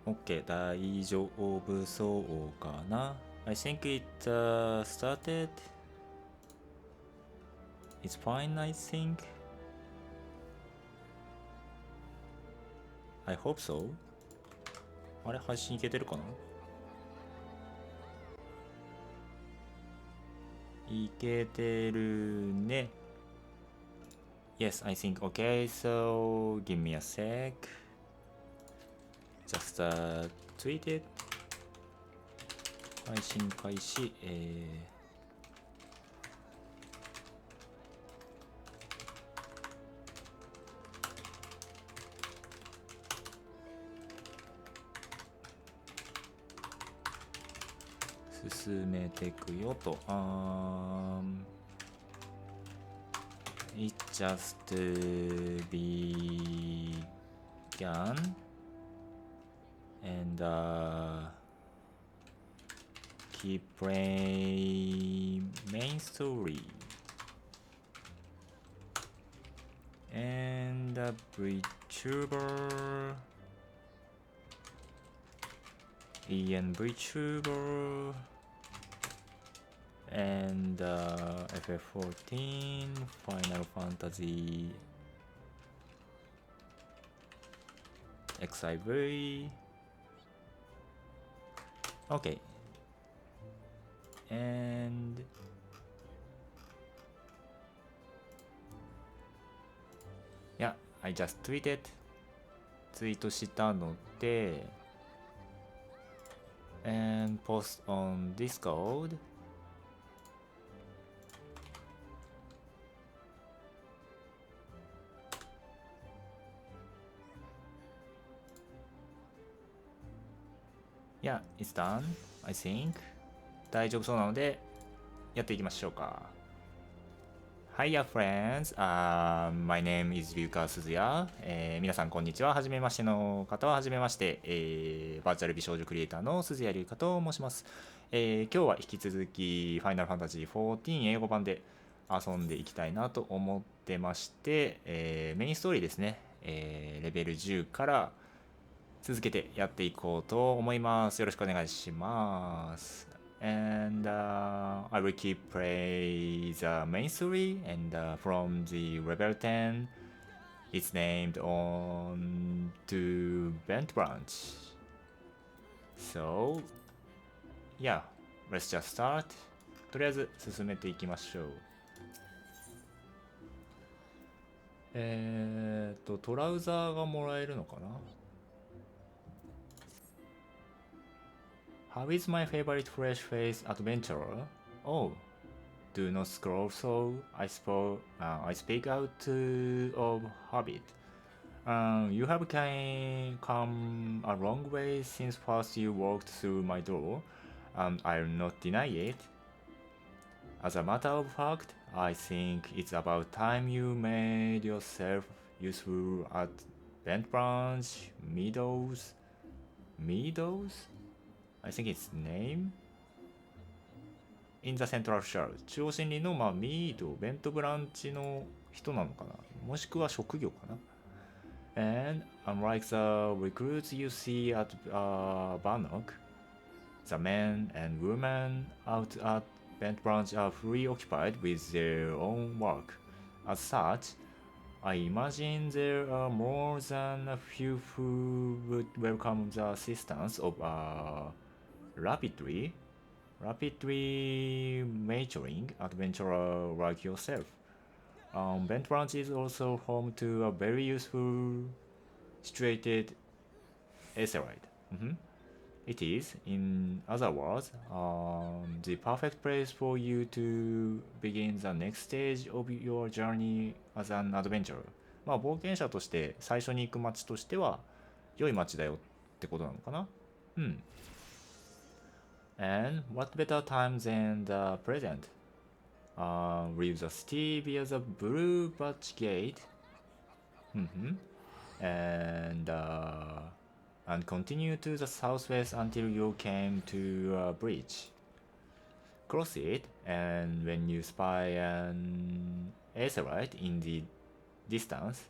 OK、大丈夫そうかな。I think it started. It's fine, I think. I hope so. あれ、配信いけてるかな？いけてるね。Yes, I think. Okay, so give me a sec. Just tweet it. 配信開始。進めていくよと。It just began and keep playing main story and the VTuber EN VTuber and FF14 Final Fantasy XIV. Okay, and yeah, I just tweeted. ツイートしたので and post on Discord. Yeah, it's done, I think. 大丈夫そうなので、やっていきましょうか。Hiya friends, my name is Ryuka Suzuya、皆さんこんにちは。はじめましての方ははじめまして、バーチャル美少女クリエイターの鈴谷りゅーかと申します。今日は引き続き Final Fantasy 14英語版で遊んでいきたいなと思ってまして、メインストーリーですね、レベル10から続けてやっていこうと思います。よろしくお願いします。And I will keep play the main story and from the level 10 it's named on to Bent Branch. So yeah, let's just start. とりあえず進めていきましょう。トラウザーがもらえるのかな？ How is my favorite fresh face adventurer? Oh, do not scroll so. I speak out of habit. You have come a long way since first you walked through my door, and I'll not deny it. As a matter of fact, I think it's about time you made yourself useful at Bent Branch, Meadows? I think it's name? In the Central Shard 中央森林の、ミードベントブランチの人なのかな、もしくは職業かな。 And unlike the recruits you see at Bannock, the men and women out at Bent Branch are fully occupied with their own work. As such, I imagine there are more than a few who would welcome the assistance of rapidly maturing adventurer like yourself. Bent Branch is also home to a very useful situated asteroid. It is, in other words, the perfect place for you to begin the next stage of your journey as an adventurer. 冒険者として最初に行く街としては良い街だよってことなのかな。And what better time than the present? Leave the city via the Blue Batch Gate. And continue to the southwest until you came to a bridge. Cross it, and when you spy an asteroid in the distance,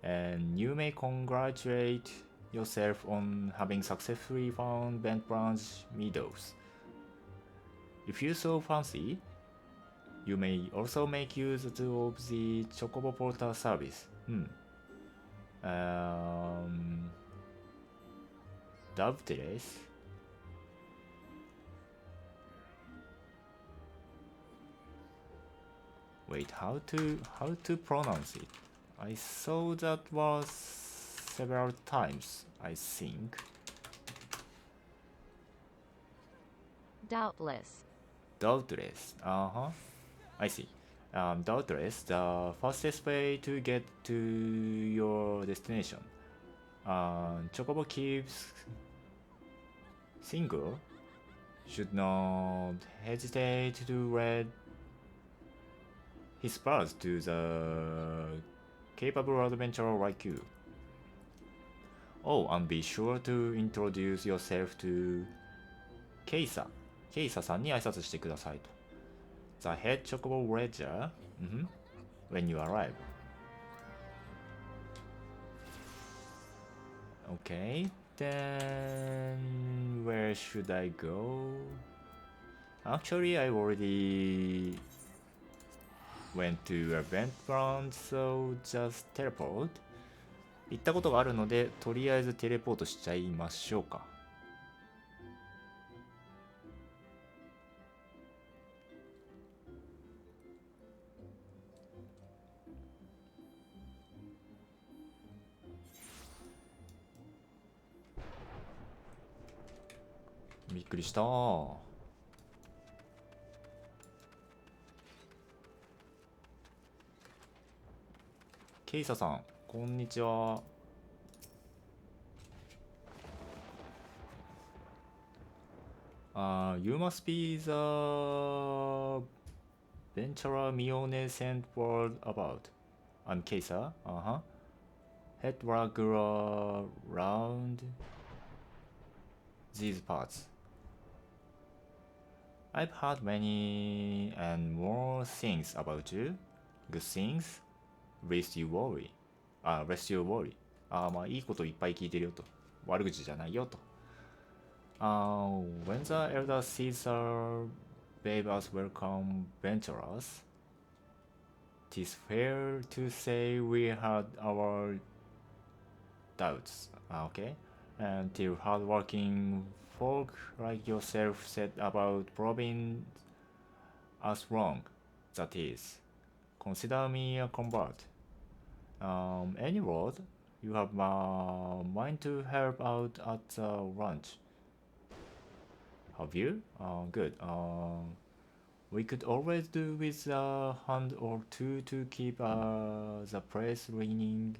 and you may congratulate yourself on having successfully found Bent Branch meadows. If you so fancy, you may also make use of the Chocobo Porter service. Dovetales? Wait, how to pronounce it? I saw that was several times, I think. Doubtless. Doubtless. I see. Doubtless, the fastest way to get to your destination. Chocobo keeps single. Should not hesitate to read his birds to the capable adventurer like you. Oh, and be sure to introduce yourself to Keisa. Keisa さんに挨拶してくださいと。The head chocobo ranger, when you arrive. Okay, then where should I go? Actually, I already went to event ground, so just teleport. 行ったことがあるので、とりあえずテレポートしちゃいましょうか。びっくりした。ケイサさん、こんにちは。You must be the venturer Mione sent word about. I'm Keisa. Head worker around these parts. I've heard many and more things about you. Good things. Lest you worry. Lest you worry. まあいいこといっぱい聞いてるよと。悪口じゃないよと。When the elder Caesar bade us welcome venturers, 'tis fair to say we had our doubts. Okay? Until hardworking folk like yourself set about proving us wrong. That is, consider me a convert. Any word? You have mind to help out at the ranch. Have you? Good. We could always do with a hand or two to keep the place running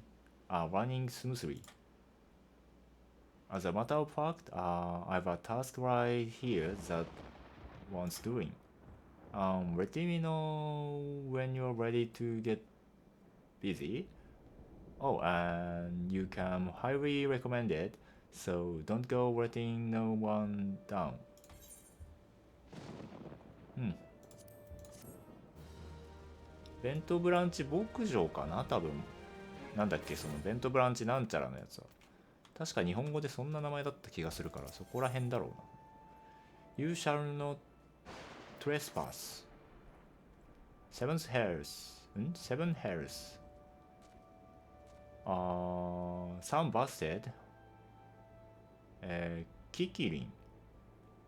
smoothly. As a matter of fact, I've a task right here that wants doing. Let me know when you're ready to get busy. Oh, and you can highly recommend it, so don't go letting no one down. ベントブランチ牧場かな多分。なんだっけそのベントブランチなんちゃらのやつは。確か日本語でそんな名前だった気がするからそこら辺だろうな。You shall not trespass. Seven hairs. Seven hairs. Some busted. キキリン。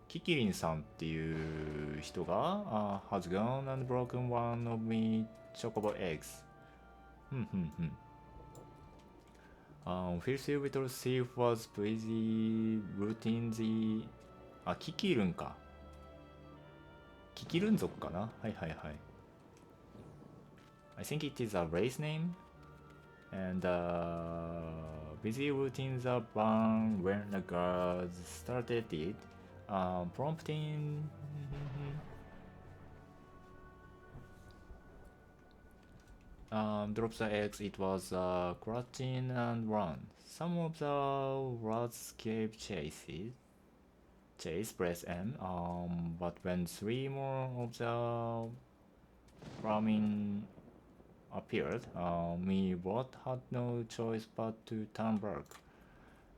キキリンさんっていう人が、has gone and broken one of me chocobo eggs. Filthy little thief was busy looting the... キキルンか。キキルン族かなはいはいはい。I think it is a race name. And busy looting the barn when the guards started it. Prompting drop the eggs, it was clutching and run. Some of the rats gave chase press M, but when three more of the vermin appeared, me bot had no choice but to turn back.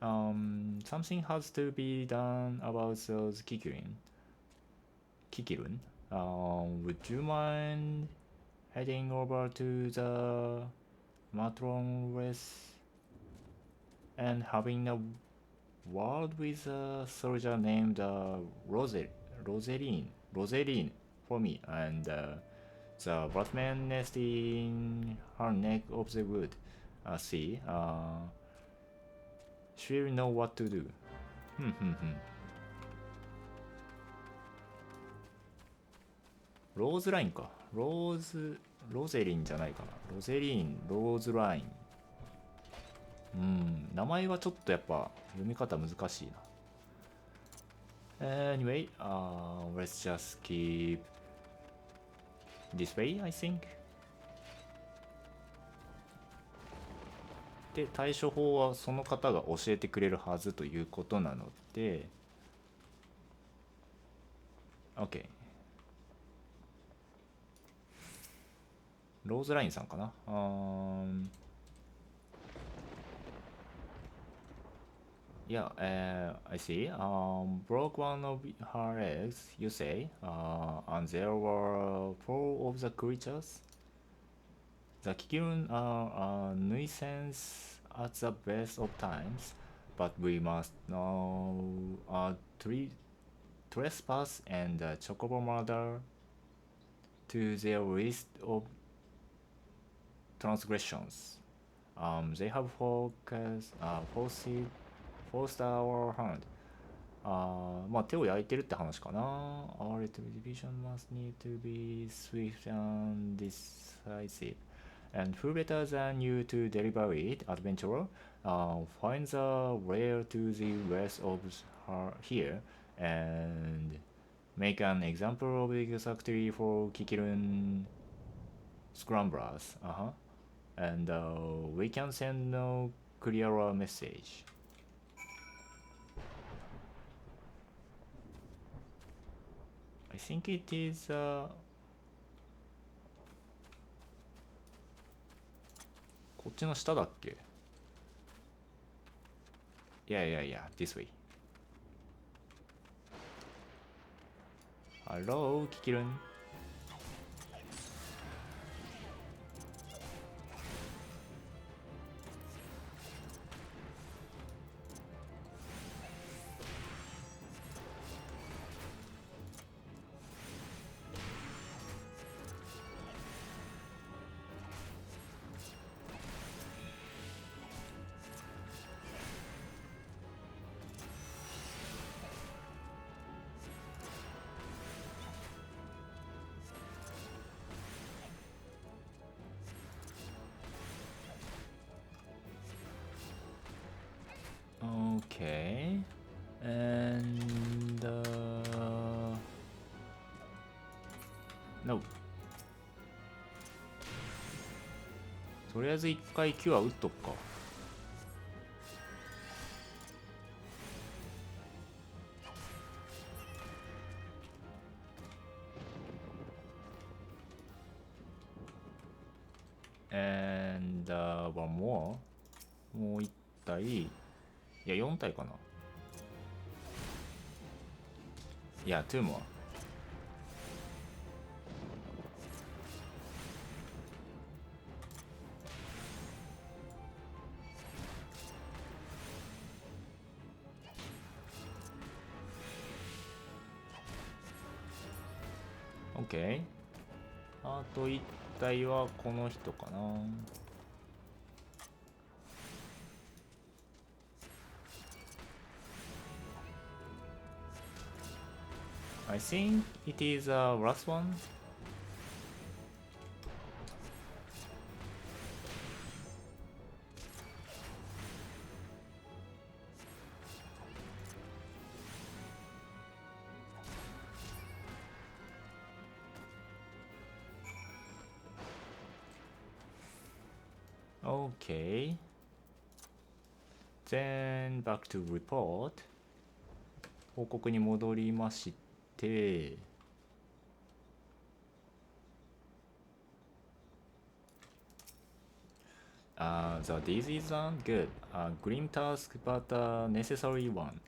Something has to be done about those Kikirun. Would you mind heading over to the matron rest and having a word with a soldier named Roseline for me, and the Batman nest in her neck of the wood. See, she'll know what to do.ローズラインか。ロゼリンじゃないかな。ロゼリン、ローズライン。名前はちょっとやっぱ読み方難しいな。Anyway, let's just keep this way, I think. で、対処法はその方が教えてくれるはずということなので、OK。ローズラインさんかな。Yeah, I see. Broke one of her eggs, you say, and there were 4 of the creatures. The Kikirun are a nuisance at the best of times, but we must now trespass and chocobo murder to their list of transgressions. They have forced our hand. まあ手を焼いてるって話かな。Our division must need to be swift and decisive. And who better than you to deliver it, adventurer? Find the rail to the west of here and make an example of exactly for Kikirun scramblers. And we can send no clearer message. I think it isこっちの下だっけ？ Yeah, this way. Hello, Kikirun. Okay, and no. とりあえず一回キュア打っとくか。And one more. もう一体。いや、4体かな。いや、2more. OK。あと1体はこの人かな。I think it is the last one. Okay. Then back to report. 報告に戻りまして、This is a good, grim task, but a necessary one.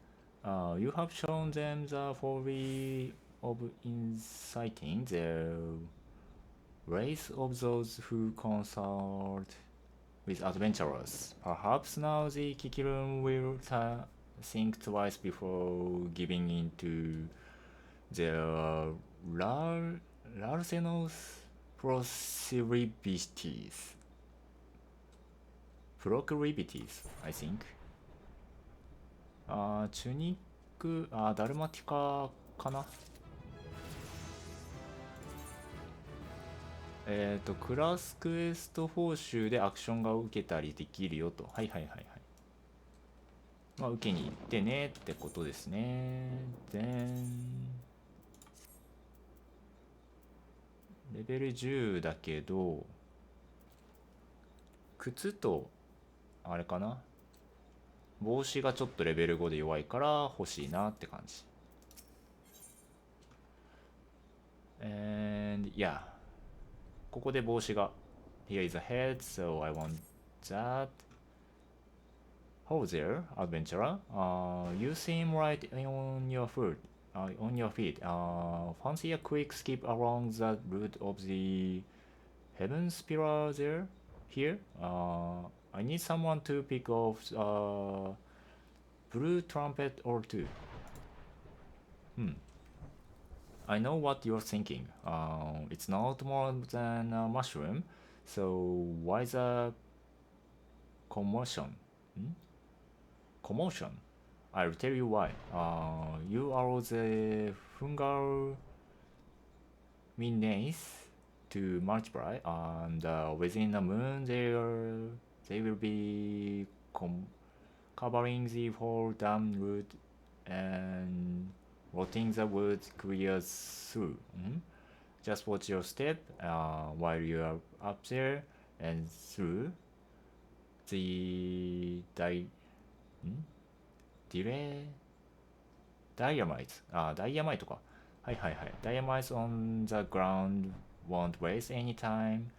You have shown them the folly of inciting the race of those who consort with adventurers. Perhaps now the Kikirun will think twice before giving in to their larcenous proclivities. I think. チュニック、ダルマティカかな。クラスクエスト報酬でアクションが受けたりできるよと。はいはいはいはい。まあ、受けに行ってねってことですね。レベル10だけど、靴と、あれかな、帽子がちょっとレベル5で弱いから欲しいなって感じ。And yeah. ここで帽子が Here is a head, so I want that. Hello there, adventurer. You seem right on your feet. Fancy a quick skip along the route of the heaven's pillar there? Here? I need someone to pick off a blue trumpet or two. I know what you're thinking. It's not more than a mushroom, so why the commotion? Commotion? I'll tell you why. You are the fungal menace to multiply, and within a moon they will be covering the whole damn wood and rotting the wood clear through. Just watch your step while you are up there and through the diamites. ダイヤマイトか。はいはいはい。Diamites on the ground won't waste any time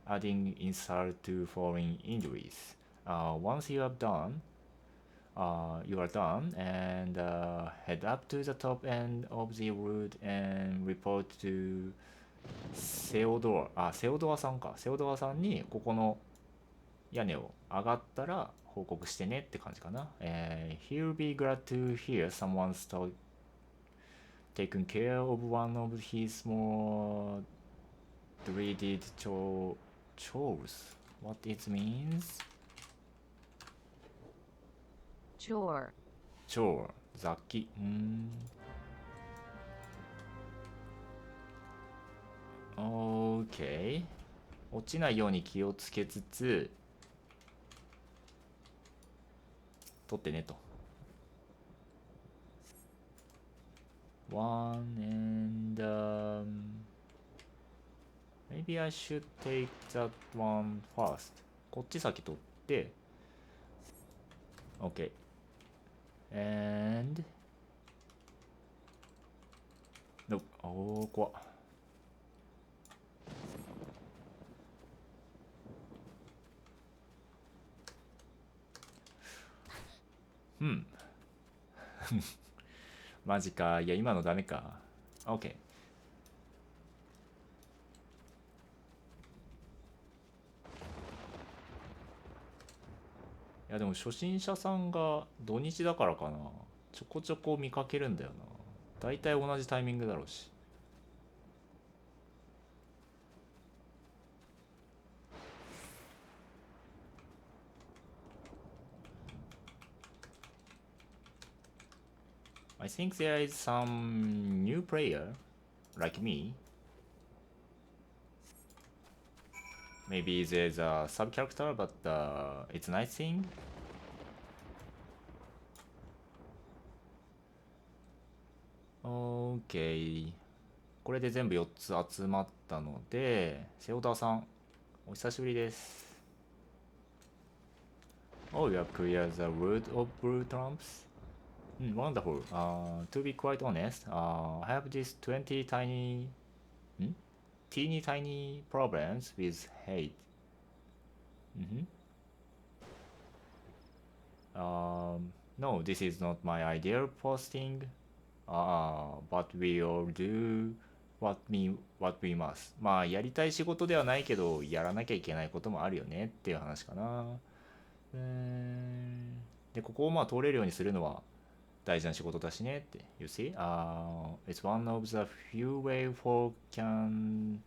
adding insult to falling injuries. Once you are done, and head up to the top end of the wood and report to セオドアさんか。セオドアさんにここの屋根を上がったら報告してねって感じかな。He'll be glad to hear someone's taken care of one of his more dreaded chores. What it means? Chore. 雑記。OK。落ちないように気をつけつつ取ってねと。One and maybe I should take that one first. こっち先取って OK and no. 怖っ。マジか。いや今のダメか。 OK。 いやでも初心者さんが土日だからかな、ちょこちょこ見かけるんだよな。だいたい同じタイミングだろうし。I think there is some new player like me. Maybe there's a sub character, but it's a nice thing. OK。これで全部4つ集まったので、セオダーさん、お久しぶりです。Oh, you have cleared the wood of blue trumps? Wonderful. To be quite honest, I have these 20 teeny tiny problems with hate. No, this is not my ideal posting. But we all do what we must. まあ、やりたい仕事ではないけど、やらなきゃいけないこともあるよねっていう話かな。で、ここをまあ通れるようにするのは大事な仕事だしねって。You see? It's one of the few ways folk can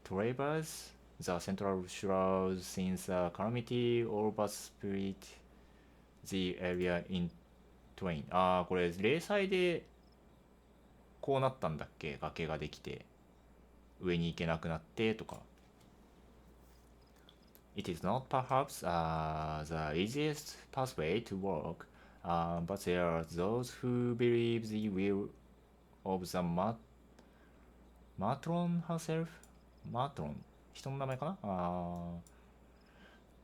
traverse the central shores since a calamity or but spirit the area in twain. これ、零細でこうなったんだっけ？崖ができて、上に行けなくなってとか。It is not perhaps the easiest pathway to walk, but there are those who believe the will of the matron herself, matron 人の名前かな、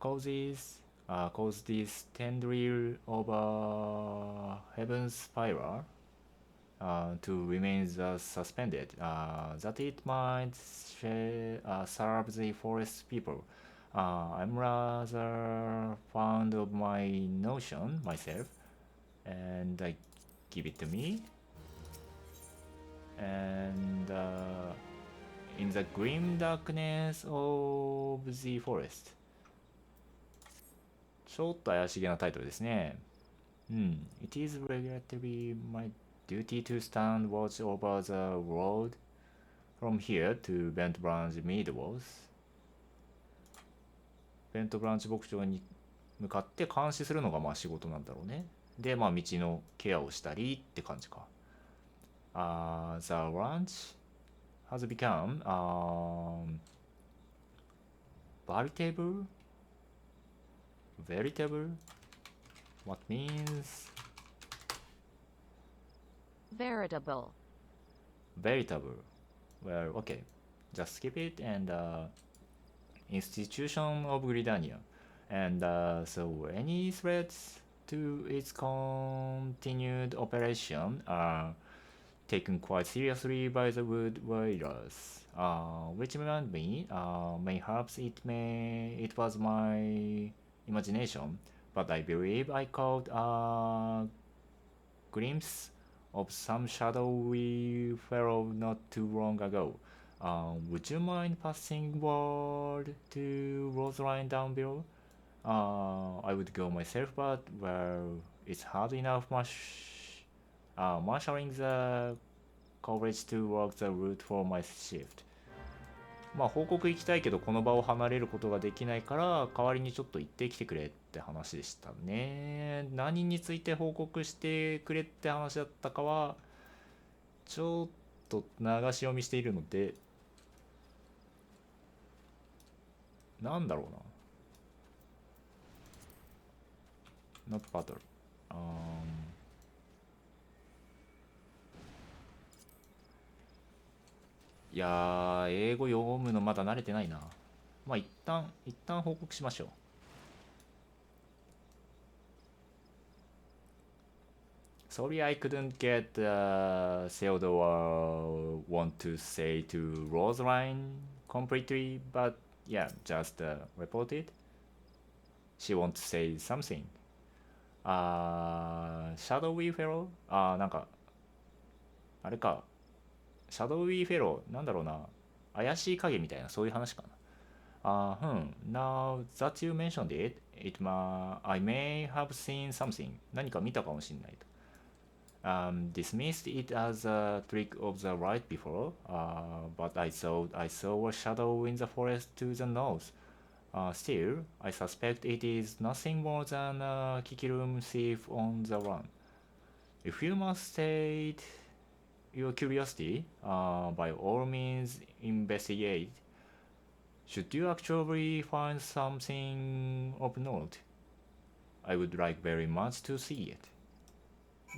cause this tendril over heaven's spiral to remain suspended, that it might serve the forest people. I'm rather fond of my notion myself, and I give it to me. And in the grim darkness of the forest. ちょっと怪しげなタイトルですね。It is regularly my duty to stand watch over the road from here to Bent Branch Meadows. ベントブランチ牧場に向かって監視するのがまあ仕事なんだろうね。で、まあ道のケアをしたりって感じか。The ranch has become veritable? What means Veritable. Well, okay. Just skip it and institution of Gridania. And so any threats to its continued operation are taken quite seriously by the wood warriors, which reminds me, mayhaps it was my imagination, but I believe I caught a glimpse of some shadowy fellow not too long ago. Would you mind passing word to Rosaline down below? I would go myself, but well, it's hard enough marshalling the coverage to work the route for my shift. まあ報告行きたいけどこの場を離れることができないから代わりにちょっと行ってきてくれって話でしたね。何について報告してくれって話だったかはちょっと流し読みしているので、なんだろうな。Not battle. いやー、英語読むのまだ慣れてないな。まあ一旦報告しましょう。Sorry I couldn't get Theodore want to say to Rosaline completely, but yeah, just report it. She wants to say something. Shadowy fellow? なんか、あれか。シャドウィーフェロー、なんだろうな。怪しい影みたいな、そういう話かな。Now that you mentioned it, I may have seen something. 何か見たかもしれないと。Dismissed it as a trick of the light before, but I thought I saw a shadow in the forest to the north. Still, I suspect it is nothing more than a Kikirum thief on the run. If you must state your curiosity, by all means investigate. Should you actually find something of note, I would like very much to see it.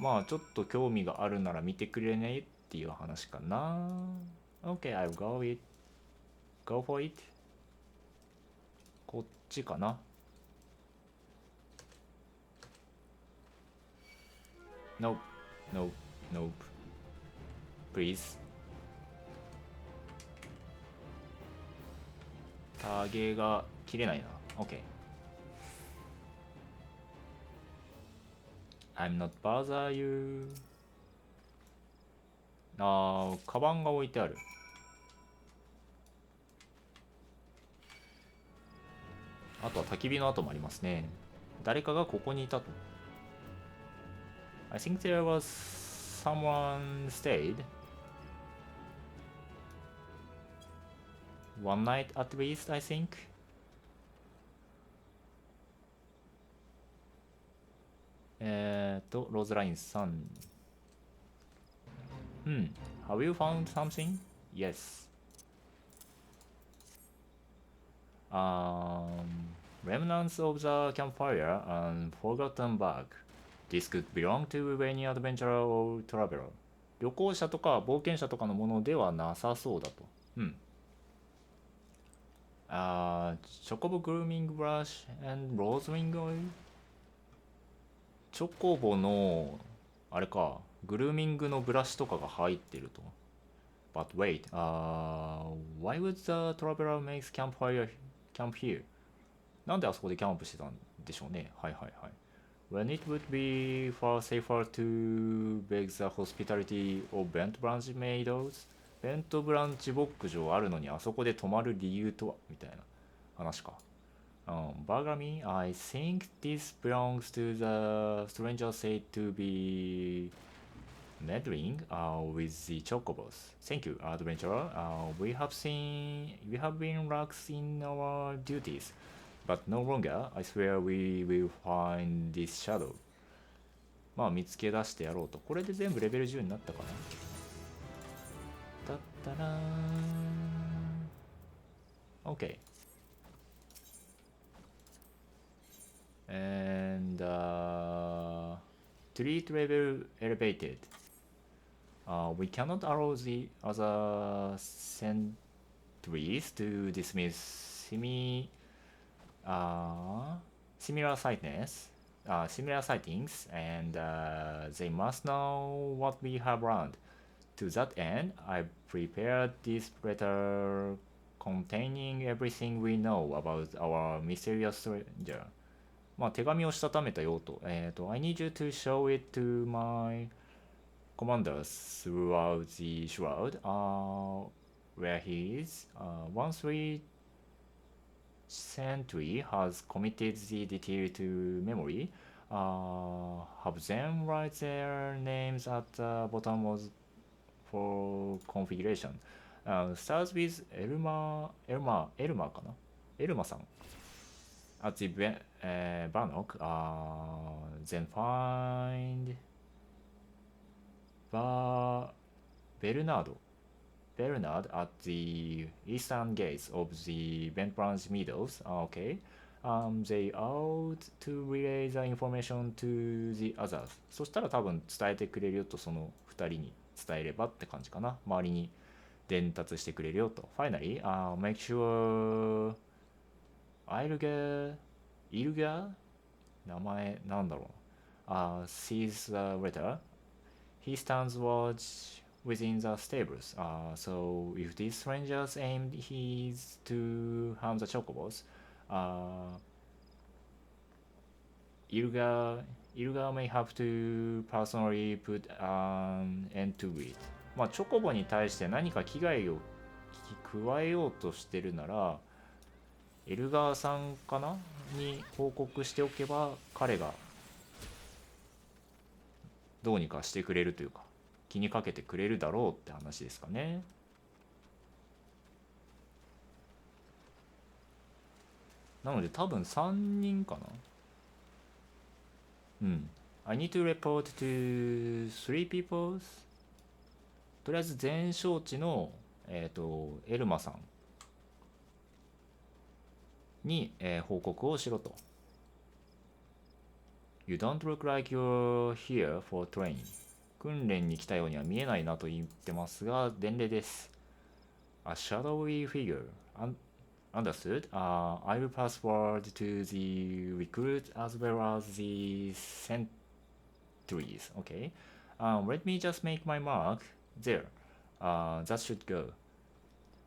まあちょっと興味があるなら見てくれねっていう話かな。Okay, I'll go for it. こっちかな。Nope, nope, nope.Please. タゲが切れないな。OK。I'm not bother you. あー、カバンが置いてある。あとは焚き火の跡もありますね。誰かがここにいたと。I think there was someone stayed one night at least, I think. ローズラインさん。Have you found something? Yes. Remnants of the campfire and forgotten bag. This could belong to any adventurer or traveler. 旅行者とか冒険者とかのものではなさそうだと。チョコボグルーミングブラシ and ローズウィングオイル。チョコボのあれか、グルーミングのブラシとかが入ってると。But wait, why would the traveler make camp here? なんであそこでキャンプしてたんでしょうね。はいはいはい。When it would be far safer to beg the hospitality of Bent Branch Meadows? ベントブランチ牧場あるのにあそこで泊まる理由とはみたいな話か。Bagami, I think this belongs to the stranger said to be meddling with the chocobos. Thank you, adventurer. We have been lax in our duties, but no longer. I swear we will find this shadow. まあ見つけ出してやろうと。これで全部レベル10になったかな。だったらー OK. And treat level elevated. We cannot allow the other sentries to dismiss similar sightings, and they must know what we have learned. To that end, I prepared this letter containing everything we know about our mysterious stranger. まあ手紙をしたためたよと。I need you to show it to my commanders throughout the shroud, where he is. Once we sentry has committed the detail to memory, have them write their names at the bottom for configuration. Starts with Elma かな、エルマさん at the Bannock, then find Bernard at the eastern gates of the Bent Branch Meadows. Okay. They ought to relay the information to the others. そしたら多分伝えてくれるよと、その2人に伝えればって感じかな。周りに伝達してくれるよと。Finally, make sureイルガ名前なんだろう。sees the letter. He stands watch within the stables. So if these strangers aim his to harm the chocobos, Ilga may have to personally put an end to it. まあチョコボに対して何か危害を加えようとしてるなら、エルガーさんかなに報告しておけば、彼がどうにかしてくれるというか、気にかけてくれるだろうって話ですかね。なので多分3人かな。I need to report to 3 people. とりあえず全承知のエルマさんに、報告をしろと。You don't look like you're here for training. 訓練に来たようには見えないなと言ってますが、伝令です。A shadowy figure. Understood? I will pass word to the recruit as well as the sentries. Okay. Let me just make my mark. There. That should go.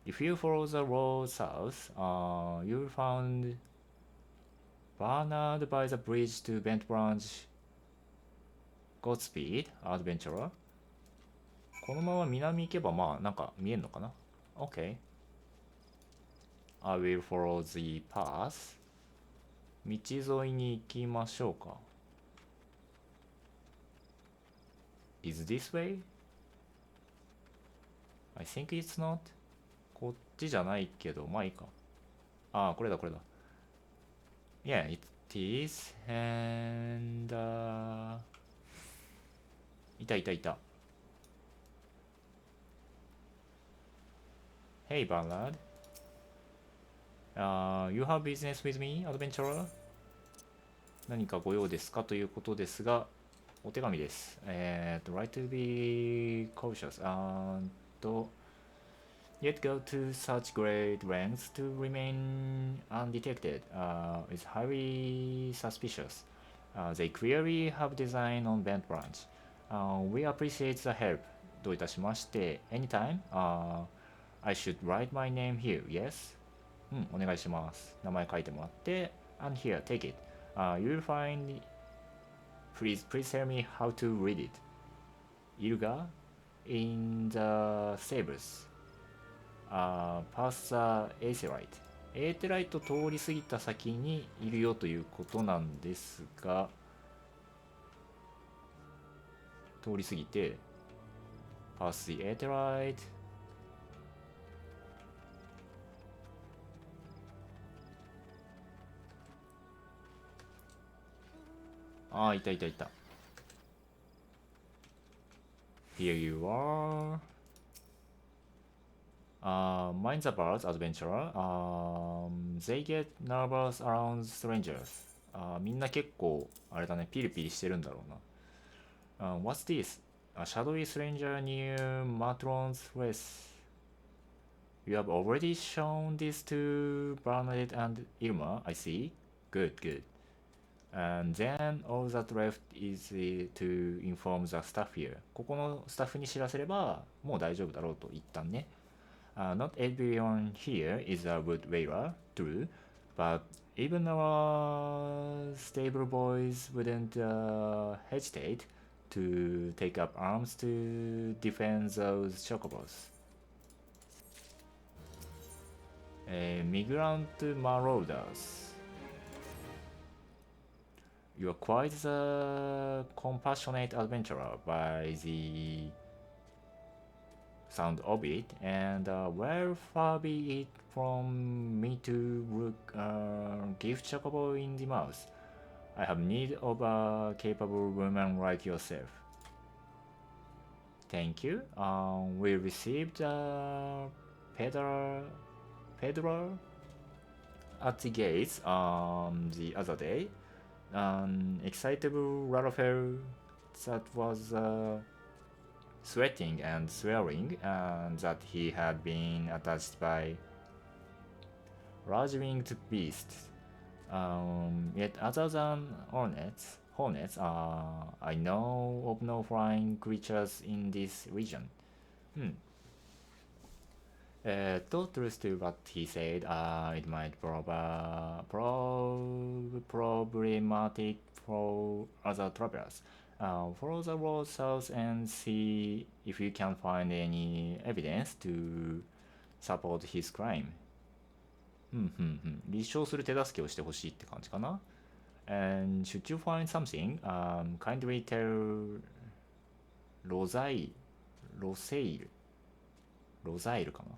If you follow the road south, you'll find Bernard by the bridge to Bent Branch Godspeed, Adventurer. このまま南行けばまあなんか見えんのかな。 OK. I will follow the path. 道沿いに行きましょうか。Is this way? I think it's not. こっちじゃないけど、まあいいか。ああ、これだこれだ。Yeah, it is. And、いたいたいた。Hey, Ballad. You have business with me, adventurer? 何かご用ですかということですが、お手紙です。Right to be cautious and yet go to such great lengths to remain undetected is highly suspicious. They clearly have design on bent branch. We appreciate the help. どういたしまして、anytime. I should write my name here, yes? うん、お願いします。名前書いてもらって、and here, take it. You'll find, please tell me how to read it. いるが in the stables. Past the Aetherite. エーテライト通り過ぎた先にいるよということなんですが、通り過ぎて、Past the Aetherite。ああ、いたいたいた。Here you are. Mind the birds, adventurer. They get nervous around strangers. みんな結構、あれだね、ピリピリしてるんだろうな。What's this? A shadowy stranger near Matron's place. You have already shown this to Bernadette and Irma, I see. Good, good. And then all that left is to inform the staff here. ここのスタッフに知らせればもう大丈夫だろうと一旦ね。Not everyone here is a wood whaler, true, but even our stable boys wouldn't hesitate to take up arms to defend those chocobos. Migrant marauders. You are quite the compassionate adventurer by the sound of it, and well, far be it from me to give chocobo in the mouth. I have need of a capable woman like yourself. Thank you. We received a peddler at the gates the other day. An excitable Ralphel that was sweating and swearing, and that he had been attached by large-winged beasts. Yet other than hornets, I know of no flying creatures in this region. Truth to what he said, it might problematic for other travelers. Follow the road south and see if you can find any evidence to support his crime. 立証する手助けをしてほしいって感じかな。And should you find something, kindly tell ロセイルかな。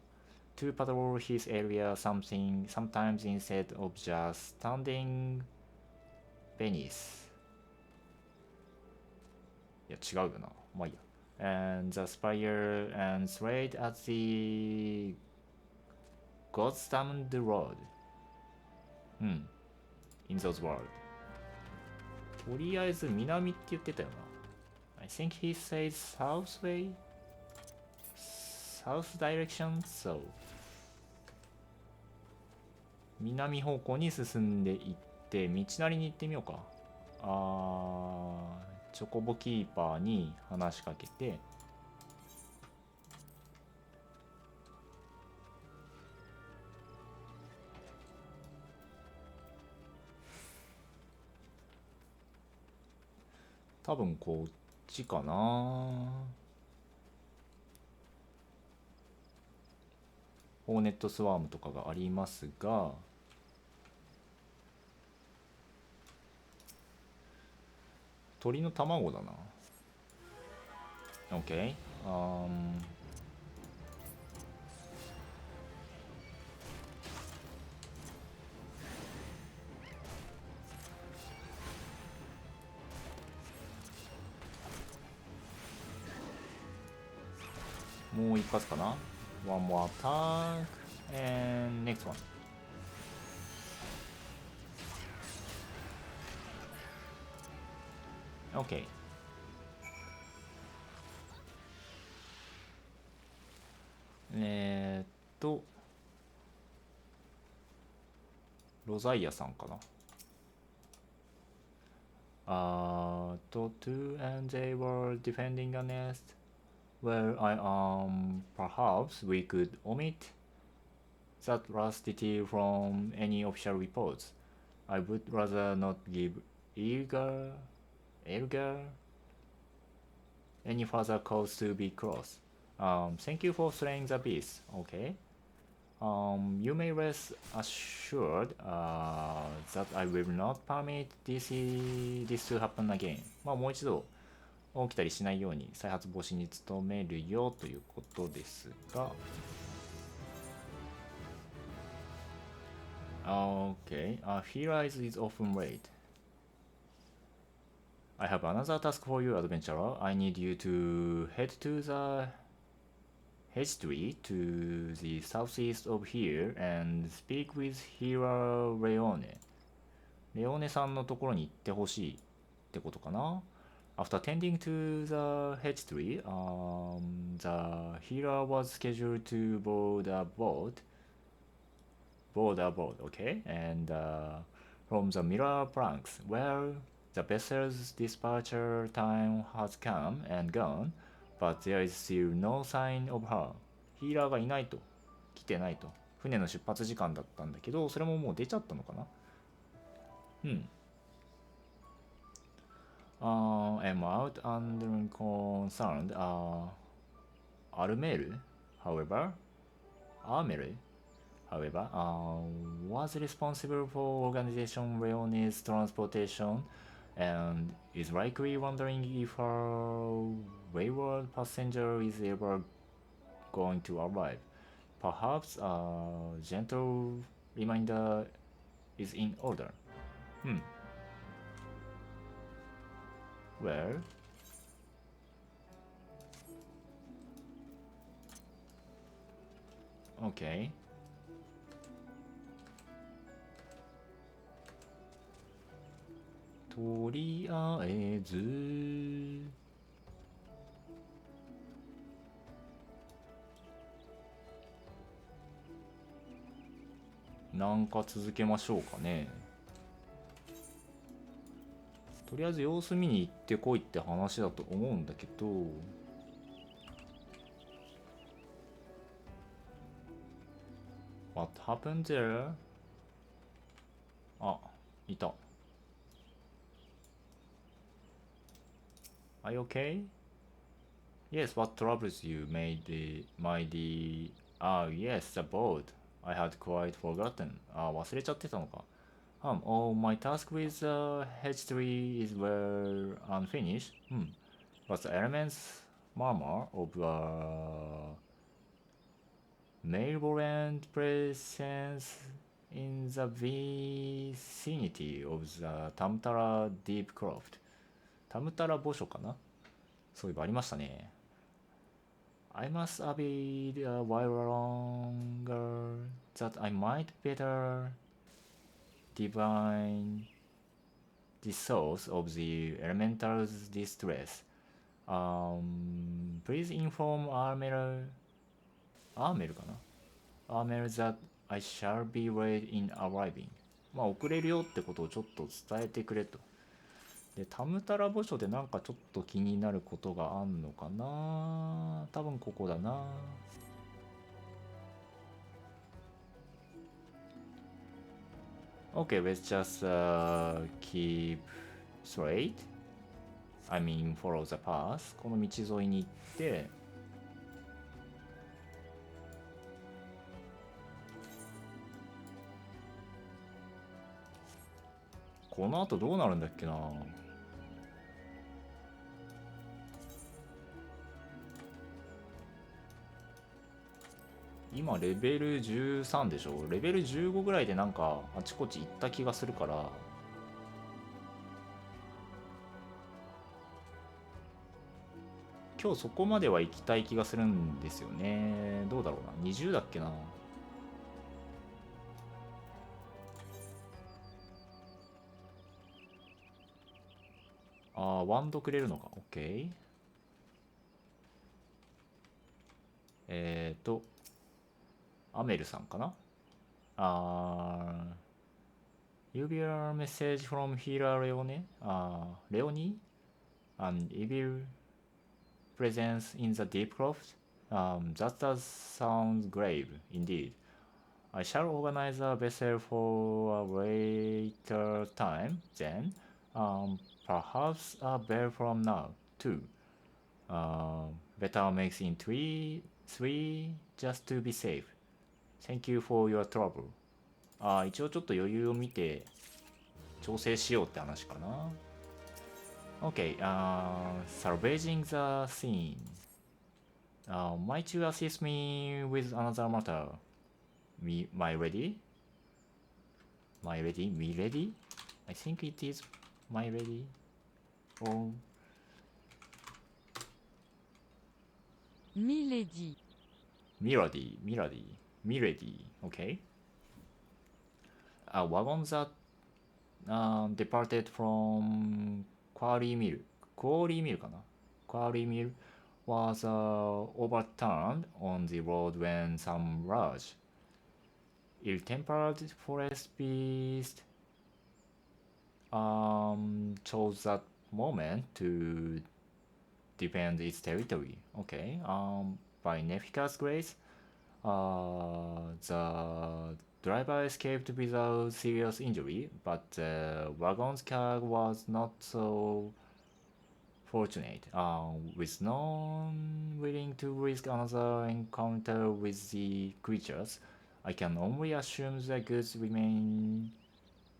To patrol his area sometimes instead of just standing beneath. いや違うよな。まあいいや。And the spire and straight at the Godsdamned road. In those words. とりあえず南って言ってたよな。I think he says south way? South direction? So. 南方向に進んでいって道なりに行ってみようか。チョコボキーパーに話しかけて、多分こっちかな。ホーネットスワームとかがありますが、鳥の卵だな。OK。もう一発かな。One more attack and next one。OK。えーっと、ロザイアさんかな。two and they were defending a nest where perhaps we could omit that last detail from any official reports. I would rather not give Elgar any further cause to be cross. Thank you for slaying the beast. Okay. You may rest assured that I will not permit this to happen again. まあもう一度起きたりしないように再発防止に努めるよということですが。Okay. Hiya is often late. I have another task for you, adventurer. I need you to head to the hedge tree to the southeast of here and speak with Hira Leone. レオネさんのところに行ってほしいってことかな。After tending to the hedge tree, the Hira was scheduled to board a boat, okay? And from the mirror planks, well, the vessel's dispatcher time has come and gone, but there is still no sign of her. ヒーラーがいないと。来てないと。船の出発時間だったんだけど、それももう出ちゃったのかな。うん。I'm out and concerned. Armel, however, was responsible for Organization Leone's transportation and is likely wondering if her wayward passenger is ever going to arrive. Perhaps a gentle reminder is in order. Well, okay. とりあえずなんか続けましょうかね。とりあえず様子見に行ってこいって話だと思うんだけど、What happened there? あ、いた。Are you okay? Yes, what troubles you, my dear? Yes, the boat. I had quite forgotten. 忘れちゃってたのか。my task with the hedge tree is well unfinished. But the elements murmur of a malevolent presence in the vicinity of the Tamtara Deep Croft. タムタラ墓所かな。そういえばありましたね。I must abide a while longer that I might better divine the source of the elemental's distress. Please inform Armel かな。Armel that I shall be late in arriving. まあ遅れるよってことをちょっと伝えてくれと。で、タムタラ墓所でなんかちょっと気になることがあんのかな。多分ここだな。Okay, let's just keep straight. I mean follow the path この道沿いに行ってこの後どうなるんだっけな。今レベル13でしょ。レベル15ぐらいでなんかあちこち行った気がするから今日そこまでは行きたい気がするんですよね。どうだろうな。20だっけな。ああ、ワンドくれるのか。OK。アメルさんかな。You will a message from Hira Leone? Leone? An evil presence in the deep closet? That does sound grave, indeed. I shall organize a vessel for a later time, then. Perhaps a bell from now, too. Better makes in three, just to be safe. Thank you for your trouble. 一応ちょっと余裕を見て調整しようって話かな。Okay, salvaging the scene. Might you assist me with another matter? My ready? My ready? Me ready? I think it is my ready. Oh. Milady. Milady. Okay. A wagon that departed from Quarry Mill かな Quarry Mill was overturned on the road when some large ill-tempered forest beast chose that moment to defend its territory. Okay. By Nefika's grace, the driver escaped without serious injury, but the wagon's car was not so fortunate. With no one willing to risk another encounter with the creatures, I can only assume the goods remain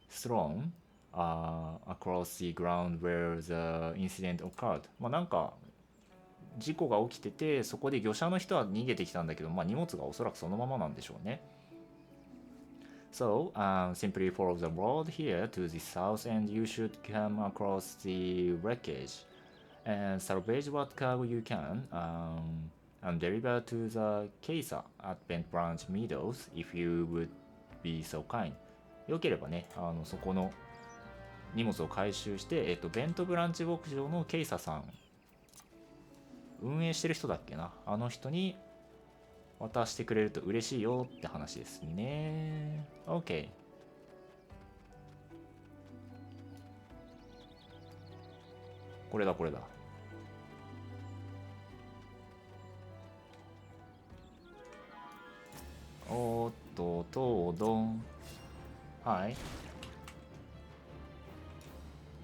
strewn across the ground where the incident occurred. まあなんか事故が起きててそこで漁者の人は逃げてきたんだけど、まあ荷物がおそらくそのままなんでしょうね。So, simply follow the road here to the south and you should come across the wreckage and salvage what cargo you can and deliver to the Kesa at Bent Branch Meadows if you would be so kind. よければね、そこの荷物を回収して、ベントブランチ牧場のケイサさん、運営してる人だっけな、あの人に渡してくれると嬉しいよって話ですね。OK。これだ。おーっと、東丼。はい。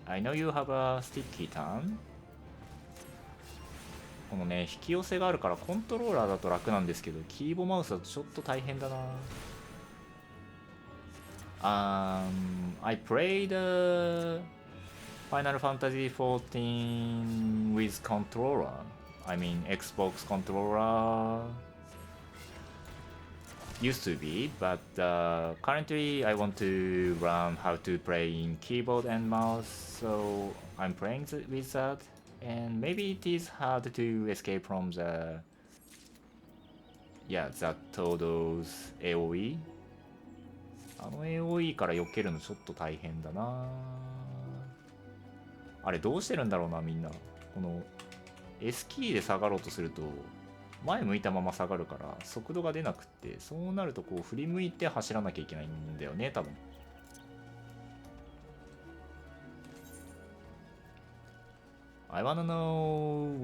I know you have a sticky tongue. このね、引き寄せがあるからコントローラーだと楽なんですけど、キーボマウスだとちょっと大変だな。I played Final Fantasy 14 with controller. I mean Xbox controller used to be, but currently I want to learn how to play in keyboard and mouse, so I'm playing with that, and maybe it is hard to escape from that Todo's AoE. あの AoE から避けるのちょっと大変だな。あれどうしてるんだろうなみんな。この S キーで下がろうとすると前向いたまま下がるから速度が出なくって、そうなるとこう振り向いて走らなきゃいけないんだよね多分。I wanna know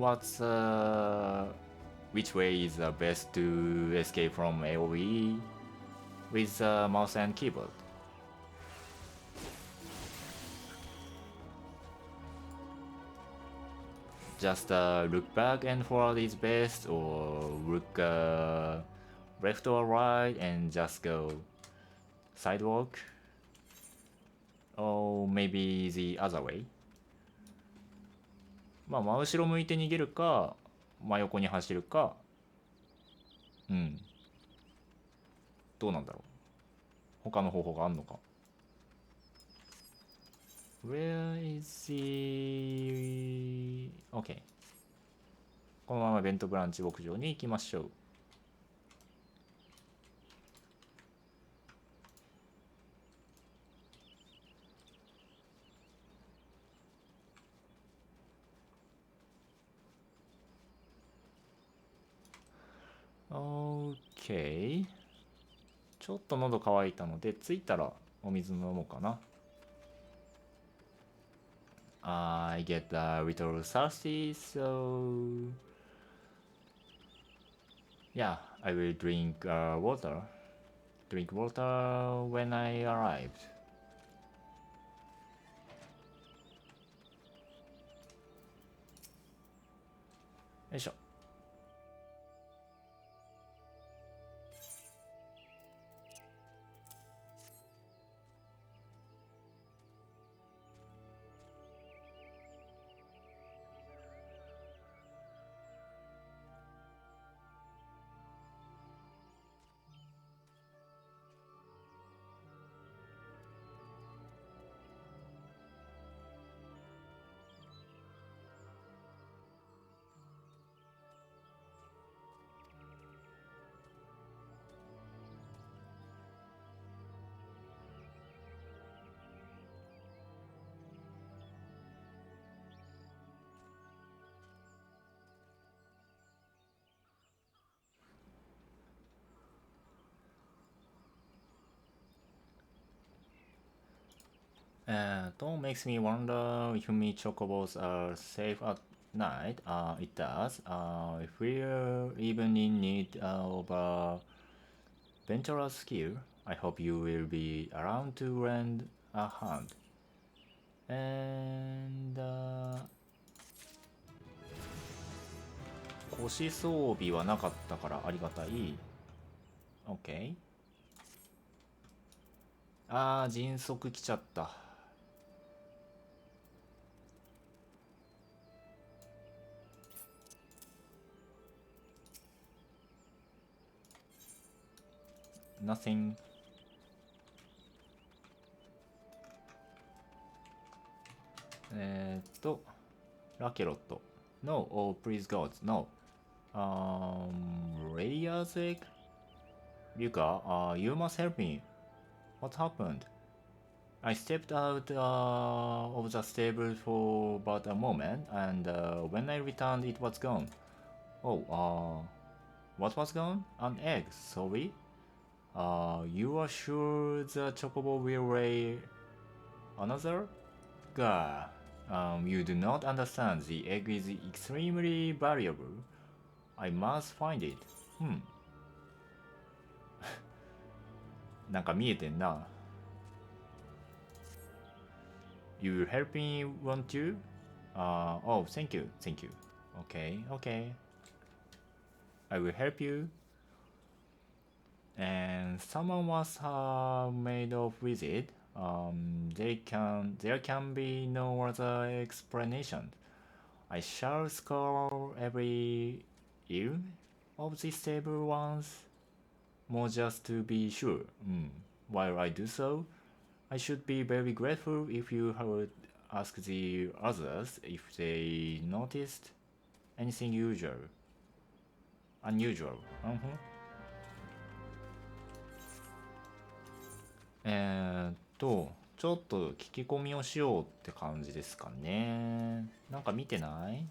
which way is the best to escape from AoE with the mouse and keyboard. just look back and forward is best, or look left or right and just go sidewalk, or maybe the other way. まあ真後ろ向いて逃げるか真横に走るか、どうなんだろう。他の方法があんのか。Where is the... OK。このままベントブランチ牧場に行きましょう。OK。ちょっと喉乾いたので、着いたらお水飲もうかな。I get a little thirsty, so yeah, I will drink water. Drink water when I arrived. よいしょ。Makes me wonder if me chocobos are safe at night. It does. If we're even in need of a venturous skill, I hope you will be around to lend a hand. And 腰装備はなかったからありがたい。OK。迅速来ちゃった。Nothing. ラケロット。No, oh please God, no. Radia's egg? Ryuka, you must help me. What happened? I stepped out of the stable for but a moment, and when I returned, it was gone. Oh, what was gone? An egg, sorry? You are sure the chocobo will lay another? Gah, you do not understand. The egg is extremely valuable. I must find it. なんか見えてんな。You will help me, won't you? Oh, thank you, thank you. Okay, okay. I will help you. And someone was made off with it. There can be no other explanation. I shall scour every ear of these stable ones, more just to be sure. While I do so, I should be very grateful if you would ask the others if they noticed anything unusual. ちょっと聞き込みをしようって感じですかね。なんか見てない？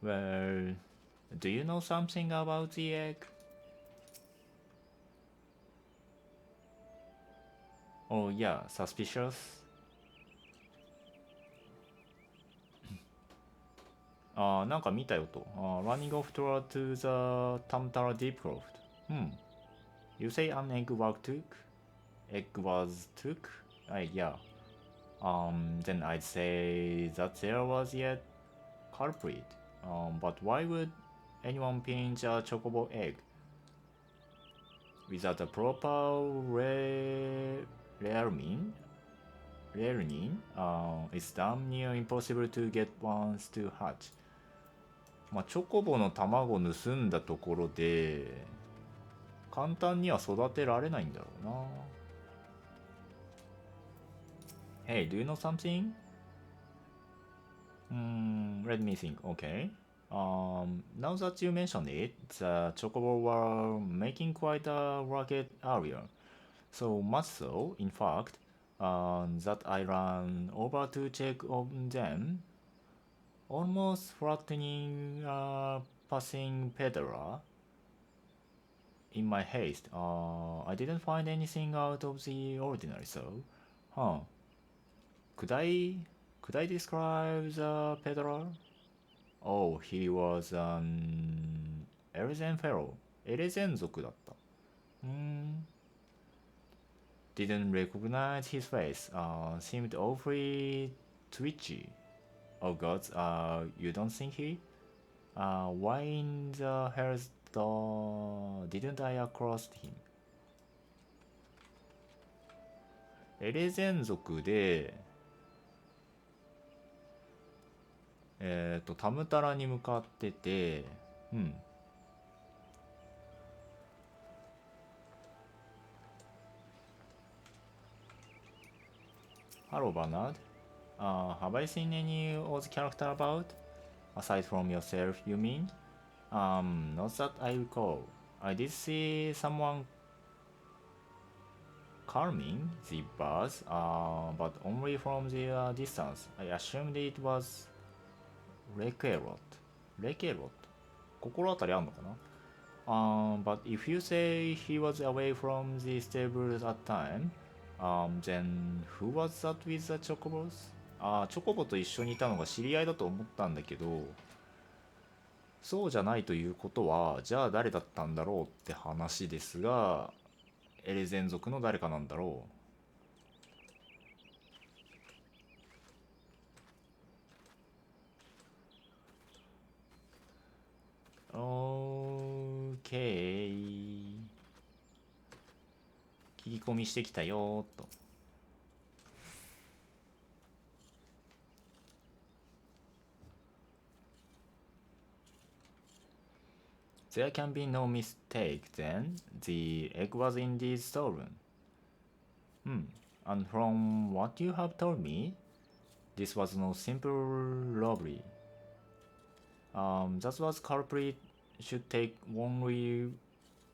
Well, do you know something about the egg? Oh yeah, suspicious. なんか見たよと。Running off toward to the Tamtara Deep Croft. You say an egg was took? Egg was took? Yeah. then I'd say that there was yet culprit. But why would anyone pinch a chocobo egg? Without a proper learning, it's damn near impossible to get ones to hatch. まあチョコボの卵を盗んだところで簡単には育てられないんだろうな。Hey, do you know something? Let me think. Okay. Now that you mentioned it, the chocobo were making quite a racket earlier. So much so, in fact, that I ran over to check on them, almost flattening a passing peddler. In my haste, I didn't find anything out of the ordinary, so, Could I describe the peddler? Oh, he was an Erezen fellow. エレゼン族だった。Didn't recognize his face. Seemed awfully twitchy. Oh gods, you don't think he? Why in the hell's didn't I across him? エレゼン族でタムタラに向かってて、Hello, Bernard. Have I seen any Oz character about? Aside from yourself, you mean? Not that I recall. I did see someone calming the birds, but only from the distance. I assumed it was Rekerot. 心当たりあんのかな？But if you say he was away from the stable at time, then who was that with the chocobos? チョコボと一緒にいたのが知り合いだと思ったんだけど、そうじゃないということは、じゃあ誰だったんだろうって話ですが、エレゼン族の誰かなんだろう。OK。聞き込みしてきたよーと。There can be no mistake then. The egg was indeed stolen. And from what you have told me, this was no simple robbery. That was culprit should take only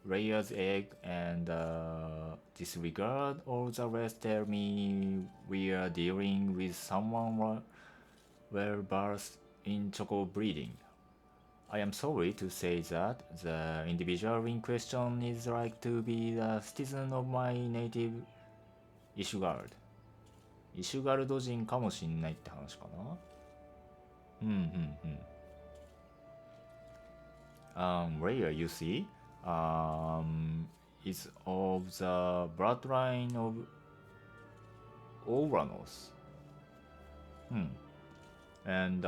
Rayer's egg and disregard all the rest. Tell me we are dealing with someone well versed in choco breeding. I am sorry to say that the individual in question is like to be the citizen of my native イシュガルド。イシュガルド人かもしんないって話かな。Rare, you see, is of the bloodline of Ouranos. And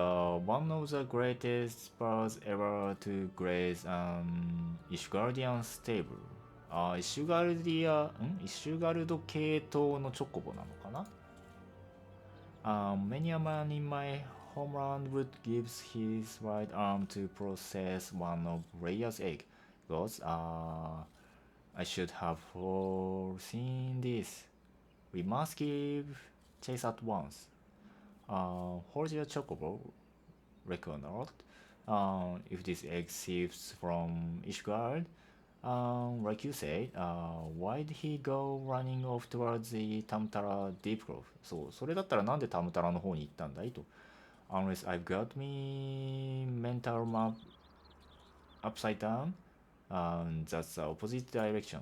one of the greatest birds ever to graze an Ishgardian stable. イシュガルド系統のチョコボなのかな。Many a man in my homeland would give his right arm to process one of Rayer's egg. Gods, I should have foreseen this. We must give chase at once. Hold your chocobo, reckon not. If this egg sifts from Ishgard, like you said, why'd he go running off towards the Tamtara Deep Grove? そう、それだったらなんでタムタラの方に行ったんだいと。Unless I've got me mental map upside down, that's the opposite direction.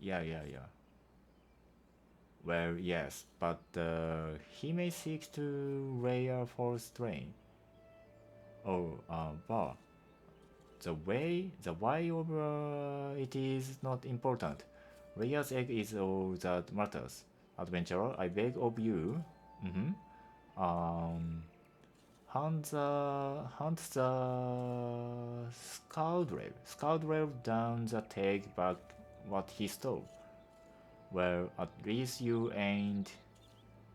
Yeah. Well, yes, but he may seek to Raya for strain. Oh, but the why of it is not important. Raya's egg is all that matters. Adventurer, I beg of you, Mm-hmm. Hunt the scoundrel down the take back what he stole. Well, at least you ain't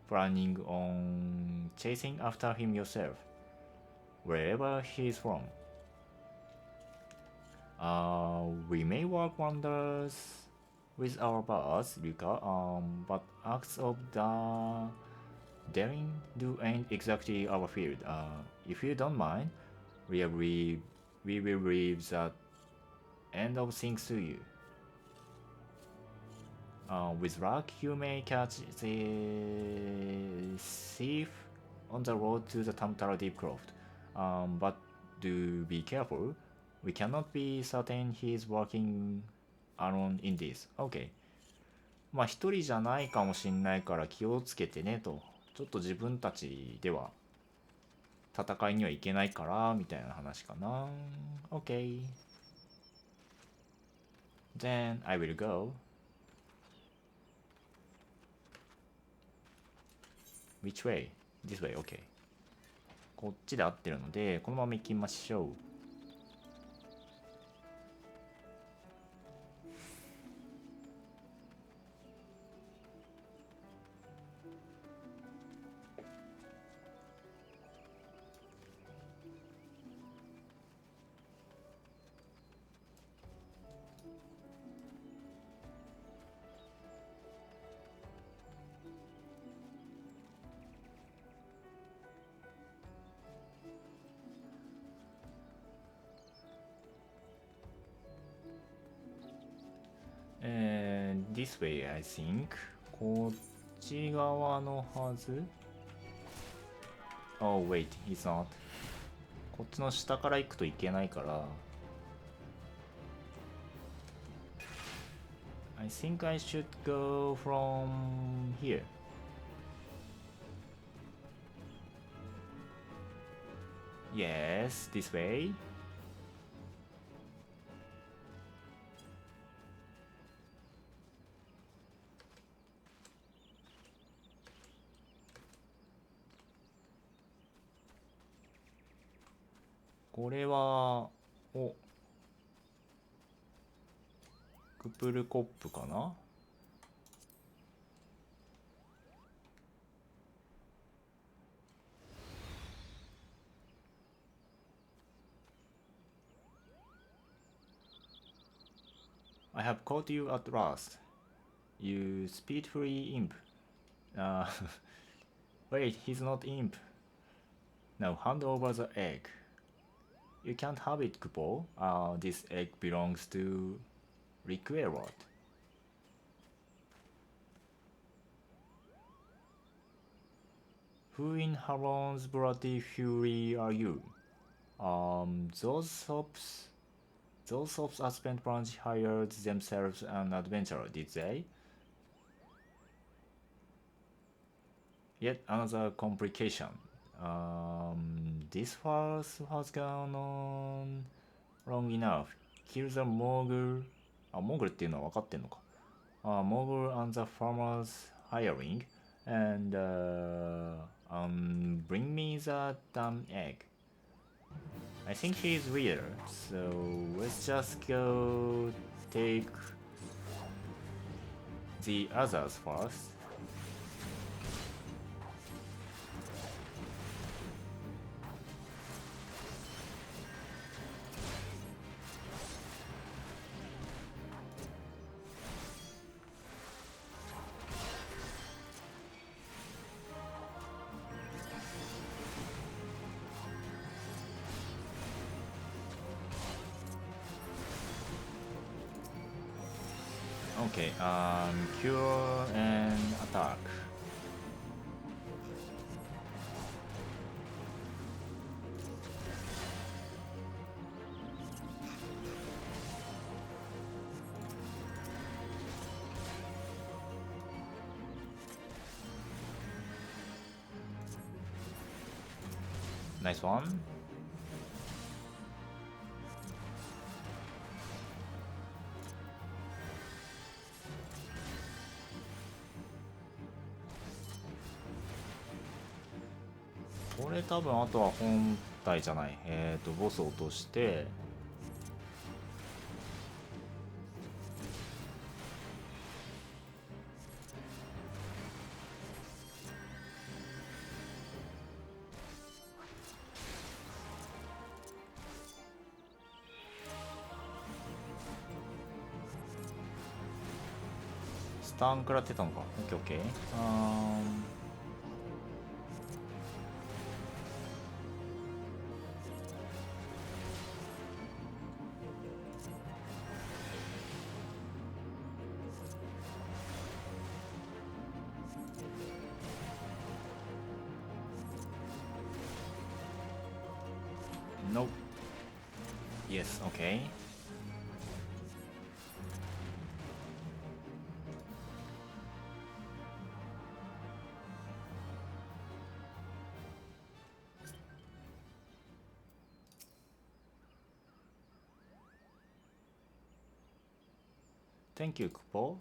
planning on chasing after him yourself, wherever he's from. We may work wonders with our boss, Ryuka, but acts of the daring do ain't exactly our field. If you don't mind, we will leave that end of things to you. With luck, you may catch the thief on the road to the Tamtara Deep Croft. But do be careful. We cannot be certain he's working alone in this. Okay. まあ一人じゃないかもしんないから気をつけてねと。ちょっと自分たちでは戦いには行けないからみたいな話かな。Okay. Then I will go. Which way? This way, okay. こっちで合ってるので、このまま行きましょう。This way, I think. こっち側のはず Oh, wait, it's not. こっちの下から行くといけないから。I think I should go from here. Yes, this way.これは、クプルコップかな。I have caught you at last. You speed-free imp. Wait, he's not imp. Now hand over the egg. You can't have it, Kupo. This egg belongs to Riquelot. Who in Haron's bloody fury are you? Those sops Aspen Branch hired themselves an adventurer, did they? Yet another complication. This farce has gone on long enough. Kill the mogul. あ、モグルっていうのは分かってんのか。Mogul and the farmer's hiring. And bring me the damn egg. I think he's weird, so let's just go take the others first. Okay, cure and attack. Nice one. これ多分あとは本体じゃない、ボスを落として、スタン食らってたのか。オッケーオッケー。Nope. Yes, okay. Thank you, Kupo.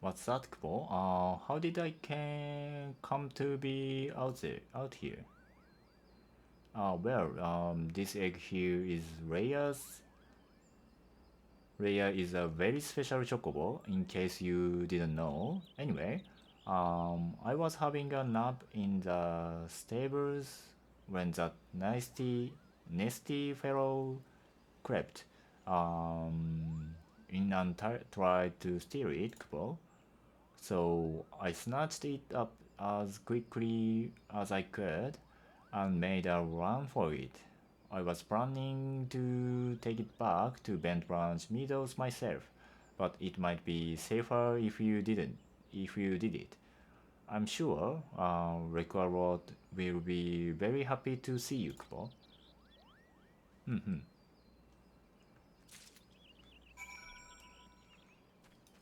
What's that, Kupo? How did I come to be out here? This egg here is Rhea's. Rhea is a very special chocobo, in case you didn't know. Anyway, I was having a nap in the stables when that nasty fellow crept in and tried to steal it, Kupo. So I snatched it up as quickly as I could and made a run for it. I was planning to take it back to Bent Branch Meadows myself, but it might be safer if you did it. I'm sure Requarod will be very happy to see you, Kupo.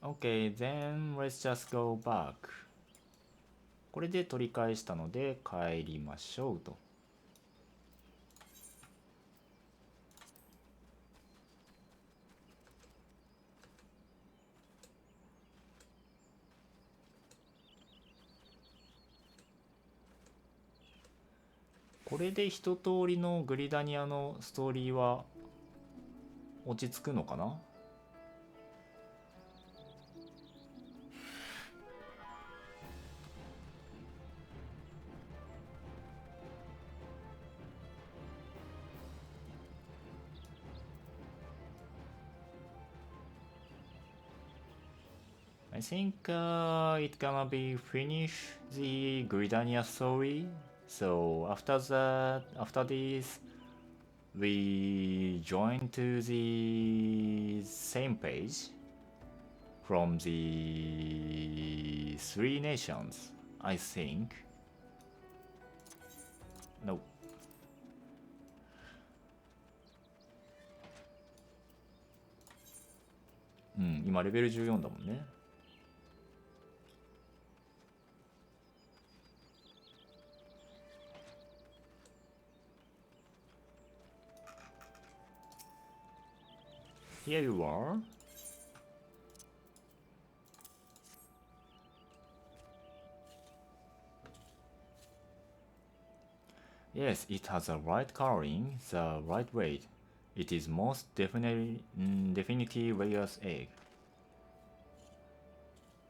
Okay, then let's just go back. これで取り返したので帰りましょうと。これで一通りのグリダニアのストーリーは落ち着くのかな。I think it gonna be finish the Gridania story. So after this, we join to the same page from the Three Nations, I think. No. うん、今レベル14だもんね。Here you are. Yes, it has the right coloring, the right weight. It is most definitely Rhea's egg.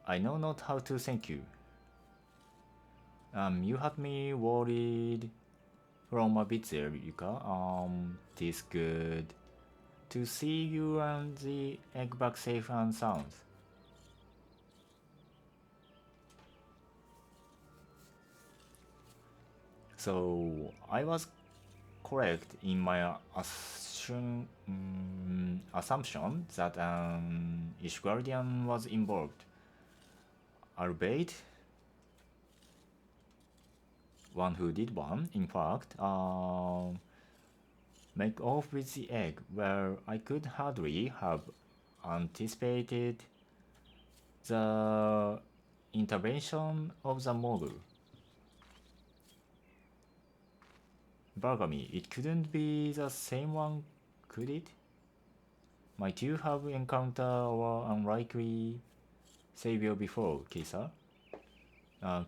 I know not how to thank you. You had me worried from a bit there, Ryuka. This good to see you and the egg back safe and sound. So I was correct in my assumption that an Ish Guardian was involved. Albeit one who did one, in fact, make off with the egg, where I could hardly have anticipated the intervention of the mogul. Bargami, it couldn't be the same one, could it? Might you have encountered our unlikely savior before, Kisa?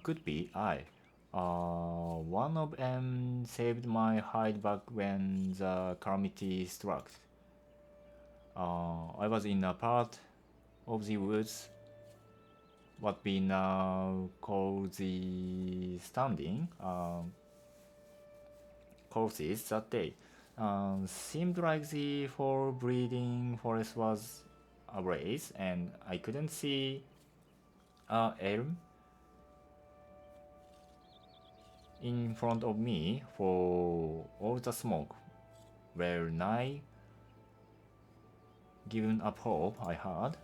Could be I. One of them saved my hide back when the calamity struck. I was in a part of the woods, what we now call the standing courses that day. Seemed like the whole breeding forest was ablaze, and I couldn't see a elm in front of me for all the smoke. Well, nigh given up hope I had.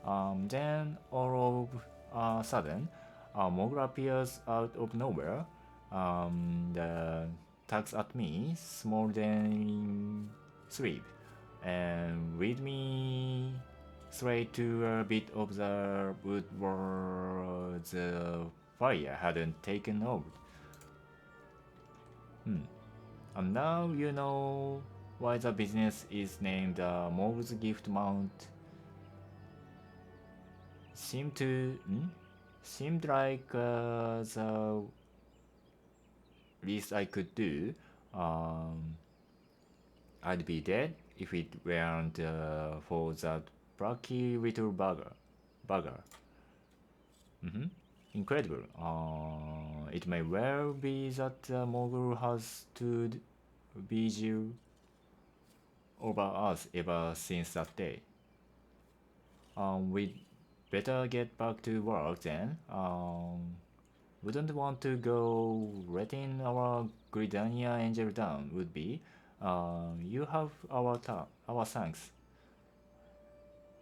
Then all of a sudden, a mogul appears out of nowhere. The tugs at me, small than sleep, and lead me straight to a bit of the wood where the fire hadn't taken over. And now you know why the business is named Mogul's Gift Mount. Seemed like the least I could do. I'd be dead if it weren't for that plucky little bugger. Incredible. It may well be that the mogul has stood vigil over us ever since that day. We'd better get back to work then. Wouldn't want to go letting our Gridania angel down, would be. You have our thanks.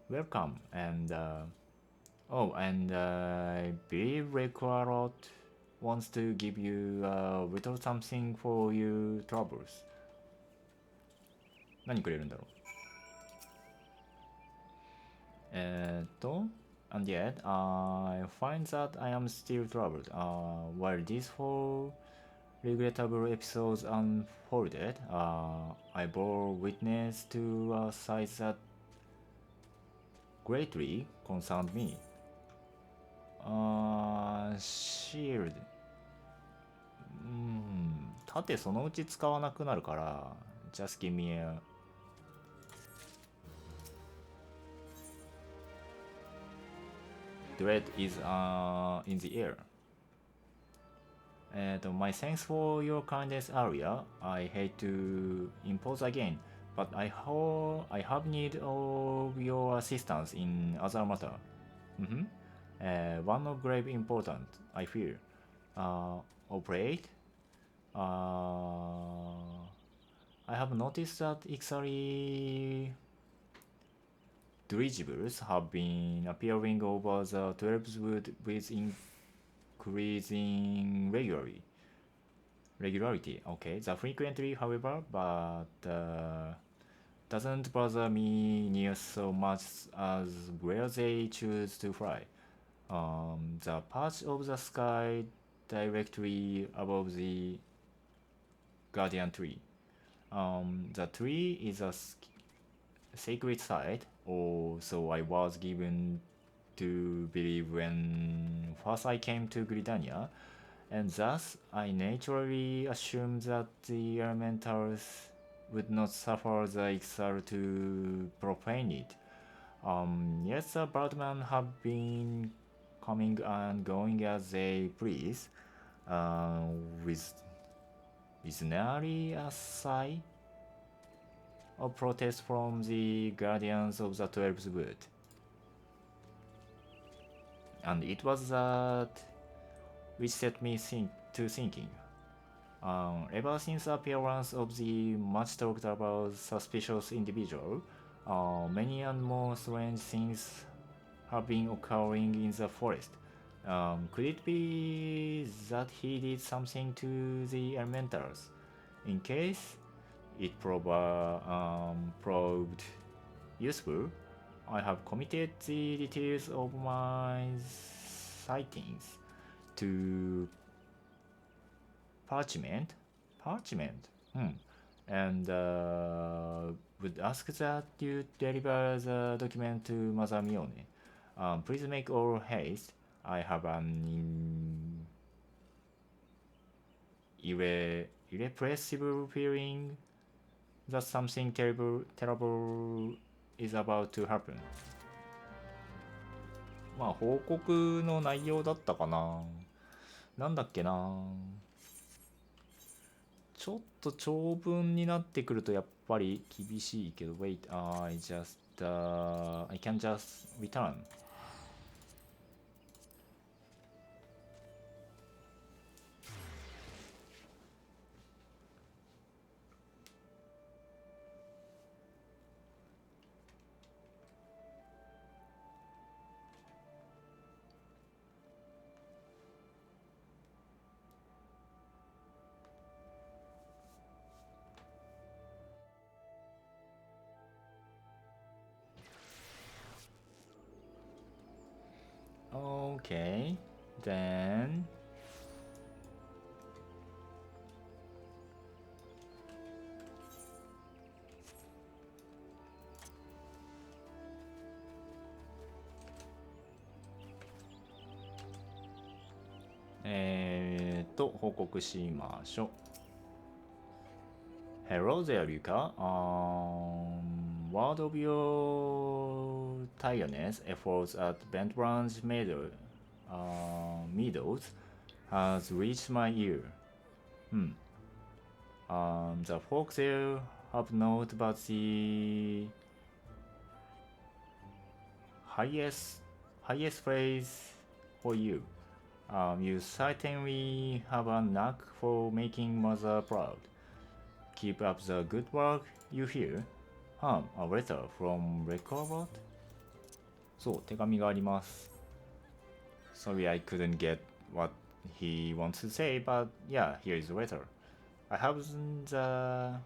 Welcome, and I believe Requarot wants to give you a little something for your troubles. 何くれるんだろう。And yet, I find that I am still troubled. While these four regrettable episodes unfolded, I bore witness to a sight that greatly concerned me. Shield. 盾そのうち使わなくなるから、just give me a dread is in the air. My thanks for your kindness earlier. I hate to impose again, but I have need of your assistance in other matter. One of grave importance, I fear. Operate. I have noticed that Ixari dirigibles have been appearing over the 12's wood with increasing regularity. Okay, the frequently, however, but doesn't bother me near so much as where they choose to fly. The patch of the sky directly above the guardian tree. The tree is a sacred site, or so I was given to believe when first I came to Gridania, and thus I naturally assumed that the elementals would not suffer the Ixal to profane it. Yes, the birdmen have been coming and going as they please, with nary a sigh of protest from the guardians of the 12th wood. And it was that which set me thinking. Ever since the appearance of the much talked about suspicious individual, many and more strange things have been occurring in the forest. Could it be that he did something to the elementals? In case it proved useful, I have committed the details of my sightings to parchment, and would ask that you deliver the document to Mother Mione. Please make all haste. I have an irrepressible feeling that something terrible is about to happen. まあ報告の内容だったかな。なんだっけな。ちょっと長文になってくるとやっぱり厳しいけど、wait, I can just return. Okay, then報告しましょう。Hello there, Ryuka. Word of your tireless efforts at Bentbrand's Meadows has reached my ear. The folks there have noted about the highest praise for you. You certainly have a knack for making mother proud. Keep up the good work, you hear? A letter from Record? そう、手紙があります。Sorry, I couldn't get what he wants to say, but yeah, here is the letter. I haven't the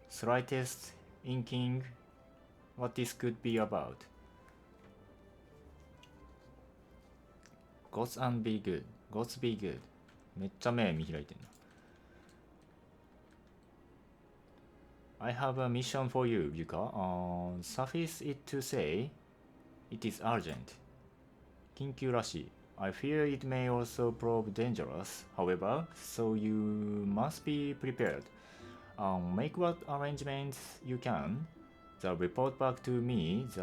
slightest inkling what this could be about. Gods and be good. Gods be good. めっちゃ目見開いてんな。I have a mission for you, Ryuka. Suffice it to say, it is urgent. 緊急らしい。I fear it may also prove dangerous. However, so you must be prepared. Make what arrangements you can. The report back to me the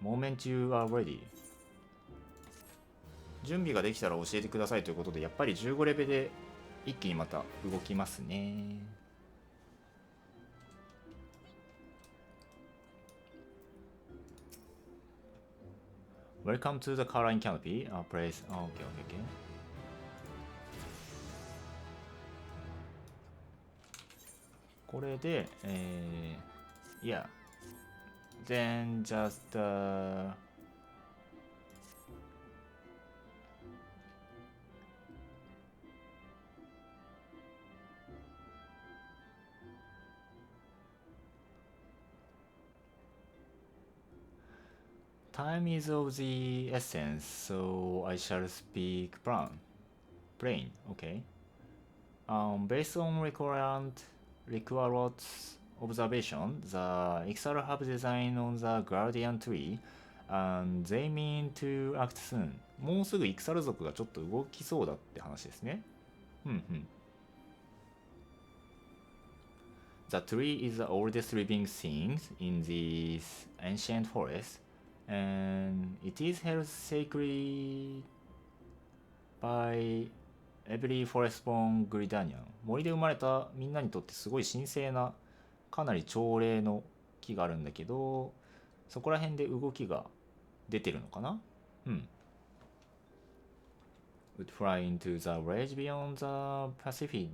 moment you are ready. 準備ができたら教えてくださいということで、やっぱり15レベで一気にまた動きますね。Welcome to the Carline Canopy. Place. Okay. これで、yeah. Then just time is of the essence, so I shall speak plain. Okay. Based on recurrent observation, the Ixalar have design on the Guardian Tree, and they mean to act soon. もうすぐイクサル族がちょっと動きそうだって話ですね。The tree is the oldest living thing in this ancient forest, and it is held sacred by every forest-born Gridanian. 森で生まれたみんなにとってすごい神聖なかなり長齢の木があるんだけど、そこら辺で動きが出てるのかな。Would fly into the rage beyond the Pacific,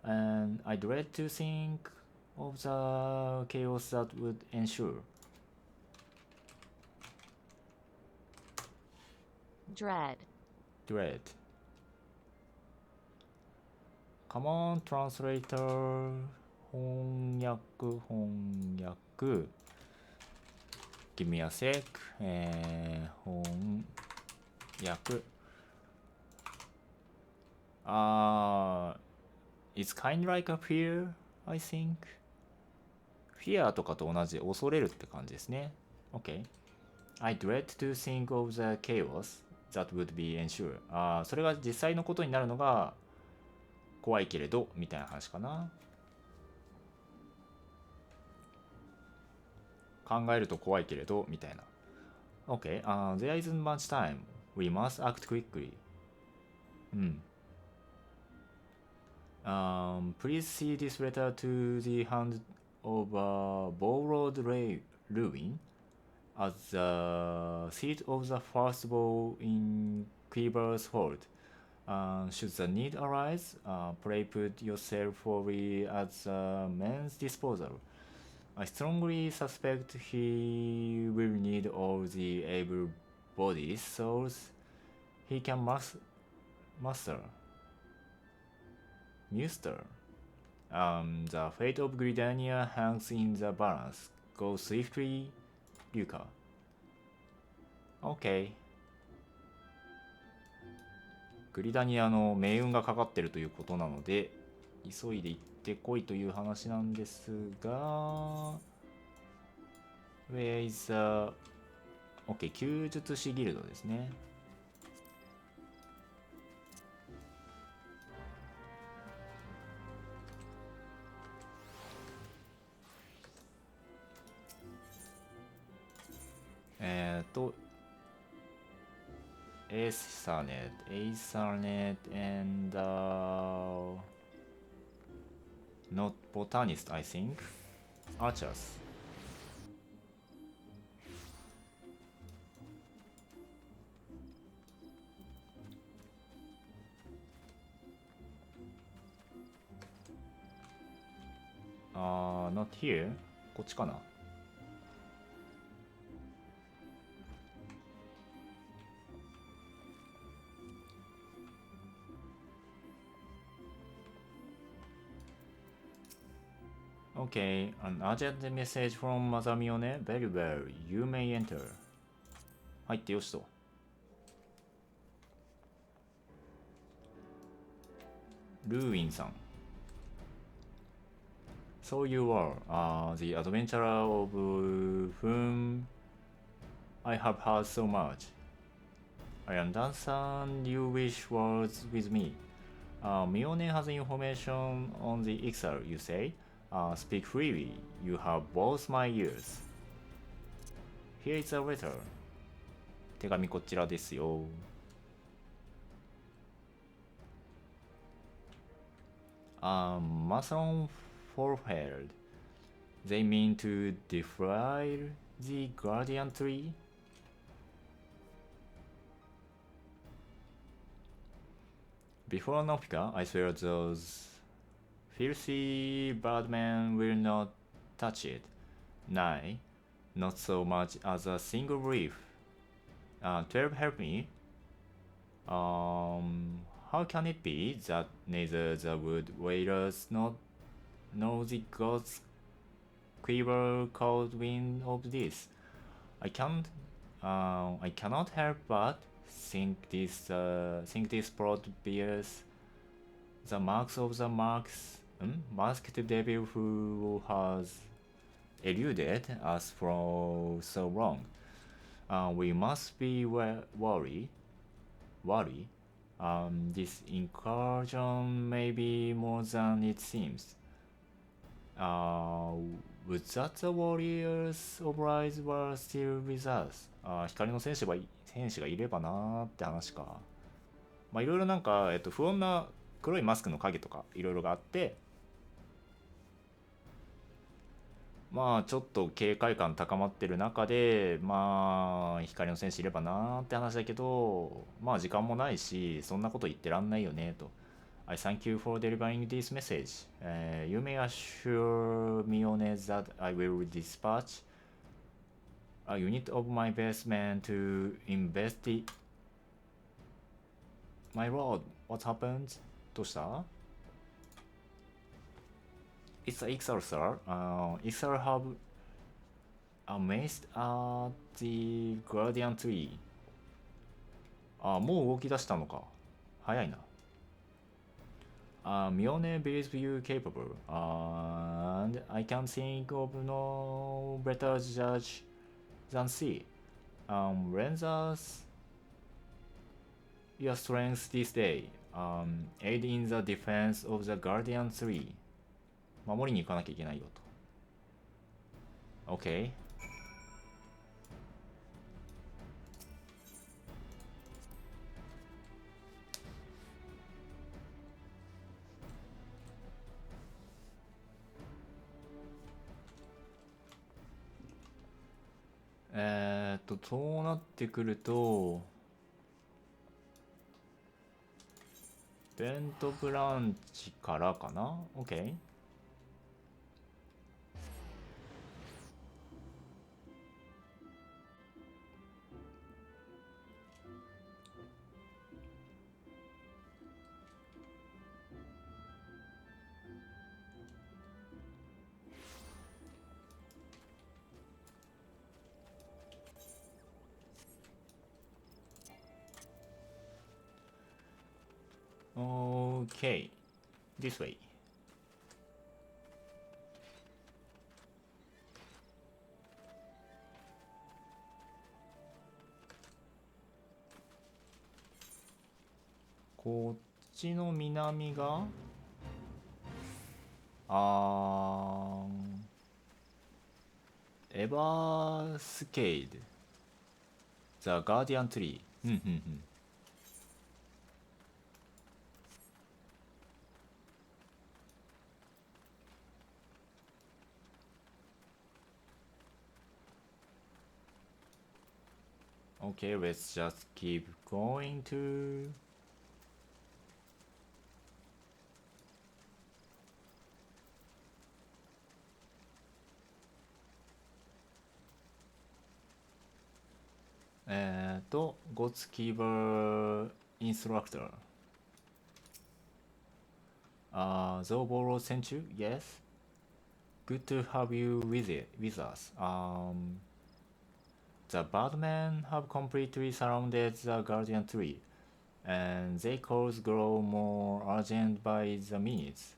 and I dread to think of the chaos that would ensure. Dread. Come on, translator. 翻訳。Give me a sec. 翻訳。It's kind of like a fear, I think. Fear とかと同じ恐れるって感じですね。Okay. I dread to think of the chaos that would be ensure. それが実際のことになるのが怖いけれどみたいな話かな。考えると怖いけれどみたいな。Okay, there isn't much time. We must act quickly. Please see this letter to the hand of a borrowed ruin at the seat of the first ball in Quiver's hold. Should the need arise, pray put yourself fully at the man's disposal. I strongly suspect he will need all the able-bodied souls he can muster. The fate of Gridania hangs in the balance. Go swiftly, Ryuka. OK。グリダニアの命運がかかってるということなので、急いで行ってこいという話なんですが、Where is the... OK、弓術師ギルドですね。エーサネット、and not botanist, I think. Archers. Not here. こっちかな。Okay, an urgent message from Mother Mione. Very well, you may enter. 入ってよしと。ルーインさん。So you are the adventurer of whom I have heard so much. I understand you wish words with me. Mione has information on the Ixal, you say? Speak freely. You have both my ears. Here is a letter. 手紙こちらですよ。Mushroom forehead. They mean to defile the guardian tree? Before Nopika, I swear those filthy birdmen will not touch it. Nay, not so much as a single leaf. 12 help me. How can it be that neither the wood wailers nor the gods quiver cold wind of this? I cannot help but think this plot bears the marks of the masked devil who has eluded us for so long. We must be wary. This incursion may be more than it seems. Would that the warriors of light were still with us? 光の戦士がいればなーって話か。まあいろいろなんか、不穏な黒いマスクの影とかいろいろがあって、まあちょっと警戒感高まってる中で、まあ光の戦士いればなーって話だけど、まあ時間もないし、そんなこと言ってらんないよねと。I thank you for delivering this message. You may assure Mione that I will dispatch a unit of my best men to investigate. My lord, what happened? どうした？ It's Ixal, sir. Ixal have amazed at the guardian tree. もう動き出したのか。早いな。Mione believes you capable, and I can think of no better judge than she. When the your strength this day? Aid in the defense of the Guardian 3. 守りに行かなきゃいけないよと。OK。そうなってくると、ベントブランチからかな ?OK。OK。This way。こっちの南がエバースケイド。ザ・ガーディアン・トリー。うんうんうん。Okay, let's just keep going to God's Keeper Instructor. Zoboro sent you? Yes. Good to have you with us. The Batmen have completely surrounded the Guardian Tree, and their calls grow more urgent by the minutes.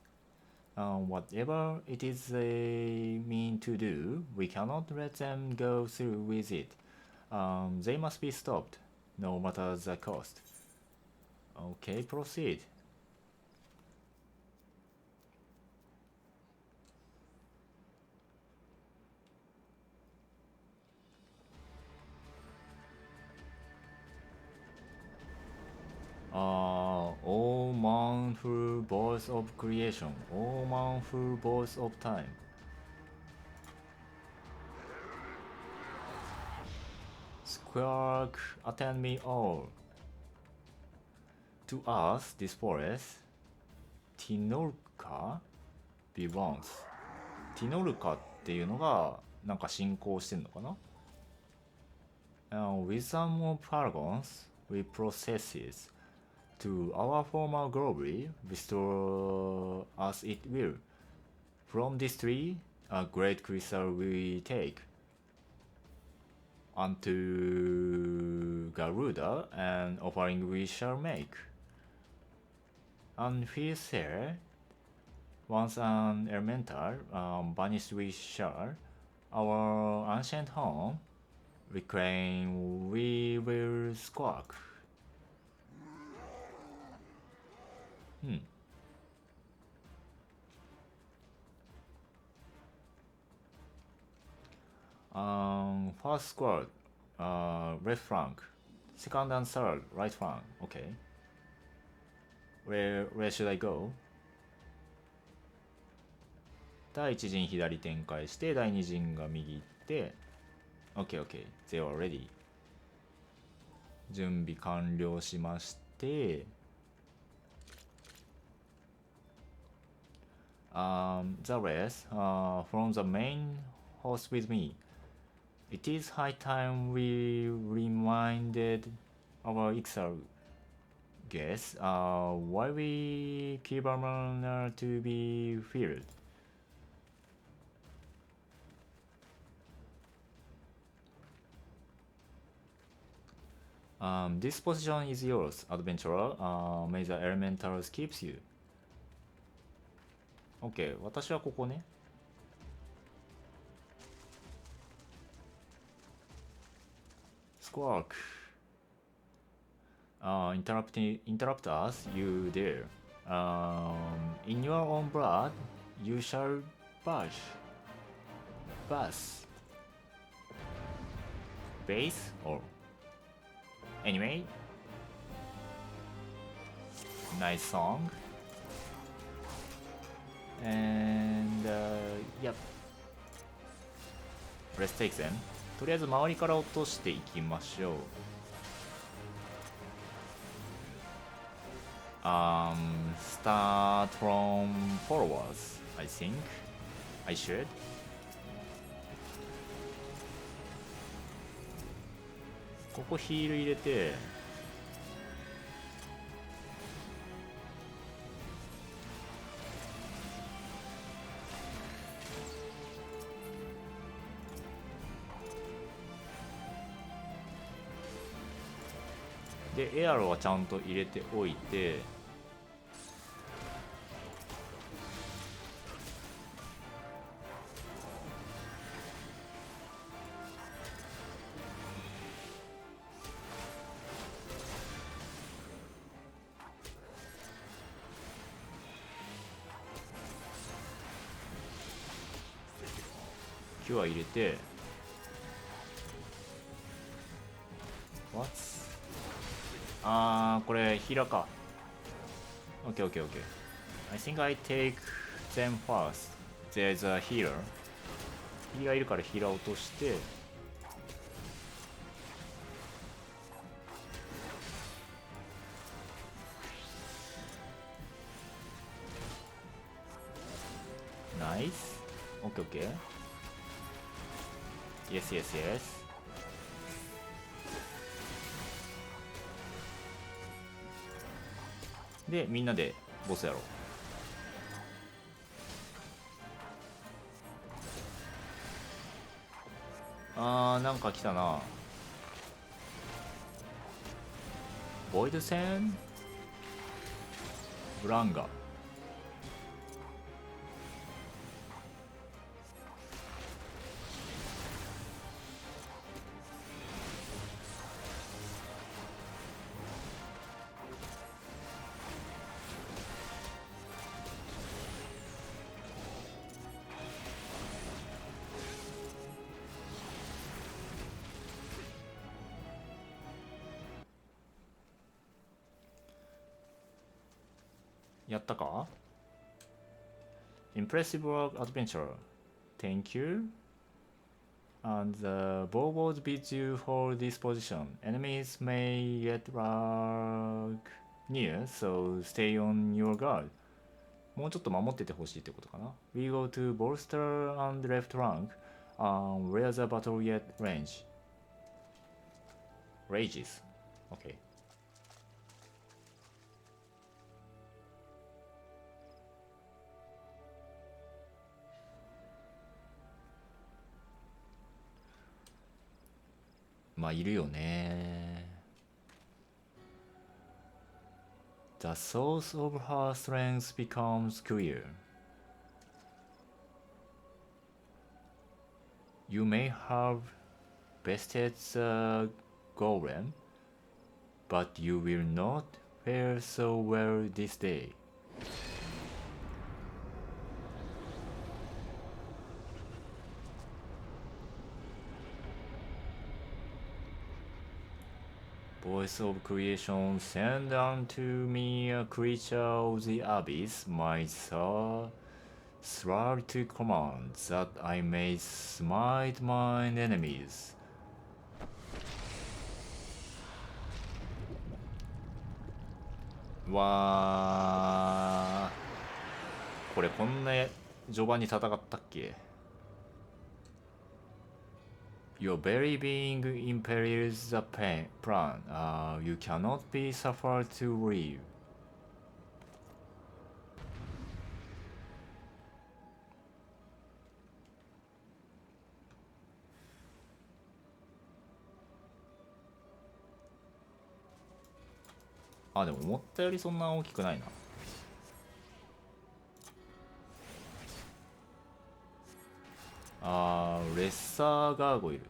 Whatever it is they mean to do, we cannot let them go through with it. They must be stopped, no matter the cost. Okay, proceed. All mindful voice of creation, all mindful voice of time. Squark, attend me all. To us, this forest, Tinolka belongs. Tinolka っていうのがなんか進行してんのかな？ Wisdom of Paragons reprocesses to our former glory, restore as it will. From this tree, a great crystal we take. Unto Garuda, an offering we shall make. And he said, once an elemental, banished we shall, our ancient home, reclaim we will squawk. First squad, left flank. Second and third, right flank. Okay. Where should I go? 第一陣左展開して、第二陣が右行って、OK, OK. They are ready. 準備完了しまして、the rest, from the main host with me. It is high time we reminded our exiled guests why we keep our manner to be feared. This position is yours, adventurer. May the elementals keeps you. OK, 私はここね。Squawk. interrupt us, you dare. In your own blood, you shall bus. Base or anyway. Nice song. And yep. Let's take them. とりあえず周りから落としていきましょう。Start from followers, I think. I should. ここヒール入れて、でエアロはちゃんと入れておいて、キュア入れて、これヒラか。OKOKOK。I think I take them first. There's a healer. ヒーラーいるからヒーラー落として、ナイス。OKOK。Yes, yes, yes. で、みんなでボスやろう。なんか来たな。ボイド戦ブランガ。やったか？ Impressive work adventure. Thank you. And the bowls beat you for this position. Enemies may get near, so stay on your guard. もうちょっと守っててほしいってことかな。We go to bolster and left rank, where the battle get range. Rages. Okay. まあいるよね。The source of her strength becomes clear. You may have bested the golem, but you will not fare so well this day. 'Voice of creation, send unto me a creature of the abyss, my thrall to command, that I may smite mine enemies.' わー、これこんな序盤に戦ったっけ？ Your very being imperils the plan. You cannot be suffered to live. でも思ったよりそんな大きくないな。レッサーガーゴイル。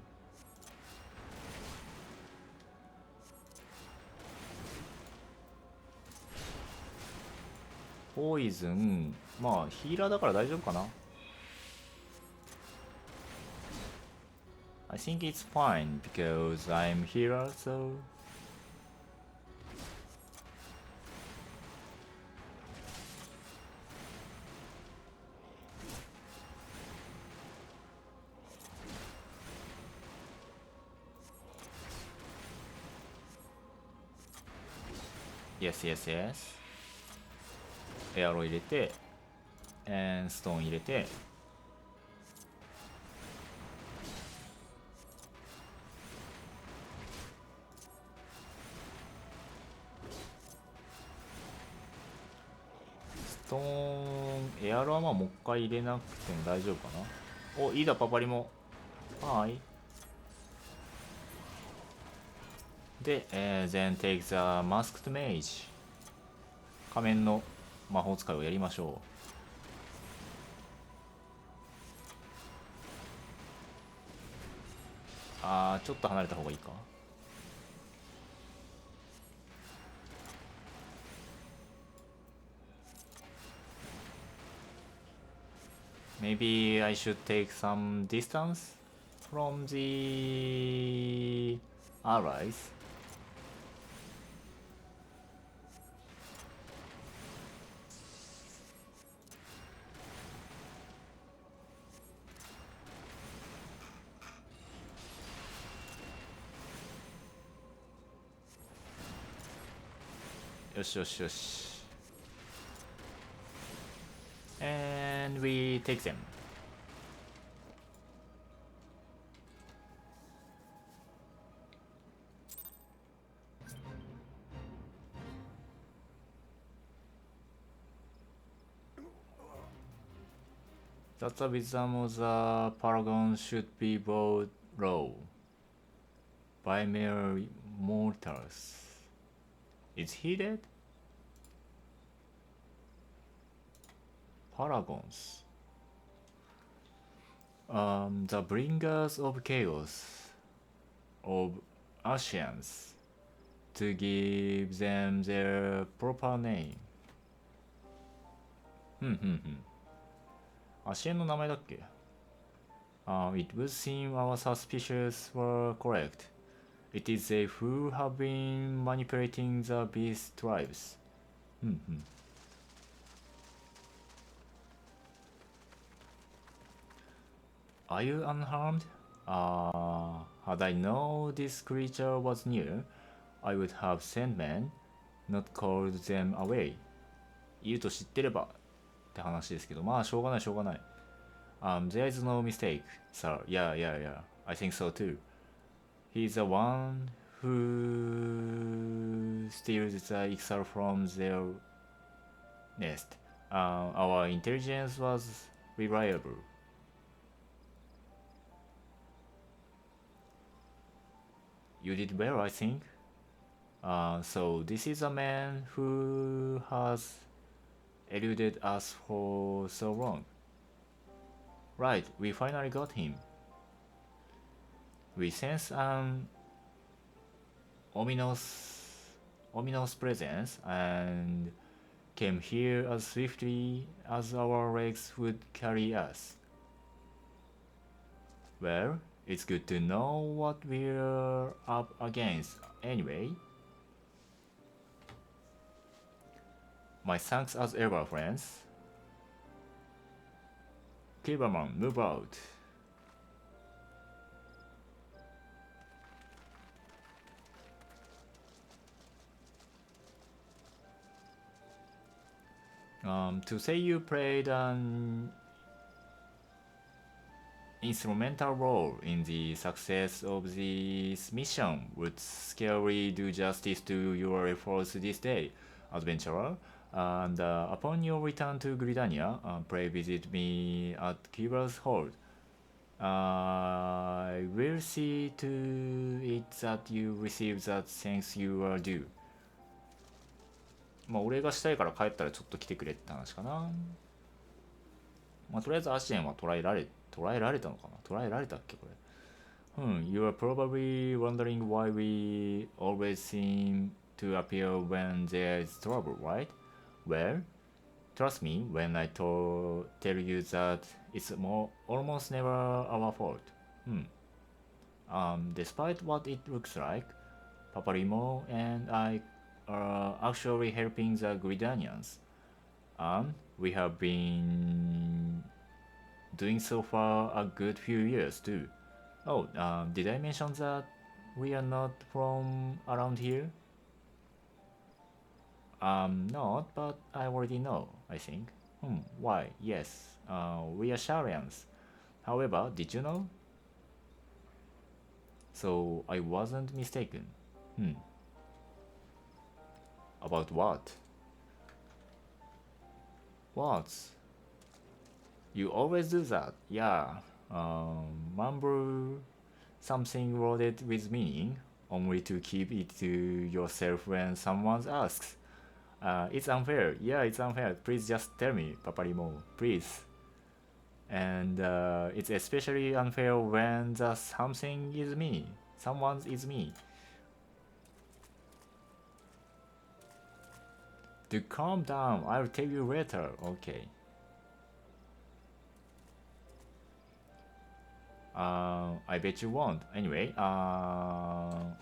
ポイズン、まあヒーラーだから大丈夫かな。 I think it's fine because I'm healer, so yes yes yes。 エアロ入れてストーン入れて、ストーンエアロはまあもう一回入れなくても大丈夫かな。お、いいだパパリも。はい。で、then take the masked mage。 仮面の魔法使いをやりましょう。ちょっと離れた方がいいか。Maybe I should take some distance from the allies. よしよしよし。And we take them. That the wisdom of the paragon should be brought low by mere mortals. Is he dead? Paragons. The bringers of chaos, of Ascians, to give them their proper name. アシエンの名前だっけ。It would seem our suspicions were correct. It is they who have been manipulating the beast tribes. Are you unharmed? Had I known this creature was near, I would have sent men, not called them away. いると知ってればって話ですけど、まあしょうがないしょうがない。There is no mistake, sir. Yeah. I think so too. He's the one who steals the elixir from their nest. Our intelligence was reliable. You did well, I think. So this is a man who has eluded us for so long. Right, we finally got him. We sense an ominous presence and came here as swiftly as our legs would carry us. Well, it's good to know what we're up against anyway. My thanks as ever, friends. Kiberman, move out. To say you played an instrumental role in the success of this mission would scarcely do justice to your efforts this day, adventurer. And upon your return to Gridania, pray visit me at Kibra's Hold. I will see to it that you receive that thanks you are due. まあ俺がしたいから帰ったらちょっと来てくれって話かな。まあとりあえずアシエンは捕らえられたのかな。捕らえられたっけこれ。You are probably wondering why we always seem to appear when there is trouble, right? Well, Trust me when I tell you that it's almost never our fault. Despite what it looks like, Paparimo and I are actually helping the Gridanians. We have been doing so for a good few years too. Oh, did I mention that we are not from around here? Not, but I already know, I think. Why? Yes, we are Sharians. However, did you know? So I wasn't mistaken. About what? What? You always do that. Yeah. Mumble something loaded with meaning, only to keep it to yourself when someone asks. It's unfair. Yeah, it's unfair. Please just tell me, Paparimo. Please. And it's especially unfair when the something is me. Someone is me. To calm down, I'll tell you later. Okay. I bet you won't. Anyway, all's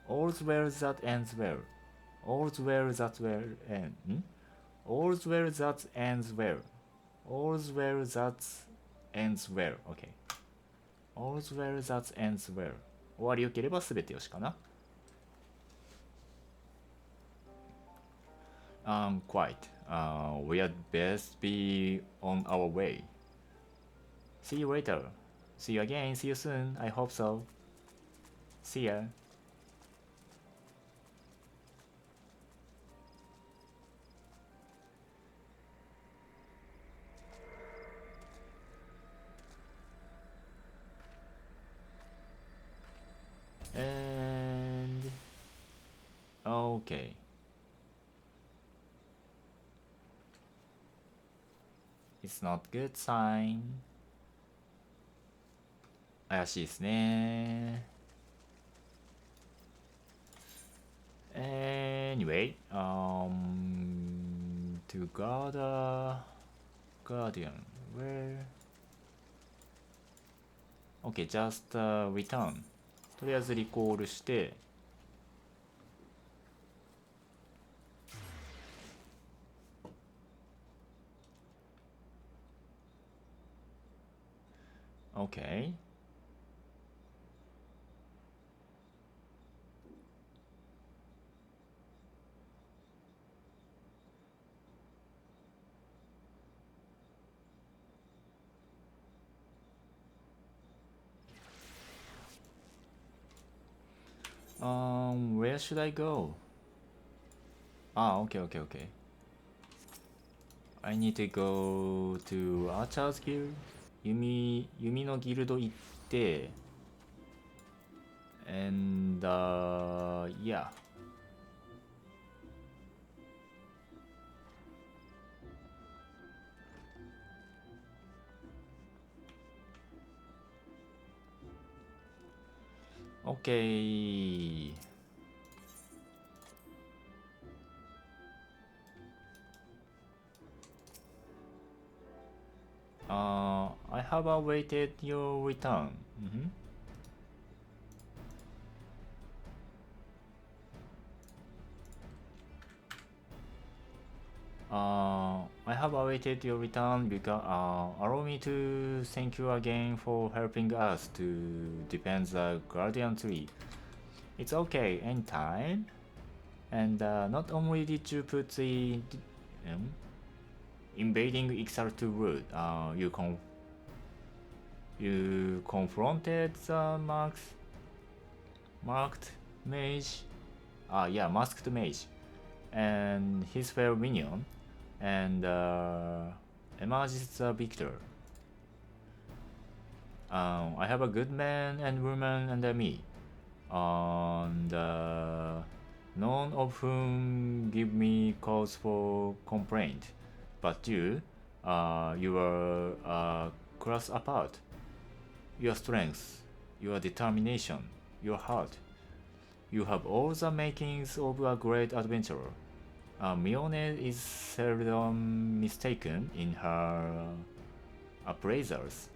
well that ends well. All's well that ends well. All's well that ends well. All's well that ends well. Okay. All's well that ends well. 終わりよければすべてよしかな。Quite. We had best be on our way. See you later. See you again. See you soon. I hope so. See ya. And okay. It's not good sign. 怪しいですね。Anyway, to Guardian, where? Okay, just return. とりあえずリコールして、Okay. Where should I go? Okay. I need to go to Archer's Guild. 弓のギルド行って、and yeah. Okay. I have awaited your return. I have awaited your return because allow me to thank you again for helping us to defend the Guardian Tree. It's okay, anytime. And not only did you put the invading Ixal2 route, you confronted the masked mage, and his fair minion, and emerged the victor. I have a good man and woman under me, and none of whom give me cause for complaint. But you are a class apart. Your strength, your determination, your heart. You have all the makings of a great adventurer. Mione is seldom mistaken in her appraisals,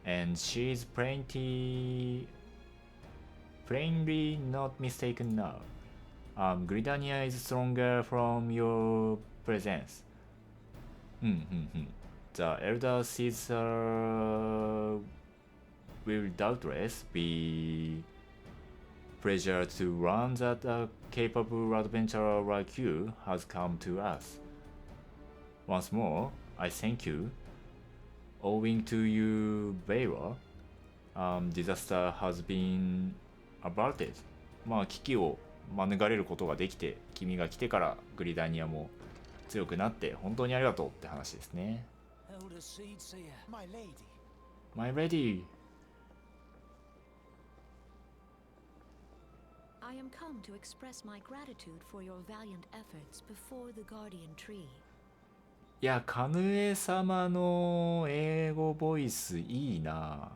and she's plainly not mistaken now. Gridania is stronger from your presence. The elder Caesar will doubtless be pleasure to learn that a capable adventurer like you has come to us. Once more, I thank you. Owing to you, Beira, disaster has been averted. まあ危機を免れることができて、君が来てからグリダニアも強くなって本当にありがとうって話ですね。My lady. I am come to express my gratitude for your valiant efforts before the guardian tree. いや、カヌエ様の英語ボイスいいな。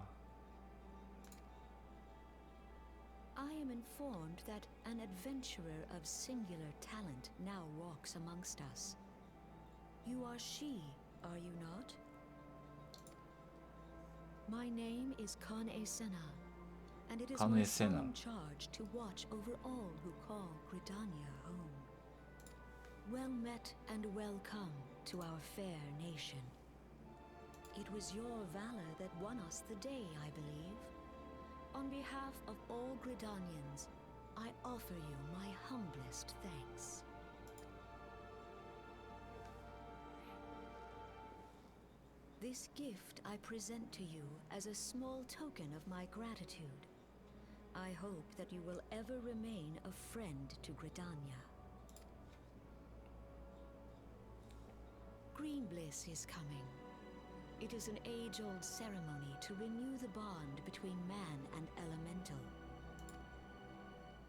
I am informed that an adventurer of singular talent now walks amongst us. You are she, are you not? My name is Kane Senna, and it is my solemn charge to watch over all who call Gridania home. Well met and welcome to our fair nation. It was your valor that won us the day, I believe. On behalf of all Gridanians, I offer you my humblest thanks. This gift I present to you as a small token of my gratitude. I hope that you will ever remain a friend to Gridania. Green Bliss is coming. It is an age-old ceremony to renew the bond between man and elemental.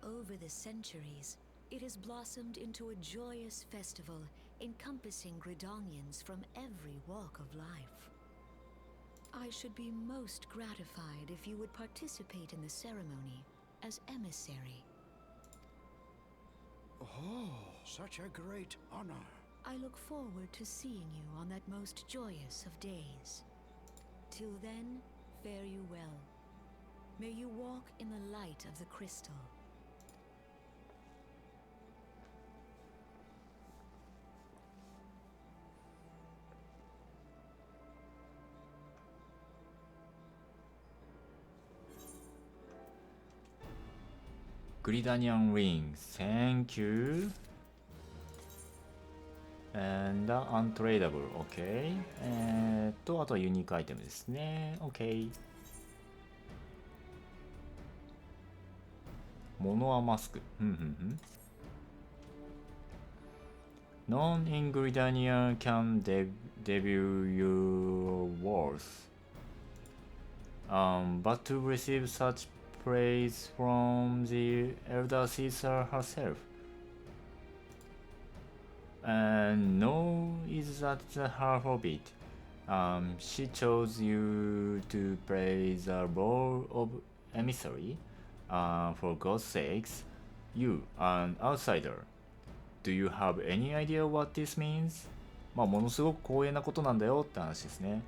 Over the centuries, it has blossomed into a joyous festival encompassing Gridanians from every walk of life. I should be most gratified if you would participate in the ceremony as emissary. Oh, such a great honor. I look forward to seeing you on that most joyous of days. Till then, fare you well. May you walk in the light of the crystal. Gridanian ring, thank you. And untradable, OK。あとはユニークアイテムですね。OK。モノアマスク。None in Gridania can debut your worth. But to receive such praise from the elder Caesar herself. And no is that the half of it. She chose you to play the role of emissary. For God's sakes, you, an outsider. Do you have any idea what this means? まあものすごく光栄なことなんだよって話ですね。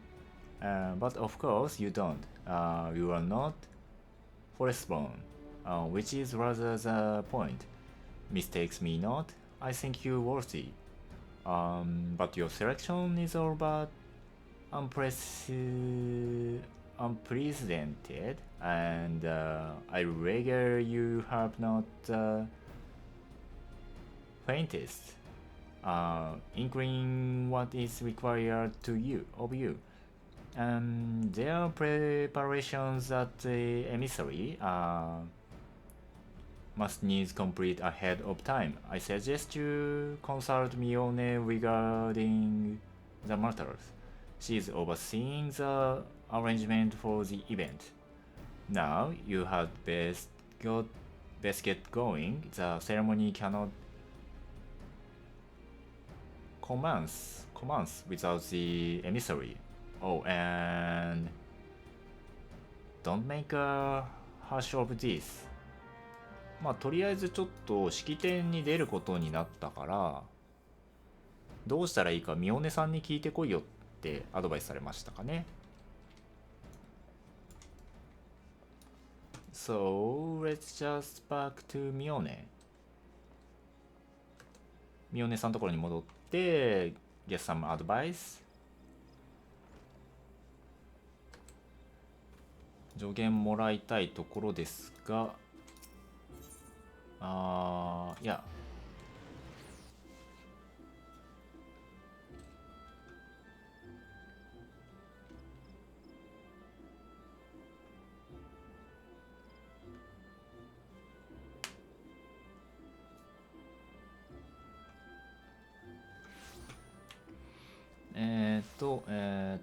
But of course you don't. You are not forestborn, which is rather the point. Mistakes me not. I think you worthy. But your selection is all but unprecedented, and I regret you have not faintest inkling what is required of you. There are preparations that the emissary must needs complete ahead of time. I suggest you consult Mione regarding the matters. She is overseeing the arrangement for the event. Now you had best get going. The ceremony cannot commence without the emissary. Oh, and don't make a hush of this. まあとりあえずちょっと式典に出ることになったから、どうしたらいいかミオネさんに聞いてこいよってアドバイスされましたかね。So let's just back to ミオネ。ミオネさんのところに戻って get some advice。助言もらいたいところですが、いや、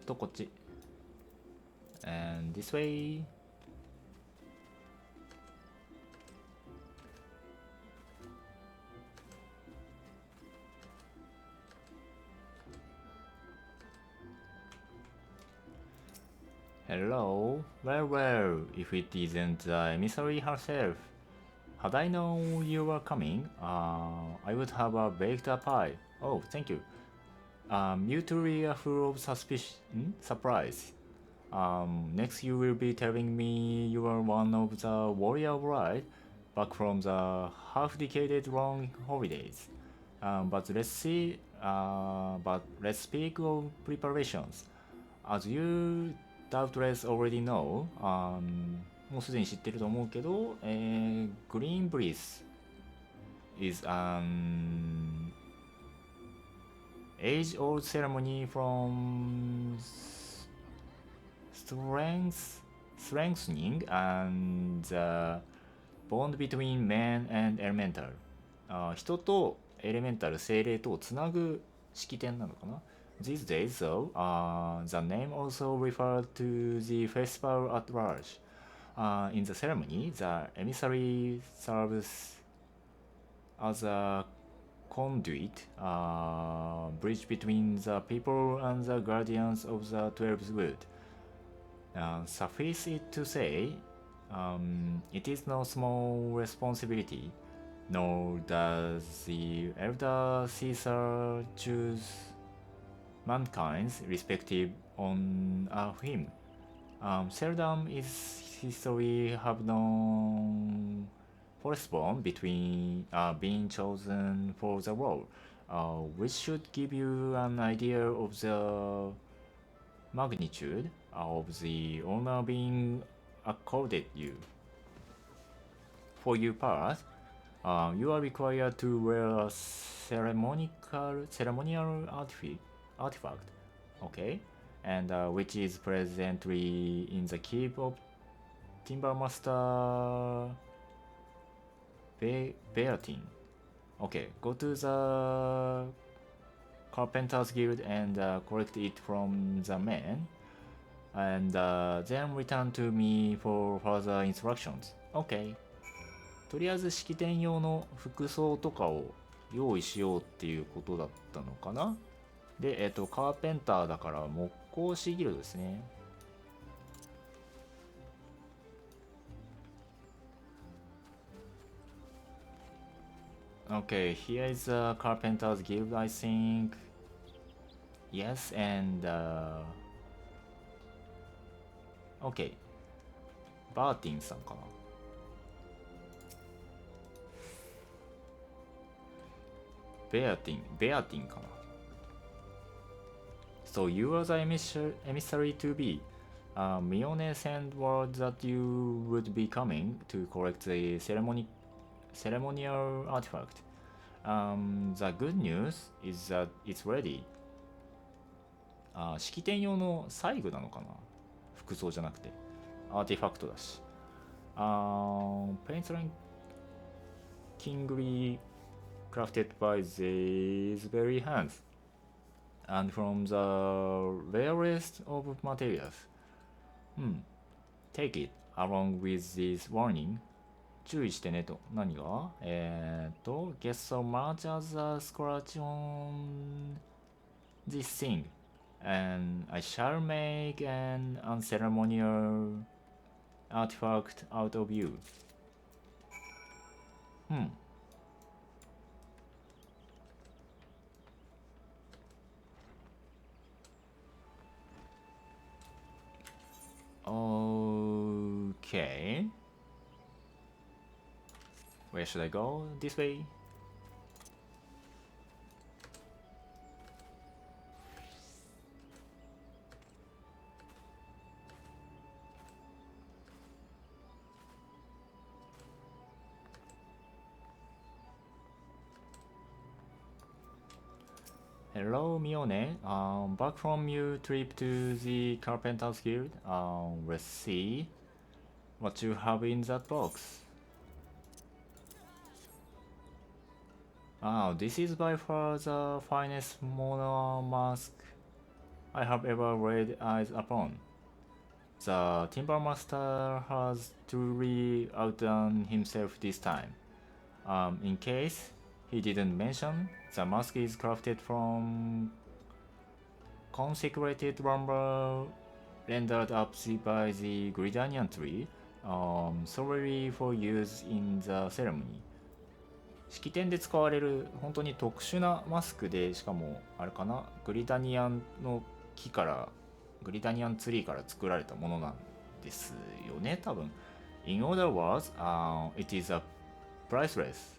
こっち。And this way. Hello. Well, if it isn't the emissary herself. Had I known you were coming, I would have baked a pie. Oh, thank you. You truly are full of surprise. Next you will be telling me you are one of the warrior bride back from the half-decade long holidays. But let's speak of preparations. As you doubtless already know, もうすでに知ってると思うけど、Green Bliss is an age-old ceremony from strengthening and the bond between man and elemental。人とエレメンタル、精霊とをつなぐ式典なのかな。These days, though, the name also referred to the festival at large. In the ceremony, the emissary serves as a conduit, bridge between the people and the guardians of the 12th wood. Suffice it to say, it is no small responsibility, nor does the elder Caesar choose mankind's respective on a whim. Seldom is history have known firstborn between being chosen for the role, which should give you an idea of the magnitude of the honor being accorded you. For your part, you are required to wear a ceremonial artifact, okay, and which is presently in the keep of Timbermaster Beartin. Okay, go to the Carpenter's Guild and collect it from the men, and then return to me for further instructions. Okay. とりあえず式典用の服装とかを用意しようっていうことだったのかな。で、カーペンターだから木工師ギルドですね。Okay, here is the Carpenter's Guild, I think. Yes, and okay. バーティンさんかな。ベアティンかな。So you are the emissary to be. Mione sent word that you would be coming to collect the ceremonial artifact. The good news is that it's ready. 式典用の細具なのかな。服装じゃなくてアーティファクトだし。Paintsline kingly crafted by these very hands, and from the rarest of materials. Take it along with this warning. 注意してねと。何がget so much as a scratch on this thing, and I shall make an unceremonial artifact out of you. Okay. Where should I go? This way? Hello, Mione. Back from your trip to the Carpenter's Guild. Let's see what you have in that box. This is by far the finest mono mask I have ever laid eyes upon. The Timber Master has truly outdone himself this time. In case he didn't mention, the mask is crafted from consecrated lumber rendered up by the Gridanian tree, solely for use in the ceremony. 式典で使われる本当に特殊なマスクで、しかもあれかな、グリダニアンの木から、グリダニアンツリーから作られたものなんですよね、多分。In other words, it is a priceless.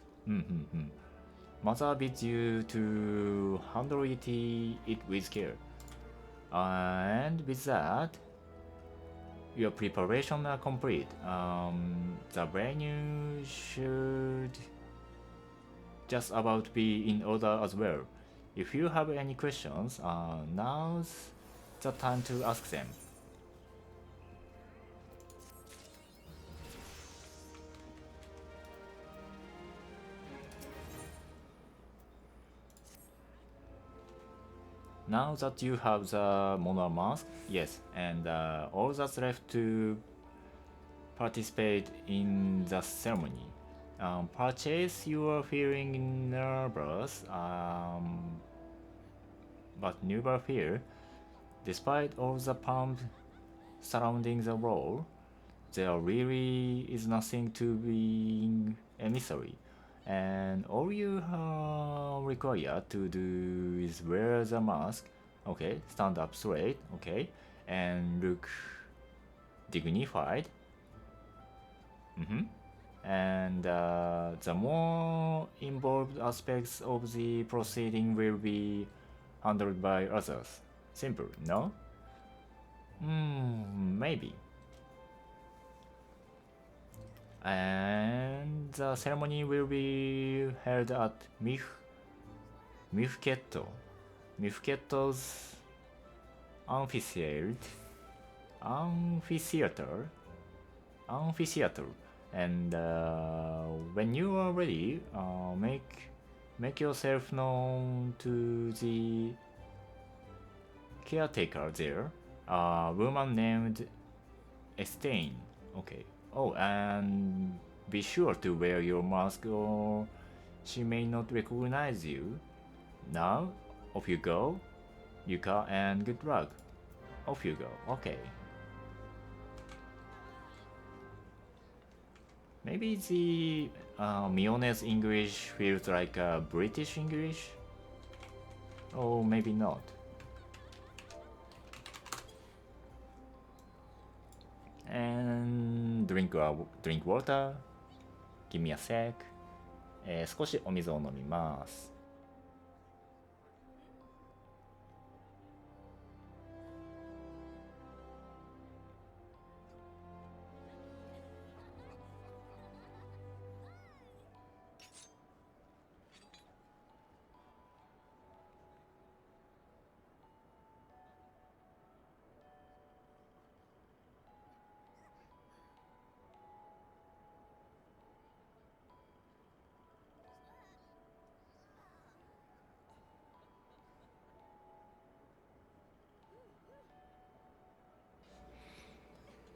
Mother bids you to handle it with care. And with that, your preparation are complete. The venue should just about be in order as well. If you have any questions, now's the time to ask them. Now that you have the mono mask, yes, and all that's left to participate in the ceremony. Purchase you are feeling nervous, but never fear. Despite all the pomp surrounding the role, there really is nothing to be a mystery. And all you are required to do is wear the mask, okay, stand up straight, okay, and look dignified. And the more involved aspects of the proceeding will be handled by others. Simple, no? Maybe. And the ceremony will be held at Mifketto's amphitheater. And when you are ready, make yourself known to the caretaker there, a woman named Estain. Okay. Oh, and be sure to wear your mask or she may not recognize you. Now, off you go, Yuka, and good luck. Off you go. Okay. Maybe the Mione's English feels like a British English? Or maybe not. And drink water. Give me a sec. 少しお水を飲みます。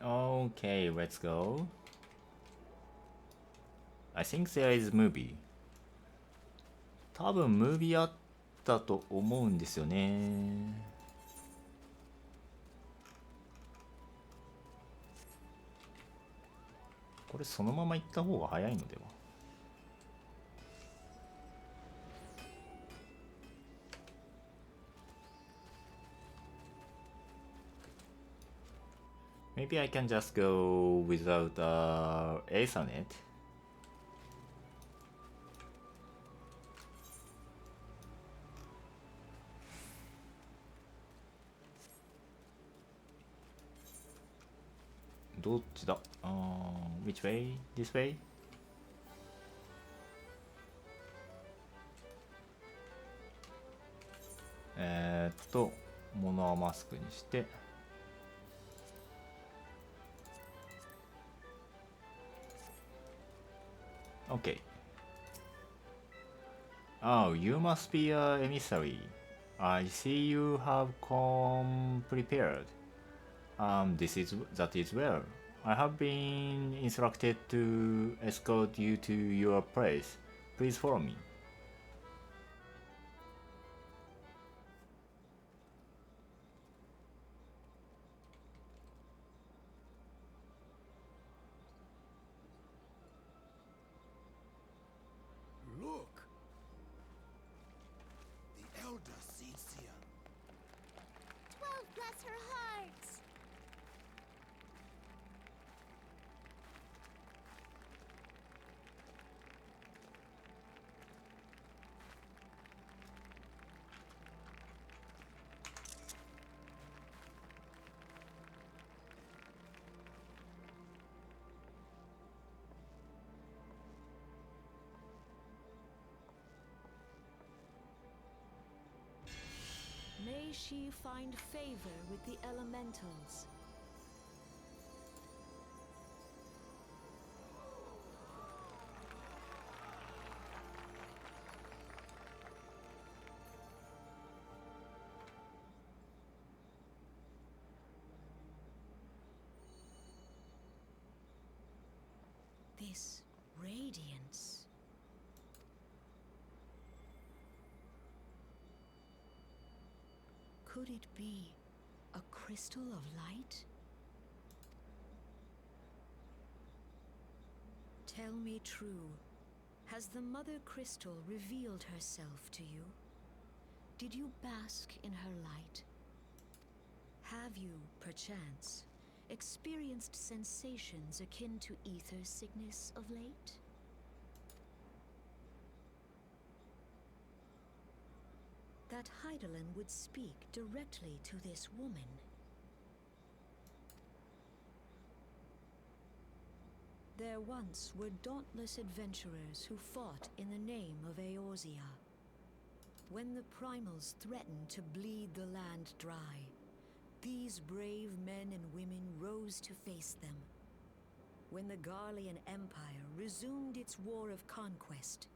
Okay, let's go. I think there is movie. 多分ムービーあったと思うんですよね。これそのまま行った方が早いのでは。Maybe I can just go without Ethernet. Which way? This way? モノはマスクにして、OK。 Oh, you must be a emissary. I see you have come prepared. That is well. I have been instructed to escort you to your place. Please follow me. Look! The elder Suzuya. 12 bless her hearts! May she find favor with the elementals. This radiance. Could it be a crystal of light? Tell me true. Has the Mother Crystal revealed herself to you? Did you bask in her light? Have you, perchance, experienced sensations akin to ether sickness of late? That Heidelin would speak directly to this woman. There once were dauntless adventurers who fought in the name of Eorzea. When the primals threatened to bleed the land dry, these brave men and women rose to face them. When the Garlean Empire resumed its war of conquest,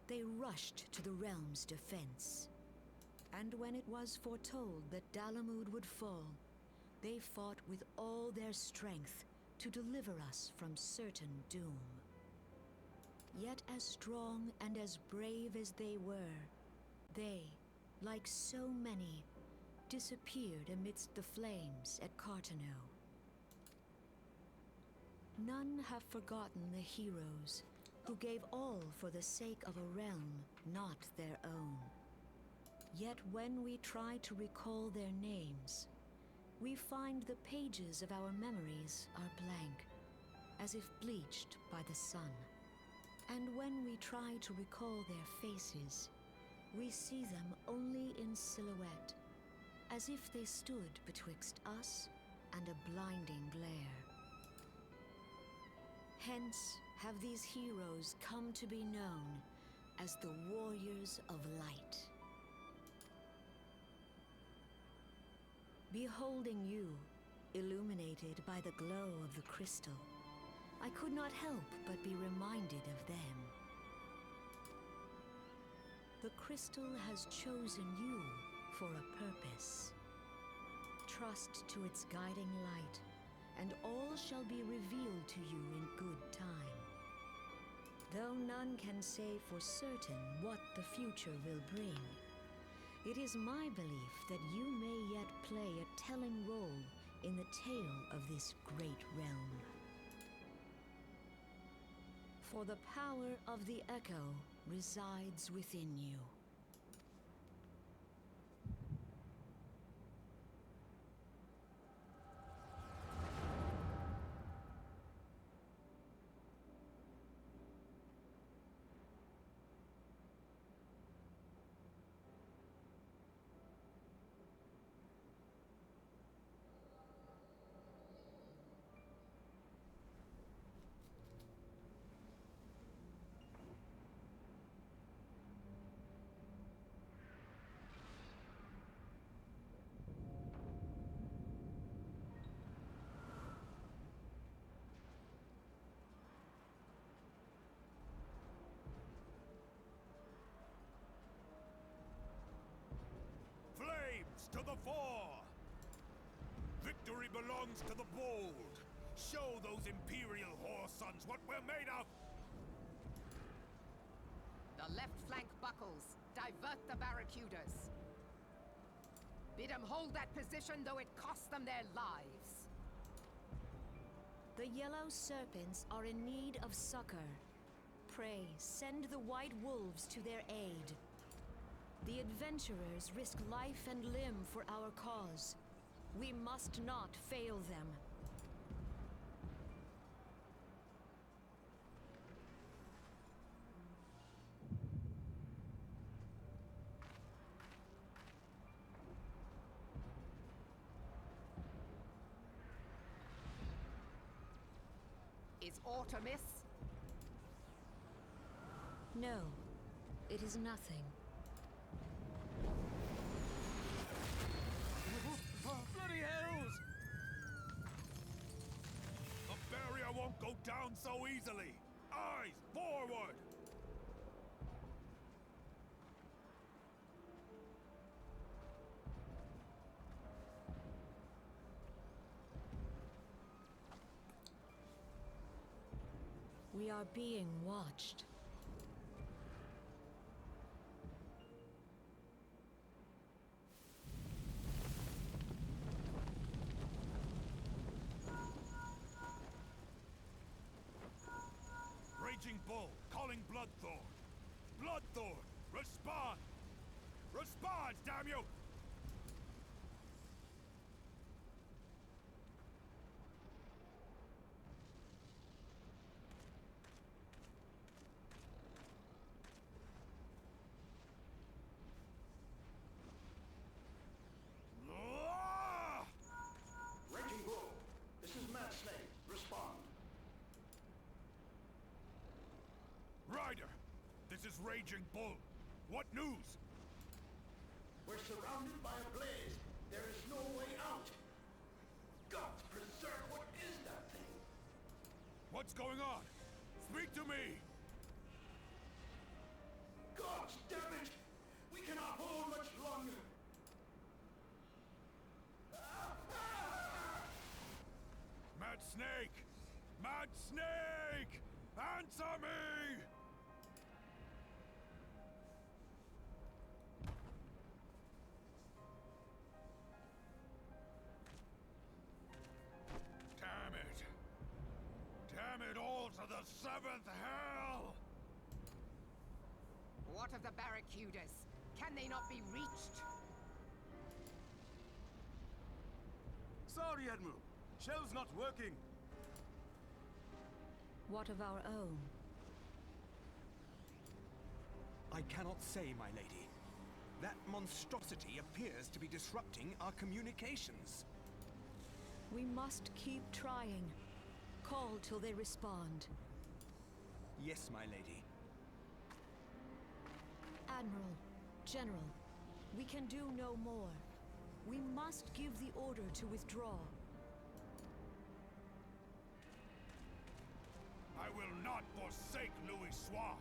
they rushed to the realm's defense. And when it was foretold that Dalamud would fall, they fought with all their strength to deliver us from certain doom. Yet as strong and as brave as they were, they, like so many, disappeared amidst the flames at Cartano. None have forgotten the heroes who gave all for the sake of a realm not their own. Yet when we try to recall their names, we find the pages of our memories are blank, as if bleached by the sun. And when we try to recall their faces, we see them only in silhouette, as if they stood betwixt us and a blinding glare. Hence have these heroes come to be known as the Warriors of Light. Beholding you, illuminated by the glow of the crystal, I could not help but be reminded of them. The crystal has chosen you for a purpose. Trust to its guiding light, and all shall be revealed to you in good time. Though none can say for certain what the future will bring, it is my belief that you may yet play a telling role in the tale of this great realm. For the power of the Echo resides within you. Victory belongs to the bold. Show those imperial whore sons what we're made of. The left flank buckles. Divert the barracudas. Bid them hold that position, though it cost them their lives. The yellow serpents are in need of succor. Pray, send the white wolves to their aid. The adventurers risk life and limb for our cause. We must not fail them. Is aught amiss? No, it is nothing. Bloody hells! The barrier won't go down so easily. Eyes forward! We are being watched. Raging Bull, calling Bloodthorn. Bloodthorn, respond! Respond, damn you! Raging Bull, this is Mad Snake. Respond. Ryder, this is Raging Bull. What news? We're surrounded by a blaze. There is no way out. God preserve, what is that thing? What's going on? Speak to me! God damn it! We cannot hold much longer. Mad Snake! Mad Snake! Answer me! Damn it! Damn it all to the seventh hell! What of the barracudas? Can they not be reached? Sorry, Admiral. Shell's not working. What of our own? I cannot say, my lady. That monstrosity appears to be disrupting our communications. We must keep trying. Call till they respond. Yes, my lady. Admiral, General, we can do no more. We must give the order to withdraw. I will not forsake Louis Soir!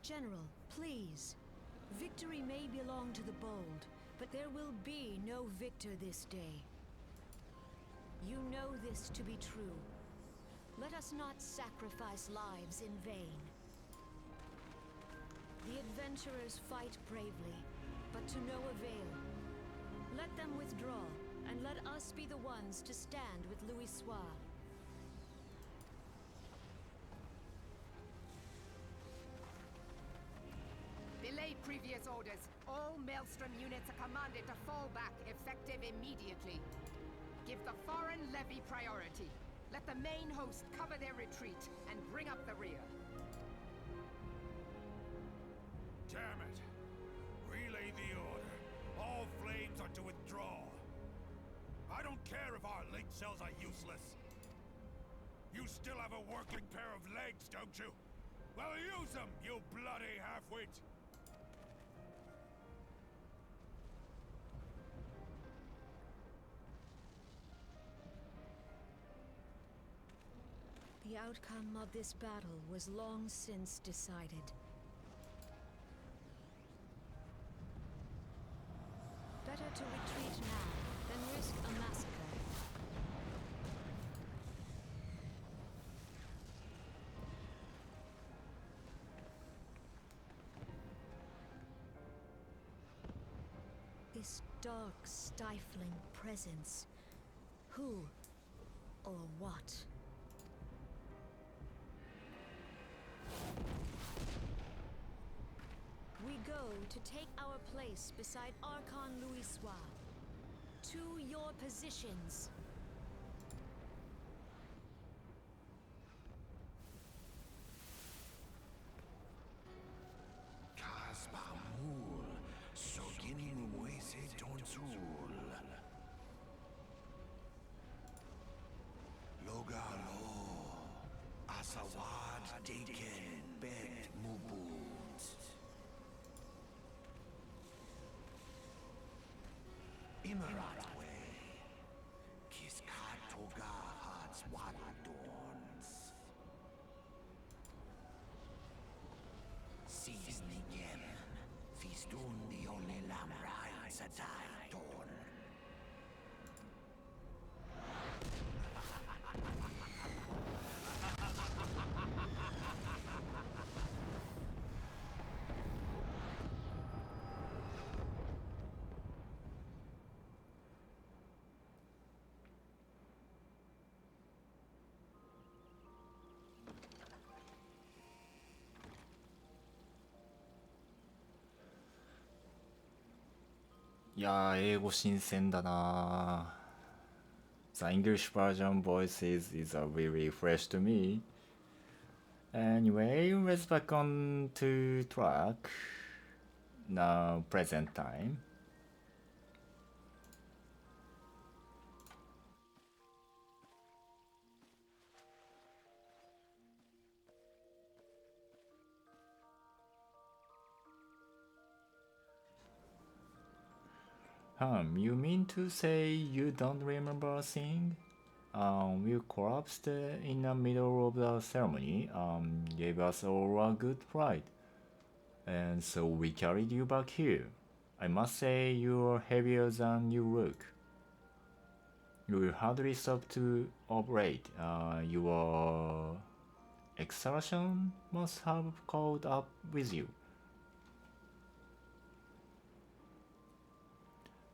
General, please. Victory may belong to the bold, but there will be no victor this day. You know this to be true. Let us not sacrifice lives in vain. The adventurers fight bravely, but to no avail. Let them withdraw, and let us be the ones to stand with Louis Soir. Belay previous orders. All Maelstrom units are commanded to fall back, effective immediately. Give the foreign levy priority. Let the main host cover their retreat and bring up the rear. Damn it! Relay the order. All flames are to withdraw. I don't care if our link cells are useless. You still have a working pair of legs, don't you? Well, use them, you bloody half-wit! The outcome of this battle was long since decided. Better to retreat now than this dark, stifling presence? Who or what? We go to take our place beside Archon Louis Soir. To your positions. Kaspamul, Soginin Wese Tonsul. Logalo, Asawad Deken, Bet Mubut. Imarat Way, Kiskatoga Hats Wadadorns. Seasoning Yemen, Feastun the only Lamra in Satai Dawn.いやー、英語新鮮だな。The English version voices is really fresh to me. Anyway, let's back on to track. Now, present time. You mean to say you don't remember a thing? We collapsed in the middle of the ceremony, gave us all a good fright. And so we carried you back here. I must say you're heavier than you look. You will hardly stop to operate. Your exertion must have caught up with you.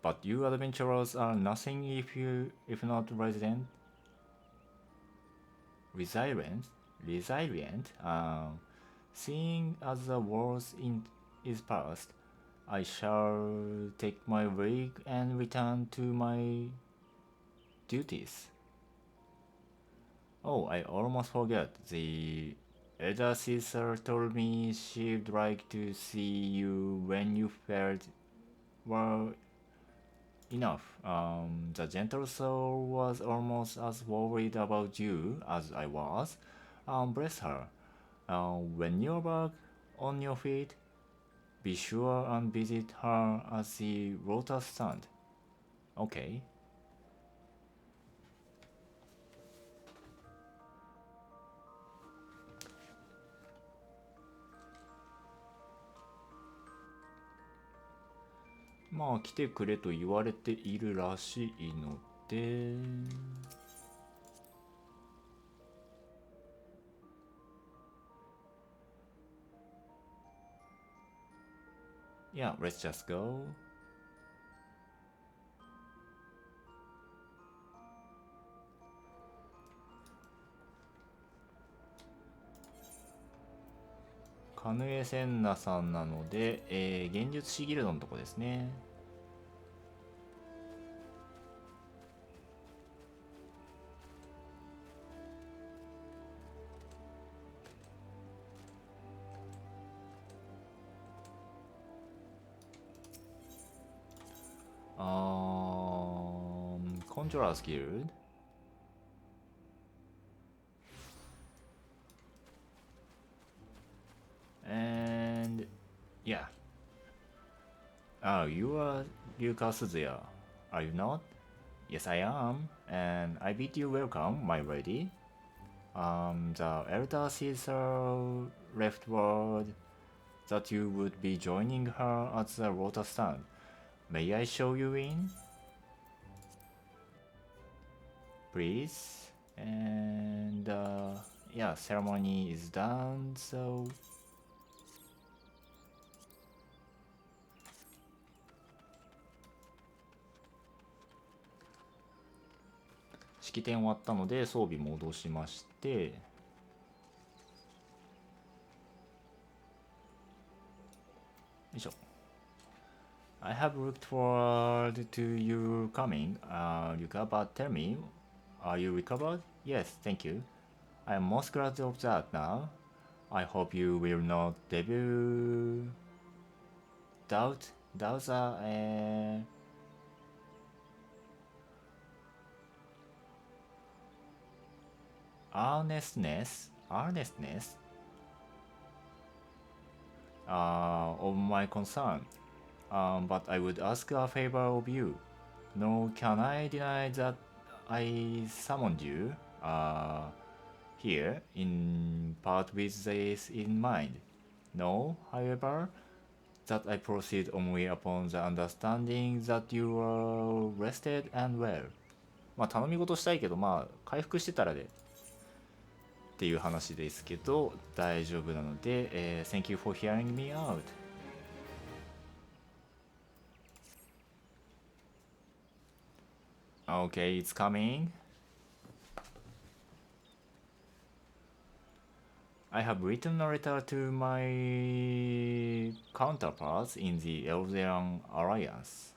But you adventurers are nothing if not resilient. Resilient. Seeing as the worst is past, I shall take my leave and return to my duties. Oh, I almost forgot. The elder sister told me she'd like to see you when you felt well enough. The gentle soul was almost as worried about you as I was. Bless her. When you're back on your feet, be sure and visit her at the Lotus stand. Okay.「まあ来てくれと言われているらしいので」Yeah, let's just go.カヌエ・センナさんなので、幻術師ギルドのとこですね。Conjurer's Guild. And yeah. You are Ryuka Suzuya, are you not? Yes, I am, and I bid you welcome, my lady. The elder sister left word that you would be joining her at the Lotus stand. May I show you in? Please. And yeah, ceremony is done, so 式典終わったので装備戻しまして、よいしょ。I have looked forward to your coming, Ryuka, but tell me, are you recovered? Yes, thank you. I am most glad of that now. I hope you will not doubt the earnestness of my concern. But I would ask a favor of you. Nor can I deny that I summoned you here in part with this in mind. No, however, that I proceed only upon the understanding that you are rested and well. まあ頼み事したいけど、まあ回復してたらでっていう話ですけど、大丈夫なので、Thank you for hearing me out. Okay, it's coming. I have written a letter to my counterparts in the Eldian Alliance.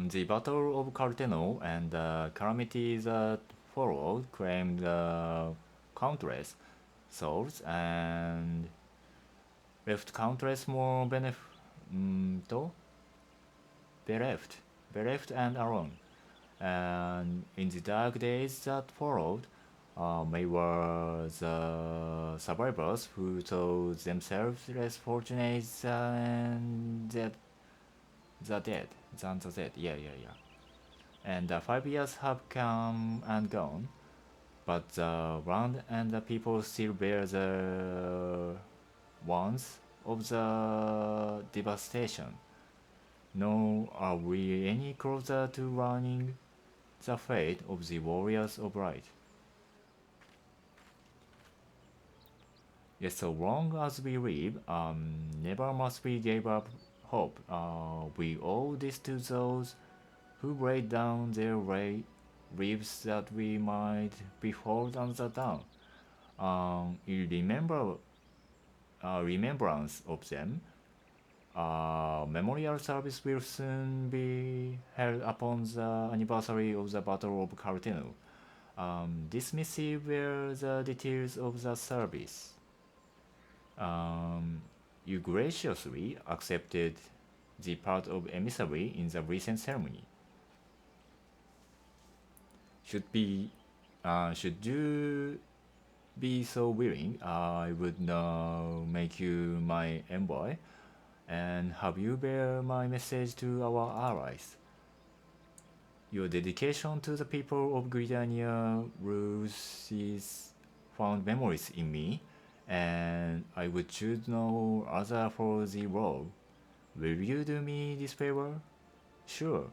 The Battle of Carteno and the calamities that followed claimed countless souls and left countless more bereft and alone. And in the dark days that followed, many were the survivors who thought themselves less fortunate than the dead. Yeah. And 5 years have come and gone, but the land and the people still bear the wounds of the devastation. Nor are we any closer to learning the fate of the warriors of light. Yet so long as we live, never must we give up hope. We owe this to those who laid down their lives that we might behold another dawn. In remembrance of them, memorial service will soon be held upon the anniversary of the Battle of Carteno. This missive bears the details of the service. You graciously accepted the part of emissary in the recent ceremony. Should you be so willing, I would now make you my envoy and have you bear my message to our allies. Your dedication to the people of Gridania rouses fond memories in me, and I would choose no other for the role. Will you do me this favor? Sure.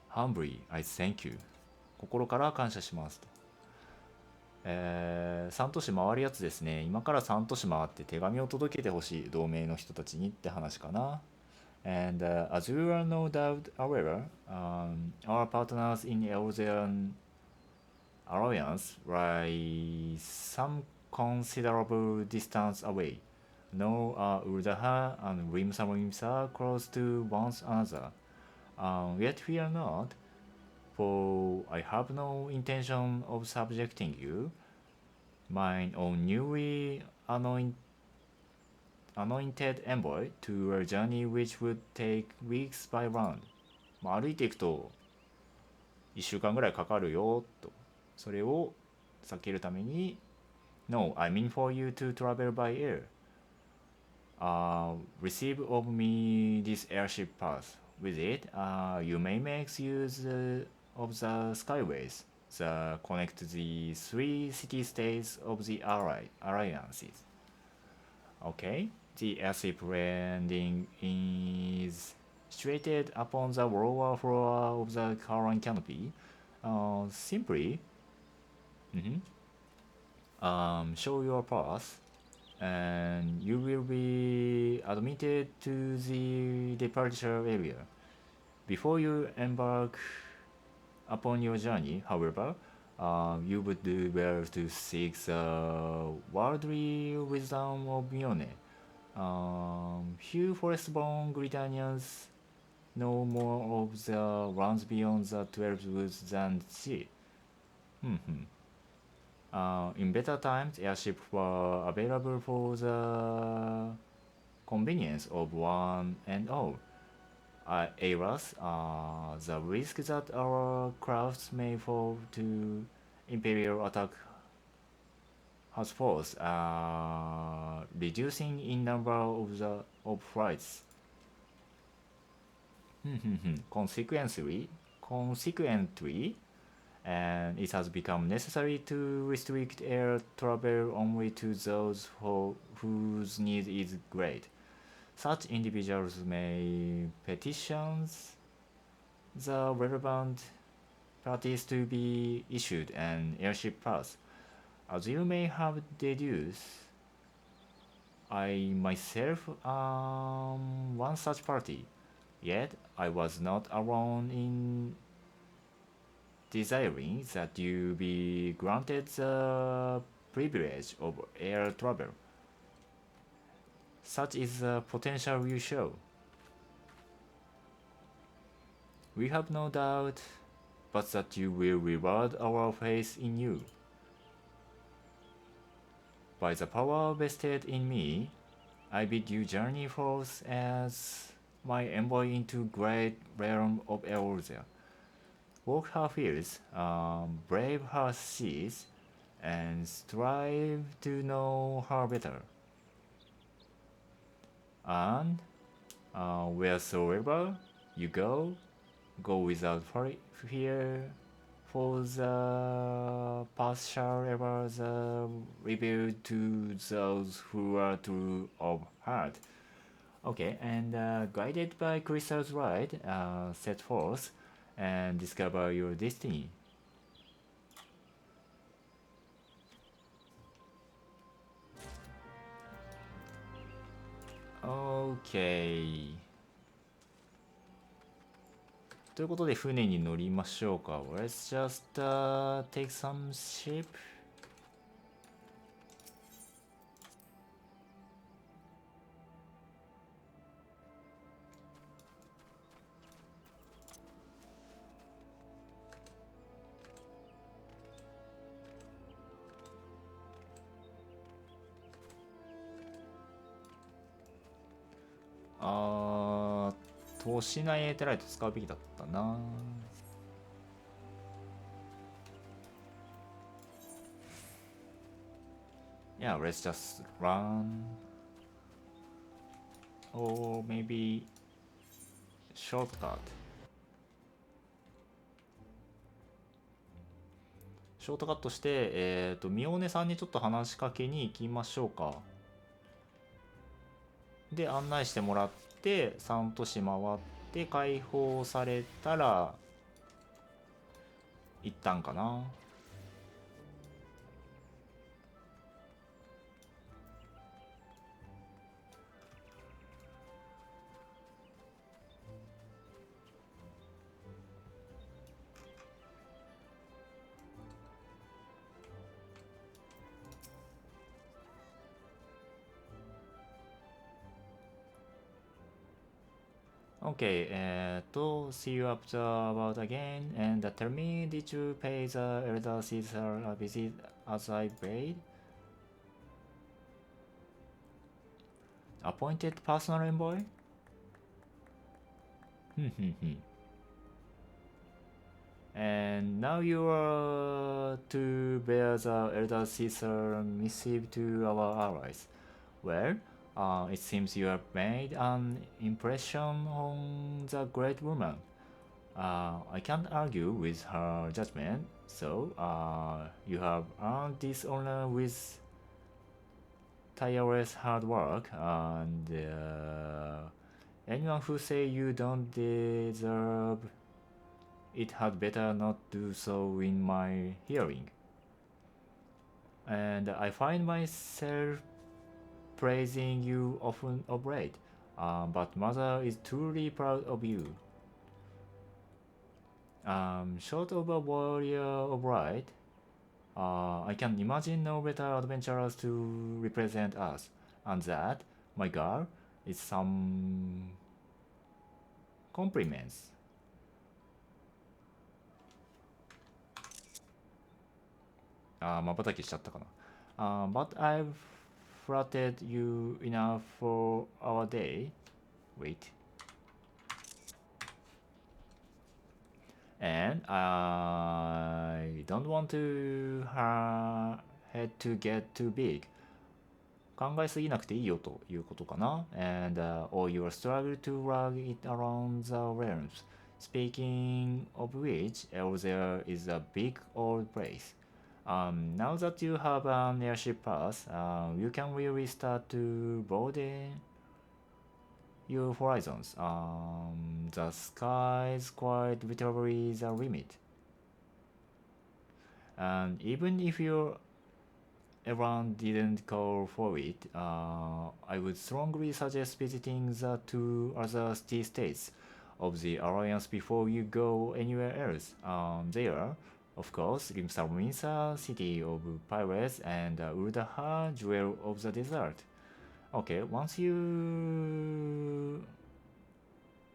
Humbly, I thank you. 心から感謝しますと。3都市回るやつですね。今から3都市回って手紙を届けてほしい、同盟の人たちにって話かな。And as you are no doubt aware, our partners in Eldian Alliance lie some considerable distance away. Nor are Uldaha and Rimsa close to one another. Yet fear not, for I have no intention of subjecting you, mine own newly anointed envoy, to a journey which would take weeks by round. まあ歩いていくと1週間ぐらいかかるよと。それを避けるために No, I mean for you to travel by air. Receive of me this airship pass. With it, you may make use of the skyways that connect the 3 city-states of the alliances. Okay, the airship landing is situated upon the lower floor of the current canopy. Simply, show your pass, and you will be admitted to the departure area. Before you embark upon your journey, however, you would do well to seek the worldly wisdom of Mione. Few forest-born Gridanians know more of the lands beyond the 12 woods than she. In better times, airships were available for the convenience of one and all. Alas, the risk that our crafts may fall to Imperial attack has forced reducing in number of flights. Consequently, and it has become necessary to restrict air travel only to those whose need is great. Such individuals may petition the relevant parties to be issued an airship pass. As you may have deduced, I myself am one such party, yet I was not alone in desiring that you be granted the privilege of air travel. Such is the potential you show. We have no doubt but that you will reward our faith in you. By the power vested in me, I bid you journey forth as my envoy into great realm of Eorzea. Walk her fields, brave her seas, and strive to know her better. And wheresoever you go without fear, for the path shall ever reveal to those who are true of heart. Okay, and guided by Crystal's light, set forth and discover your destiny. Okay. ということで船に乗りましょうか。Let's just take some ship. Ah. 都市内エーテライト使うべきだったな。Yeah, let's just run. Or maybe shortcut. ショートカットして、ミオネさんにちょっと話しかけに行きましょうか。で、案内してもらって、3都市回って解放されたら一旦かな。Okay, see you up about again, and tell me, did you pay the Elder Caesar a visit as I paid? Appointed personal envoy? And now you are to bear the Elder Caesar missive to our allies. Well, it seems you have made an impression on the great woman. I can't argue with her judgment, so you have earned this honor with tireless hard work, and anyone who say you don't deserve it had better not do so in my hearing. and I find myself praising you often of late. But mother is truly proud of you. Short of a warrior of light, I can imagine no better adventurers to represent us, and that, my girl, is some compliments. But I've flattered you enough for our day. Wait. And I don't want to her head to get too big. 考えすぎなくていいよということかな。And or your struggle to drag it around the realms. Speaking of which, there is a big old place. Now that you have an airship pass, you can really start to broaden your horizons. The sky is quite literally the limit. And even if your errand didn't call for it, I would strongly suggest visiting the 2 other city-states of the Alliance before you go anywhere else. There, of course, Rimsalminsa, City of Pirates, and Uldaha, Jewel of the Desert. Okay, once you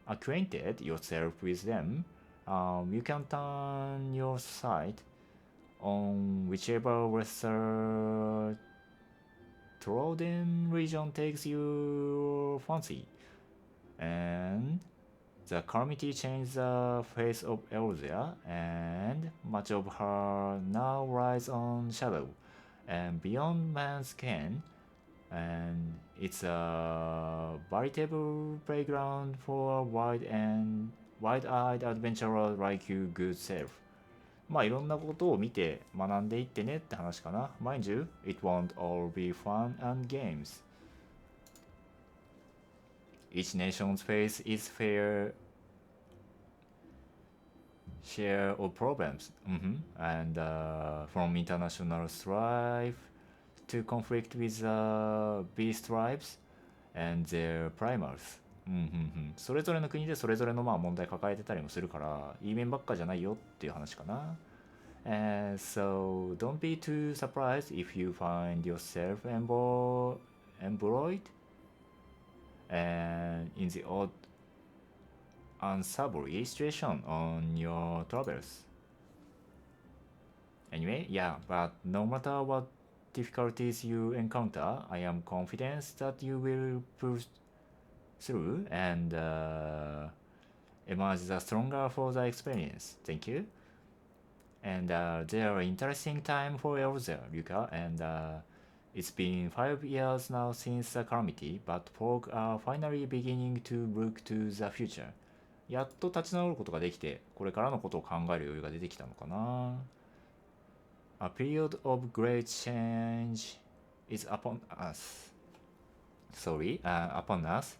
acquainted yourself with them, you can turn your sight on whichever lesser trodden region takes your fancy. And the calamity changed the face of Elzea, and much of her now lies on shadow and beyond man's ken, and it's a veritable playground for a wide-eyed adventurer like you, good self. まあいろんなことを見て学んでいってねって話かな。Mind you, it won't all be fun and games. Each nation's face is fair share of problems. And from international strife to conflict with beast tribes and their primals. それぞれの国でそれぞれのまあ問題抱えてたりもするからいい面ばっかじゃないよっていう話かな。And so don't be too surprised if you find yourself embroiled and in the odd unsavory situation on your travels. Anyway, yeah, but no matter what difficulties you encounter, I am confident that you will push through and emerge the stronger for the experience. Thank you. And there are interesting time for Elzer, Ryuka, and it's been 5 years now since the calamity, but folk are finally beginning to look to the future. やっと立ち直ることができて、これからのことを考える余裕が出てきたのかな。A period of great change is upon us. Upon us.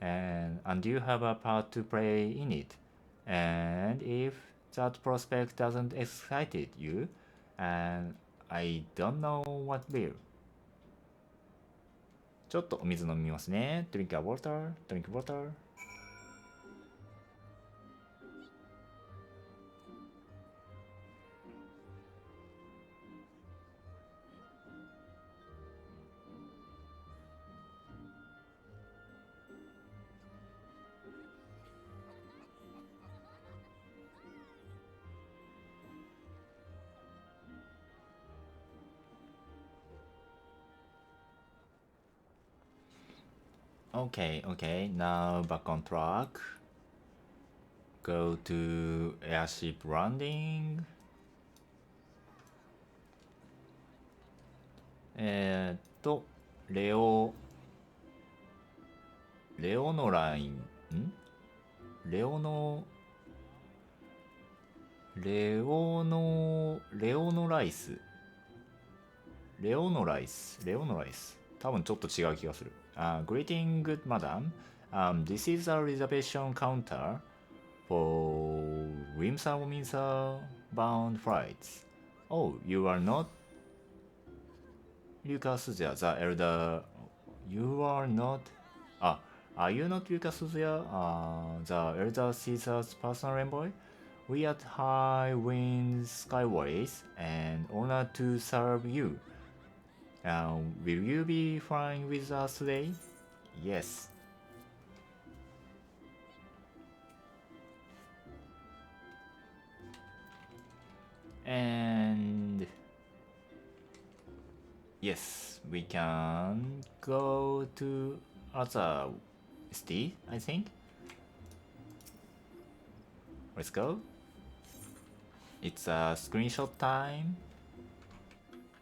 And you have a part to play in it. And if that prospect doesn't excite you, and I don't know what will. ちょっとお水飲みますね。Drink a water, drink water. Okay, now back on track. Go to airship landing. レオのライン、レオのライス。多分ちょっと違う気がする。Greeting, good madam. This is a reservation counter for Windsor bound flights. Oh, you are not Ryuka Suzuya, the elder? You are not. Are you not Ryuka Suzuya, the elder Caesar's personal envoy? We at High Wind Skyways and honored to serve you. Will you be flying with us today? Yes. And yes, we can go to other city, I think. Let's go. It's a screenshot time.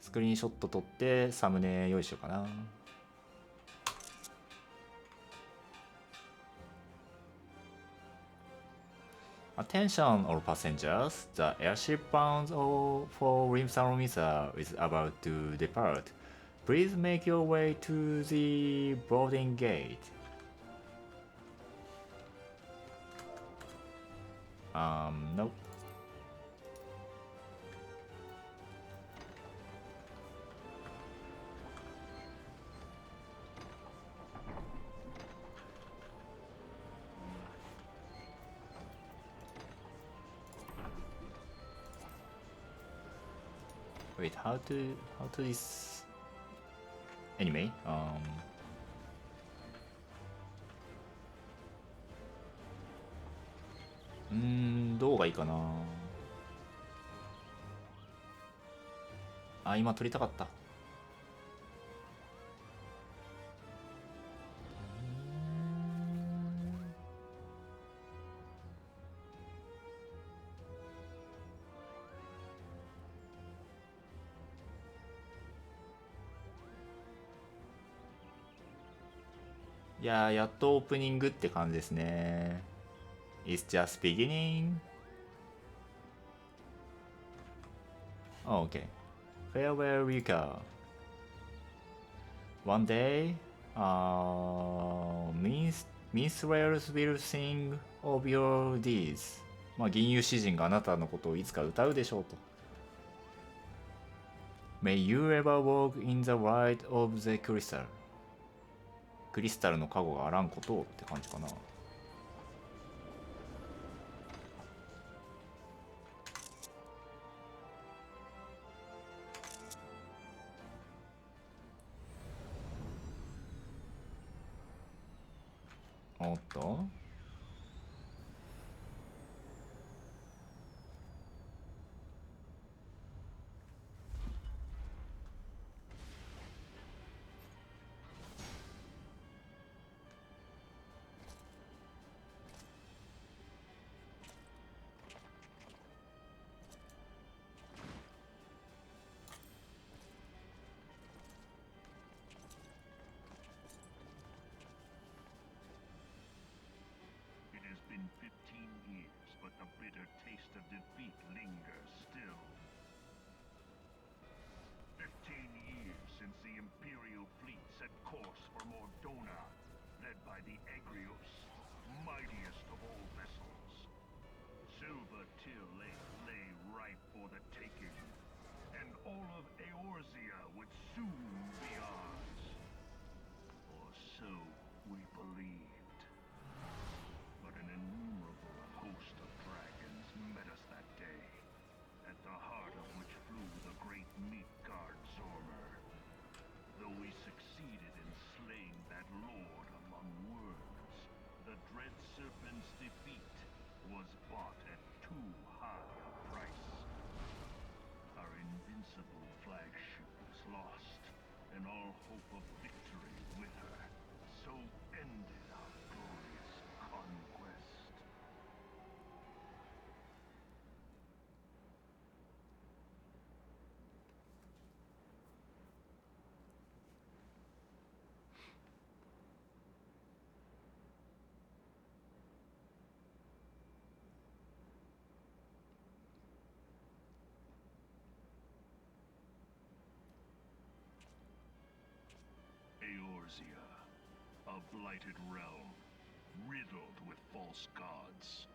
スクリーンショット撮ってサムネ用意しようかな。Attention all passengers, the airship bound for Rimsaromiza is about to depart. Please make your way to the boarding gate. Nope. Wait, how to this anime? どうがいいかな。今撮りたかった。いやー、やっとオープニングって感じですね。It's just beginning. Oh, okay. Farewell, Ryuka. One day, minstrels will sing of your deeds. まあ、銀融詩人があなたのことをいつか歌うでしょうと。May you ever walk in the light of the crystal. クリスタルの加護があらんことをって感じかな。おっとEorzea, a blighted realm, riddled with false gods.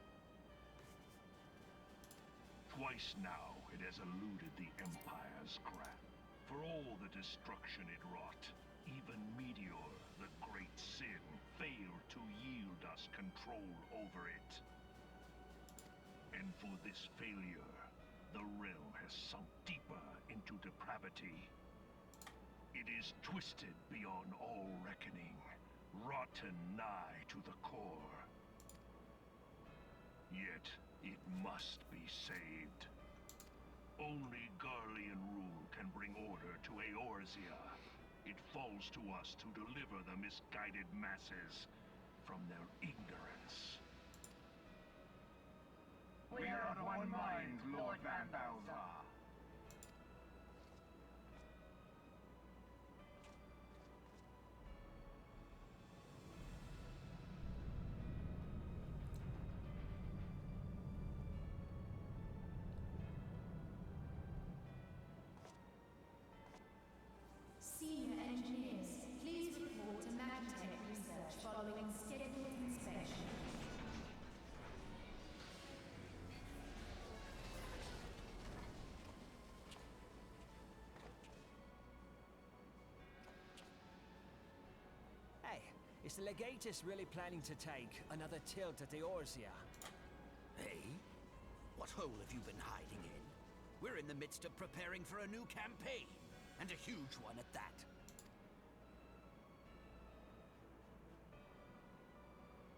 Twice now it has eluded the Empire's grasp. For all the destruction it wrought, even Meteor, the great sin, failed to yield us control over it. And for this failure, the realm has sunk deeper into depravity. It is twisted beyond all reckoning, rotten nigh to the core. Yet, it must be saved. Only Garlean rule can bring order to Eorzea. It falls to us to deliver the misguided masses from their ignorance. We are of one mind, Lord Van Balzar. Senior engineers, please report to Magitech research following scheduled inspection. Hey, is the Legatus really planning to take another tilt at Eorzea? Hey? What hole have you been hiding in? We're in the midst of preparing for a new campaign, and a huge one at that.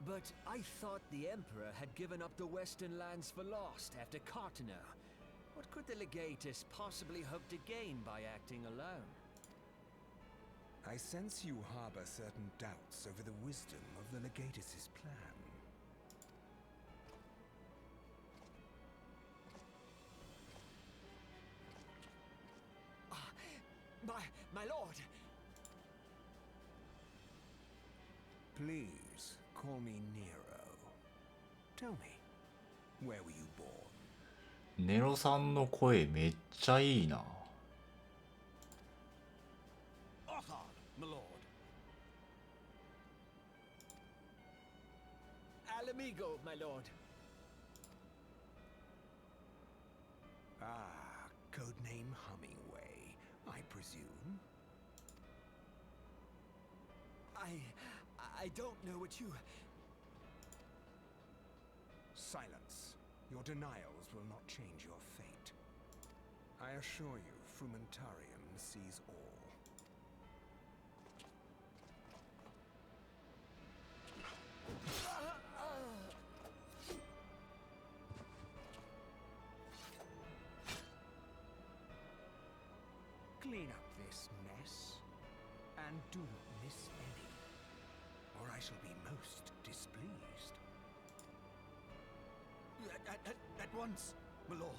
But I thought the Emperor had given up the Western lands for lost after Cartener. What could the Legatus possibly hope to gain by acting alone? I sense you harbor certain doubts over the wisdom of the Legatus's plan. My lord! Please, call me Nero. Tell me, where were you born? ネロさんの声めっちゃいいな。Othard, my lord. Alamigo, my lord. Ah, codename Hummingway, I presume. I don't know what you... Silence. Your denials will not change your fate. I assure you, Frumentarium sees all. Clean up this mess, and do not miss any, or I shall be most displeased. At once, my lord.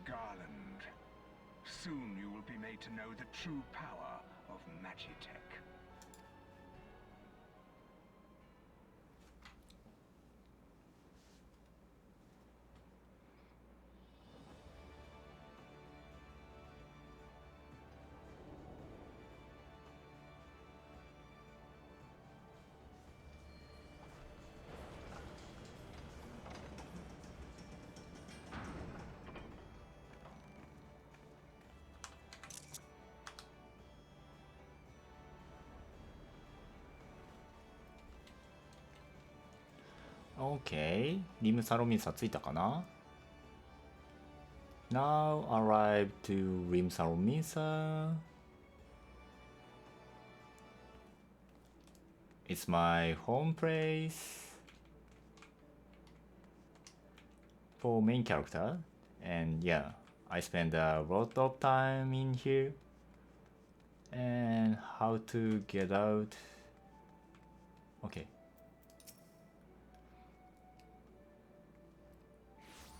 Garland. Soon you will be made to know the true power of Magitech. OK。リムサロミンサついたかな？ Now arrive to Rim Sarominsa. It's my home place for main character, and yeah, I spend a lot of time in here. And how to get out? Okay.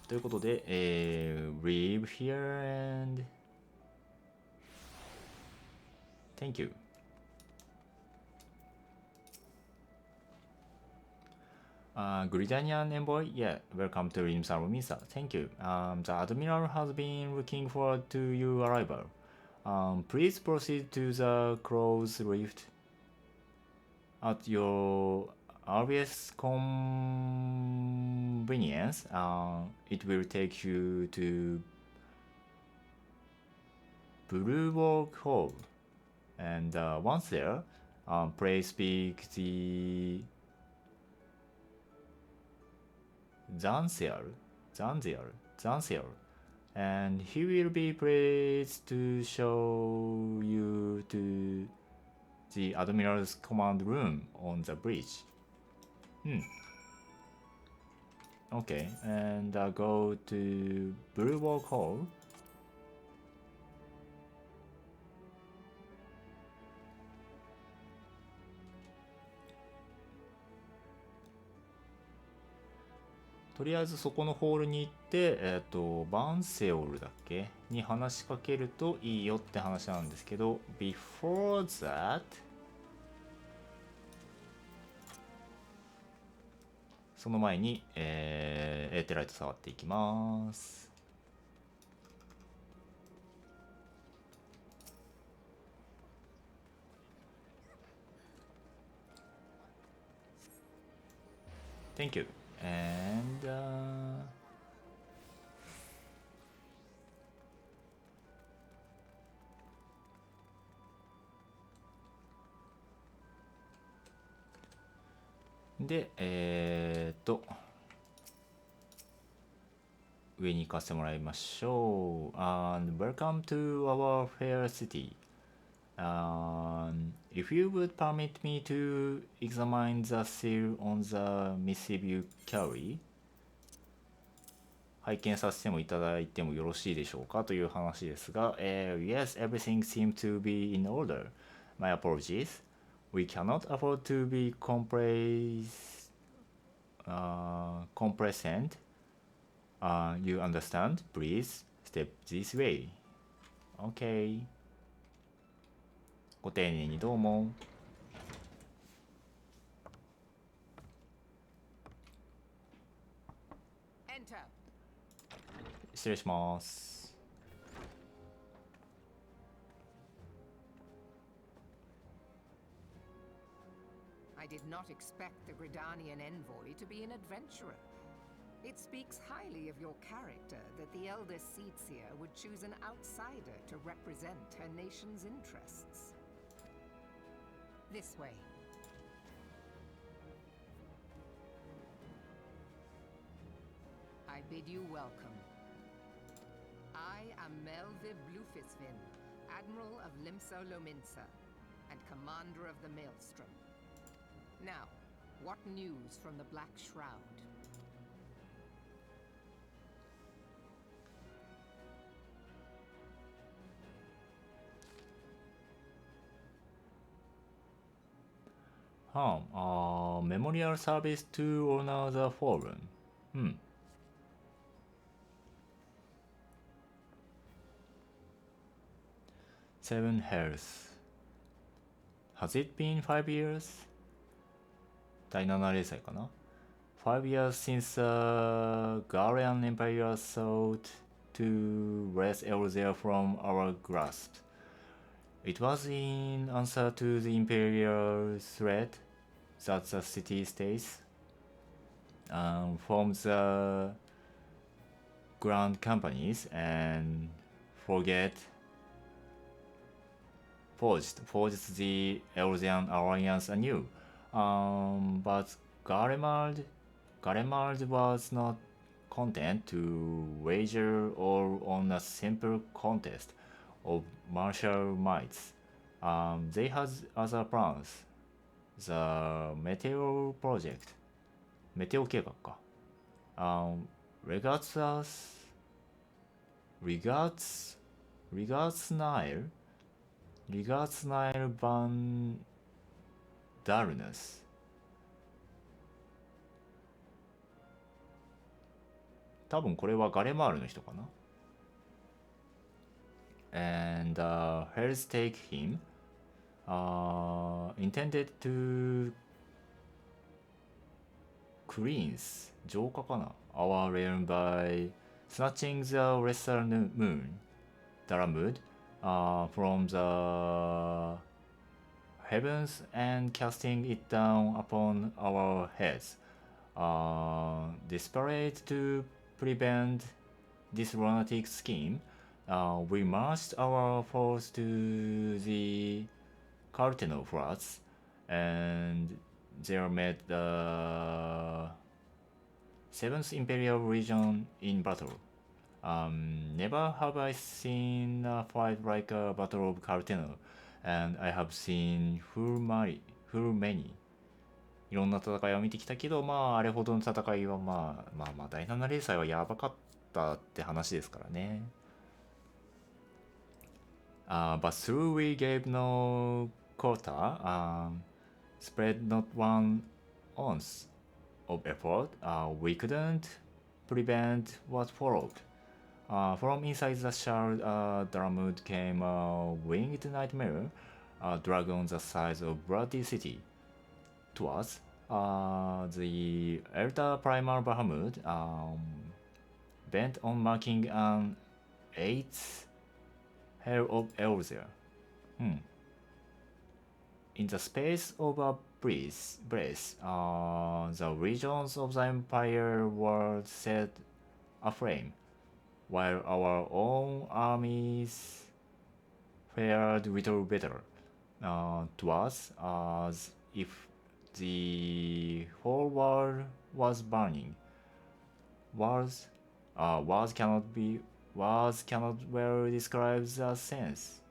ということで、leave here and thank you. Gridanian envoy, yeah, welcome to Rim Salomisa. Thank you. The admiral has been looking forward to your arrival. Please proceed to the close rift at your obvious convenience, it will take you to Blue Walk Hall, and once there, please speak the Zanziel, and he will be pleased to show you to the Admiral's command room on the bridge. Okay, and go to Blue Walk Hall.とりあえずそこのホールに行って、バンセオルだっけに話しかけるといいよって話なんですけど、before that、その前に、エーテライト触っていきます。Thank you. Andで、上に行かせてもらいましょう。And welcome to our fair city. If you would permit me to examine the seal on the missive you carry, 拝見させてもいただいてもよろしいでしょうかという話ですが、Yes, everything seems to be in order. My apologies. We cannot afford to be complacent. You understand? Please step this way. Okay. ご丁寧にどうも。失礼します。I did not expect the Gridanian envoy to be an adventurer. It speaks highly of your character that the elder Suzuya would choose an outsider to represent her nation's interests. This way. I bid you welcome. I am Melve Blufisvin, Admiral of Limsa Lominsa, and Commander of the Maelstrom. Now, what news from the Black Shroud? Memorial service to honor the fallen. Seven health. Has it been 5 years? 第7例祭かな ?5 years since the Garian Empire sought to wrest Elzea from our grasp. It was in answer to the imperial threat that the city-states formed the grand companies and forged the Elzean alliance anew. But Garemald was not content to wager all on a simple contest of martial mights. They had other plans. The Meteor Project. メテオ計画か。Regards Nile Van Darnus. 多分これはガレマールの人かな。And Hells take him, intended to cleanse 浄化かな our realm by snatching the lesser moon, Daramud, from the heavens and casting it down upon our heads. Desperate to prevent this lunatic scheme, we marched our force to the Carteno flats and there met the 7th Imperial Legion in battle. Never have I seen a fight like a Battle of Carteno, and I have seen full many. いろんな戦いを見てきたけど、まああれほどの戦いはまあ第7零祭はやばかったって話ですからね。But through we gave no quarter, spread not one ounce of effort, we couldn't prevent what followed. From inside the shard, Dramud came a winged nightmare, a dragon the size of Bloody City. To us, the Elder Primal Bahamut, bent on marking an 8th Hell of Elzer. In the space of a breath, the regions of the Empire were set aflame, while our own armies fared little better. To us, as if the whole world was burning. Words cannot well describe the scenes.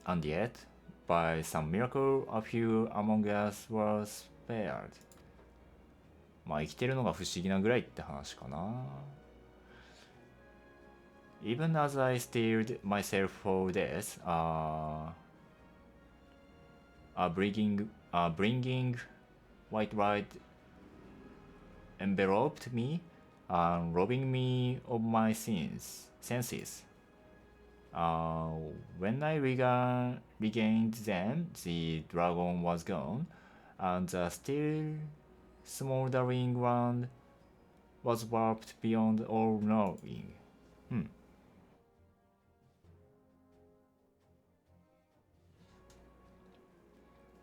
And yet, by some miracle, a few among us were spared. まあ生きてるのが不思議なぐらいって話かな。Even as I steeled myself for death, bringing white light enveloped me, robbing me of my senses. When I regained them, the dragon was gone, and the still smoldering ground was warped beyond all knowing.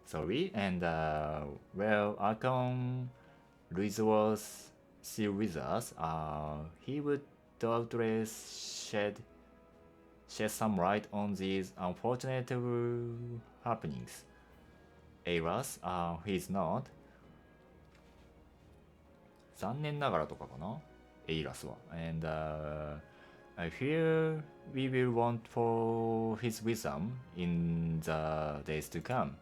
Sorry, and well, Archon Luis was still with us. He would doubtless shed some light on these unfortunate happenings. Aras, he's not. 残念ながらとかかな、エイラスは。And I fear we will want for his wisdom in the days to come.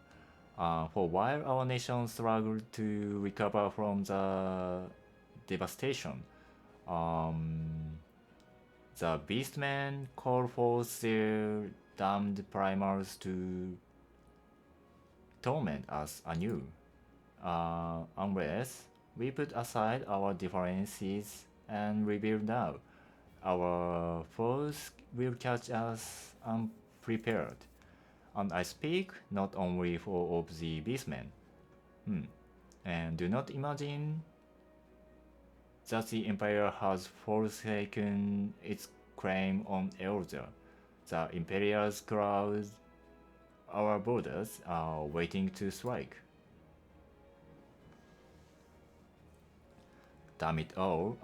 For while our nation struggled to recover from the devastation, the beastmen called forth their damned primals to torment us anew. Unless we put aside our differences and rebuild now, our foes will catch us unprepared. And I speak not only for of the beastmen. And do not imagine that the Empire has forsaken its claim on Elder. The Imperials crowd our borders are waiting to strike. Damn it all,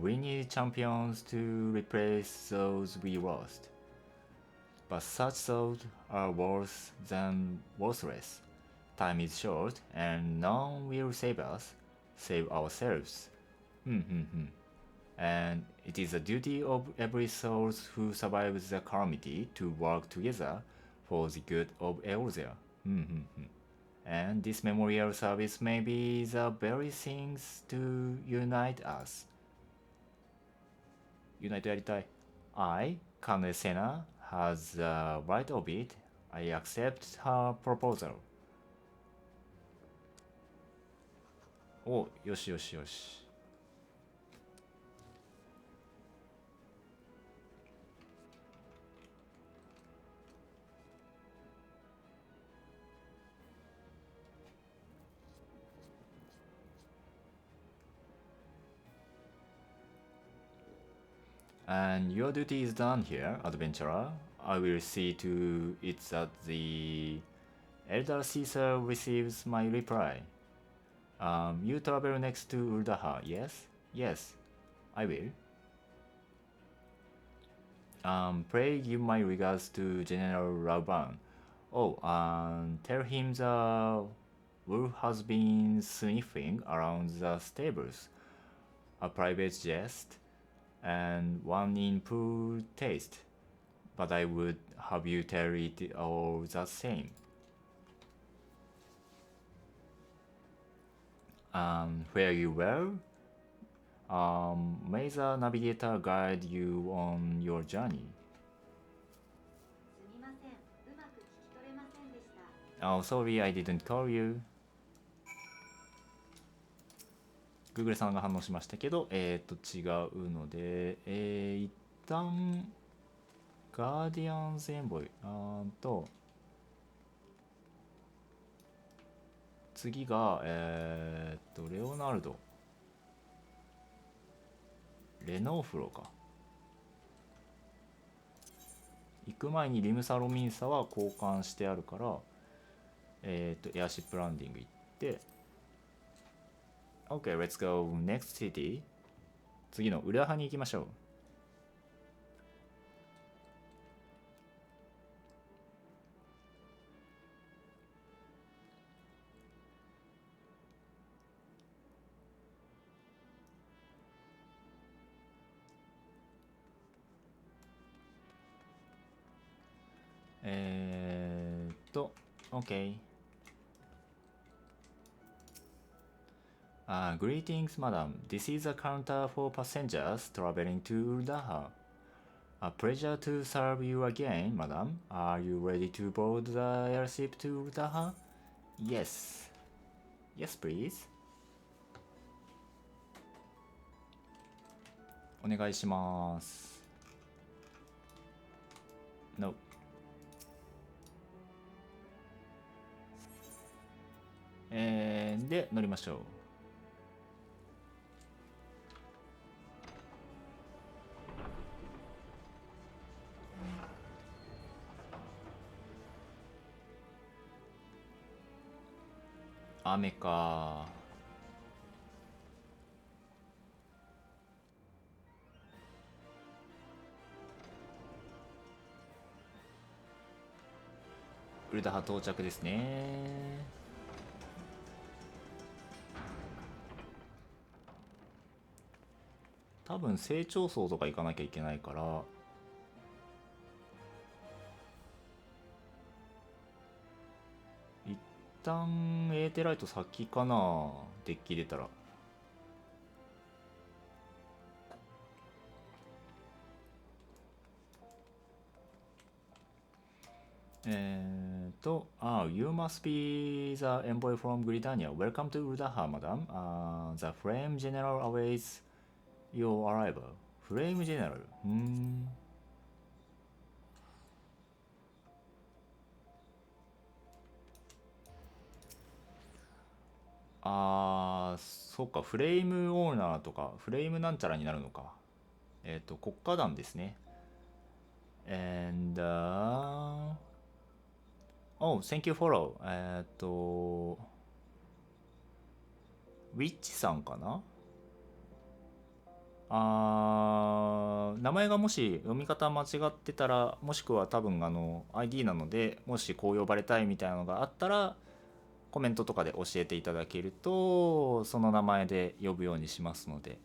we need champions to replace those we lost. But such souls are worse than worthless. Time is short, and none will save us, save ourselves. And it is the duty of every soul who survives the calamity to work together for the good of Elzer. And this memorial service may be the very things to unite us. Unite やりたい。I, Kane Sena, has the right of it. I accept her proposal. お、よしよしよし。And your duty is done here, adventurer. I will see to it that the Elder Caesar receives my reply. You travel next to Uldaha, yes? Yes, I will. Pray give my regards to General Laban. Oh, tell him the wolf has been sniffing around the stables. A private jest, and one in poor taste. But I would have you tell it all the same. Fare you well. May the navigator guide you on your journey. Oh, sorry, I didn't call you. Google さんが反応しましたけど、違うので、一旦、ガーディアンズエンボイ、次が、レオナルド。レノーフロか。行く前にリムサロミンサは交換してあるから、エアシップランディング行って、OK, let's go next city. 次のウラハに行きましょう。OK. Greetings, madam. This is a counter for passengers traveling to Uldaha. A pleasure to serve you again, madam. Are you ready to board the airship to Uldaha? Yes. Yes, please. お願いします。No. で乗りましょう。雨か。ウルダハ到着ですね。多分成長層とか行かなきゃいけないから、一旦エーテライト先かな、デッキ出たら。You must be the envoy from Gridania. Welcome to Uldaha, madam. The Flame General awaits your arrival. Flame General. そうか、フレームオーナーとか、フレームなんちゃらになるのか。国家団ですね。Oh, thank you follow. ウィッチさんかな。名前がもし読み方間違ってたら、もしくは多分ID なので、もしこう呼ばれたいみたいなのがあったら、コメントとかで教えていただけると、その名前で呼ぶようにしますので、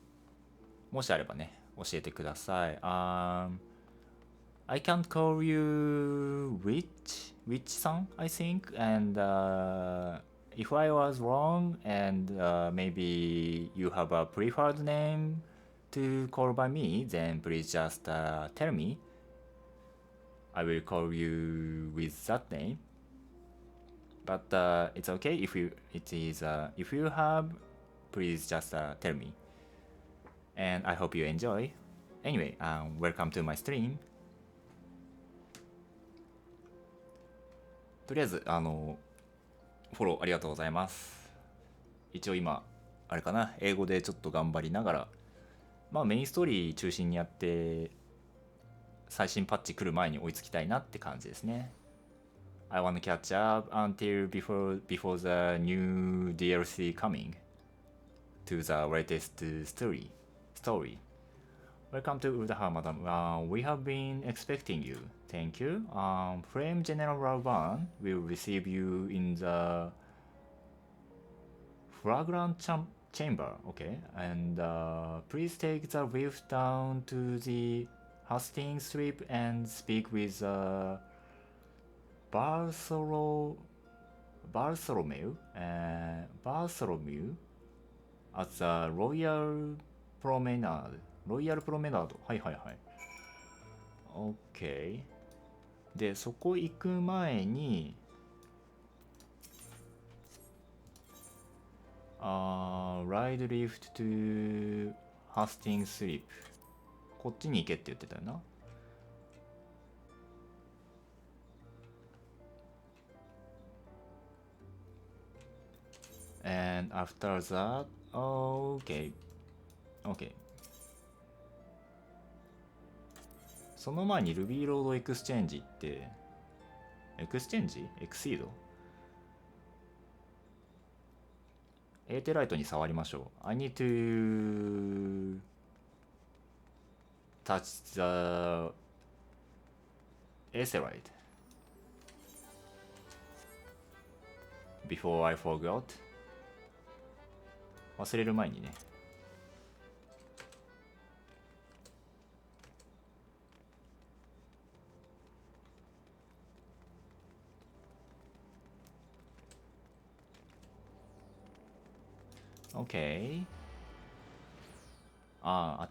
もしあればね、教えてください。I can't call you Witch san, I think, and if I was wrong and maybe you have a preferred name to call by me, then please just tell me. I will call you with that name. But it's okay if you have, please just tell me. And I hope you enjoy. Anyway, welcome to my stream. とりあえずフォローありがとうございます。一応今あれかな、英語でちょっと頑張りながら、まあメインストーリー中心にやって最新パッチ来る前に追いつきたいなって感じですね。I want to catch up until before the new DLC coming to the latest story. Welcome to Urdaha, madam. We have been expecting you. Thank you. Flame General 1 will receive you in the Fragrant chamber. Okay. And please take the lift down to the Hastings Strip and speak with Bartholomew at the Royal Promenade. ロイヤルプロメナード。はいはいはい。OK。で、そこ行く前に、Ride Lift to Hastings Strip。こっちに行けって言ってたよな。And after that, OK。OK。その前にルビーロードエクスチェンジって、エクスチェンジエクシードエーテライトに触りましょう。I need to touch the Aetherite before I forgot. 忘れる前にね。OK。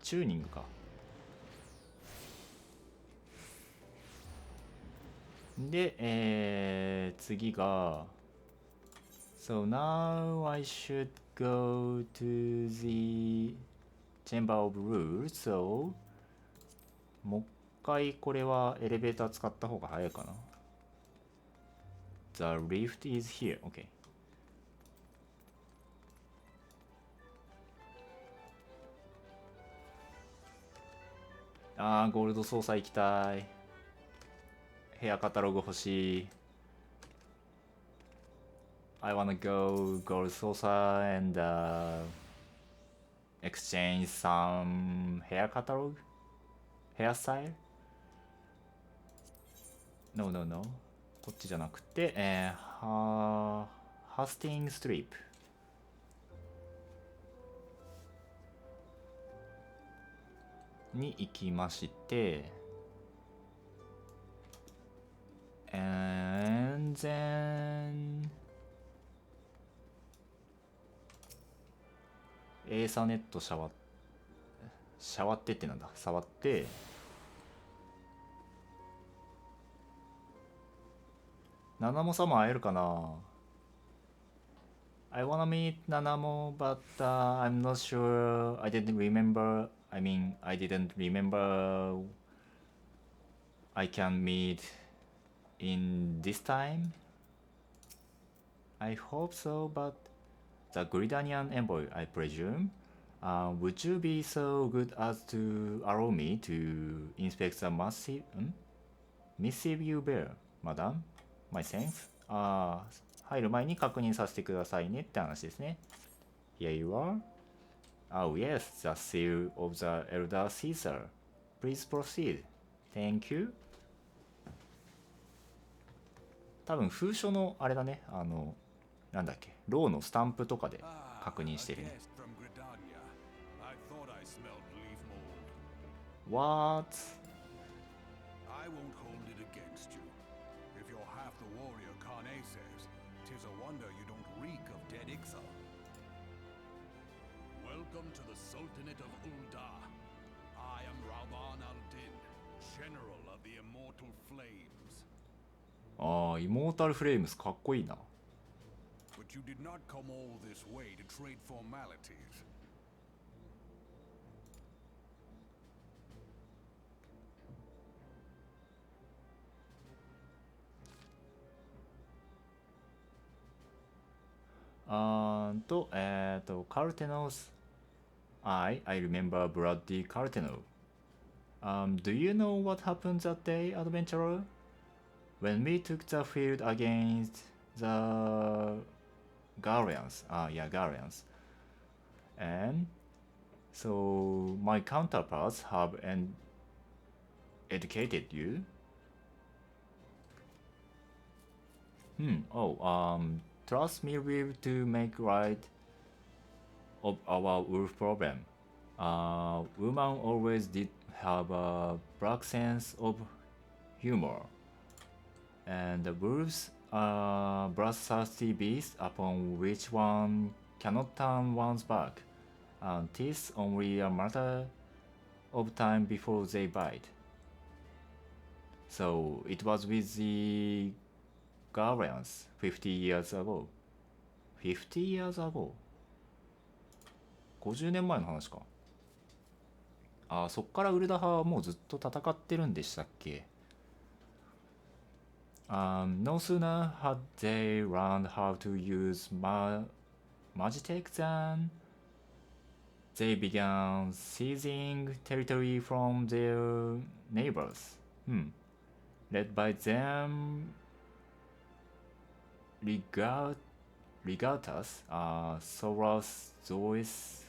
チューニングか。で、次が So now I should go to the Chamber of Rules. So もう一回これはエレベーター使った方が早いかな。The lift is here. OK。ゴールド操作行きたい。ヘアカタログ欲しい。I wanna go gold 操作 and exchange some hair catalog? Hairstyle? No, no, no. こっちじゃなくて、Hastings Strip。に行きまして、and then エーサネットシャワってってなんだ、触って、ナナモ様会えるかな。I wanna meet Nanamo, but I'm not sure. I didn't remember I can meet in this time. I hope so, but the Gridanian envoy, I presume. Would you be so good as to allow me to inspect the missive you bear, madam? My thanks. 入る前に確認させてくださいねって話ですね。Here you are. Oh yes, the seal of the Elder Caesar. Please proceed. Thank you. 多分封書のあれだね、なんだっけ、ローのスタンプとかで確認してるね。What? I won't hold it against you. If you're half the warrior Kane says, 'tis a wonder you don't reek of dead Ixal. Welcome to the Sultanate of Ulda. I am Rauban al-Din, General of the Immortal Flames. イモータルフレームスかっこいいな。But you did not come all this way to trade formalities. Cartenos. I remember Bloody Carteno. Do you know what happened that day, adventurer? When we took the field against the Guardians. Yeah, Guardians. And so my counterparts have educated you. Trust me with to make right of our wolf problem. Woman always did have a black sense of humor. And the wolves are bloodthirsty beasts upon which one cannot turn one's back. And 'tis only a matter of time before they bite. So it was with the Guardians 50 years ago. 50 years ago? 50年前の話か。そっからウルダ派はもうずっと戦ってるんでしたっけ？ No sooner had they learned how to use Magitech than they began seizing territory from their neighbors. Led by them Regatas, Soras, Zois,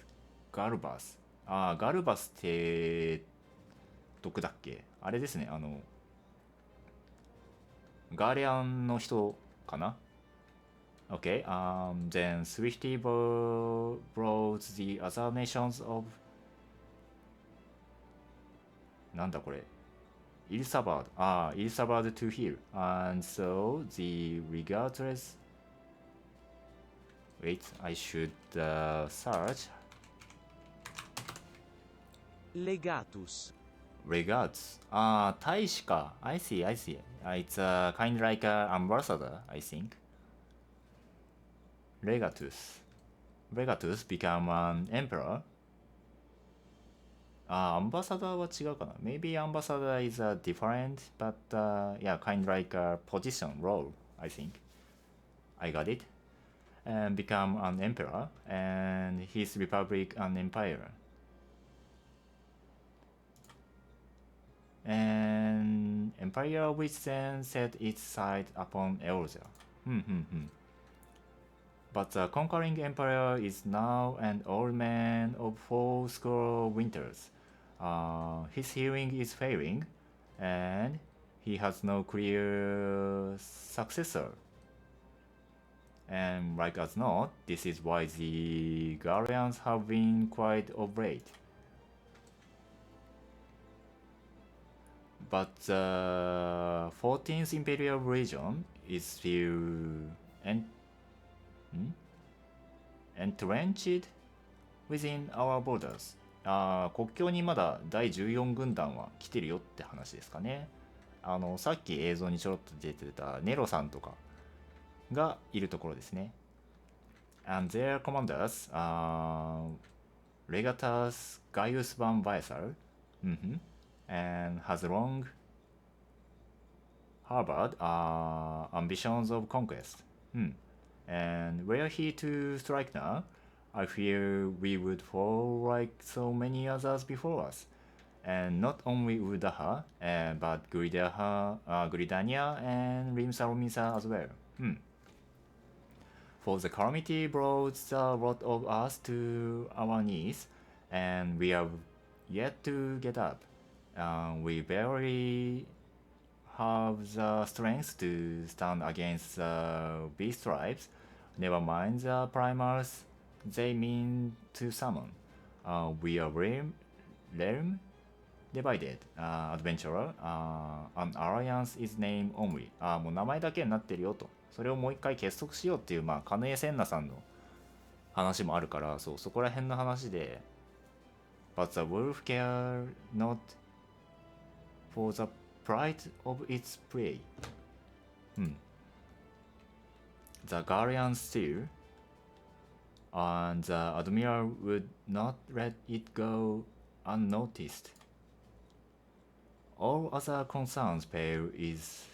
Galbas. ガルバスってどこだっけ？あれですね、ガーリアンの人かな？ Okay, then Swifty brought the other nations of なんだこれ？イルサバード。イルサバード to heal. And so the regardless... Wait, I should search. Legatus. Regards. 大使か。I see, I see. It's kind of like an ambassador, I think. Legatus. Legatus become an emperor. Ambassador は違うかな。Maybe ambassador is different, but yeah, kind of like a position, role, I think. I got it. And become an emperor, and his republic an empire. And empire which then set its sight upon Eorzea. But the conquering emperor is now an old man of 40 winters. His hearing is failing, and he has no clear successor. And like as not, this is why the Guardians have been quite of late. But the 14th Imperial Region is still entrenched within our borders. 国境にまだ第14軍団は来てるよって話ですかね。さっき映像にちょろっと出てたネロさんとかがいるところですね。And their commanders Regatas Gaius van Vaisal, and has long harbored ambitions of conquest. And were he to strike now, I fear we would fall like so many others before us. And not only Uldaha, but Gridania and Rimsalomisa as well. For the calamity brought the lot of us to our knees, and we have yet to get up. We barely have the strength to stand against the beast tribes, never mind the primals they mean to summon. We are realm divided, adventurer. An alliance is name only. もう名前だけになってるよと。それをもう一回結束しようっていう、カヌエ・センナさんの話もあるから、そこら辺の話で。But the wolf care not for the pride of its prey. The guardian still, and the admiral would not let it go unnoticed. All other concerns pale is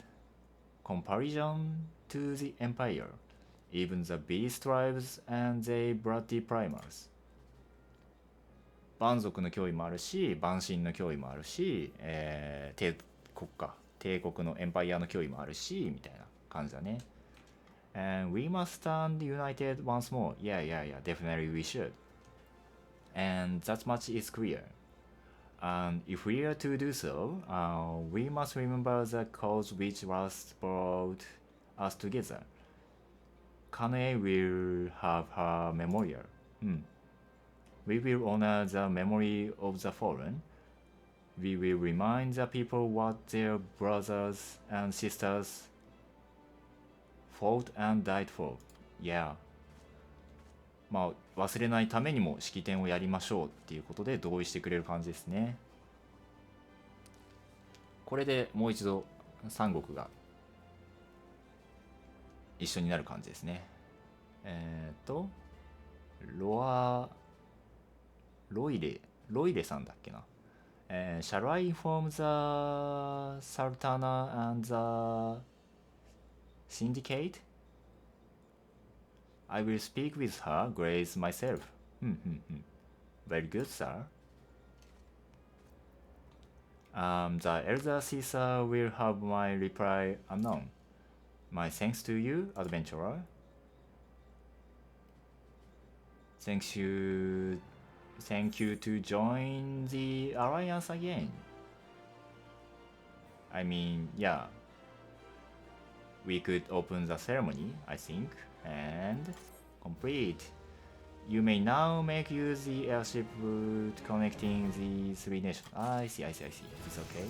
comparison to the empire, even the beast tribes and their bloody primals. 蛮族の脅威もあるし、蛮神の脅威もあるし、帝国のエンパイアの脅威もあるし、みたいな感じだね。And we must stand united once more. Yeah, yeah, yeah, definitely we should. And that much is clear. And if we are to do so, we must remember the cause which was brought us together. Kane will have her memorial. We will honor the memory of the fallen. We will remind the people what their brothers and sisters fought and died for. Yeah. まあ忘れないためにも式典をやりましょうっていうことで同意してくれる感じですね。これでもう一度三国が一緒になる感じですね。ロイレさんだっけな。Shall I inform the Sultana and the Syndicate? I will speak with her grace myself. Very good, sir. The elder Caesar will have my reply unknown. My thanks to you, adventurer. Thank you to join the alliance again. I mean, yeah. We could open the ceremony, I think, and complete. You may now make use the airship route connecting the three nations. I see. It's okay.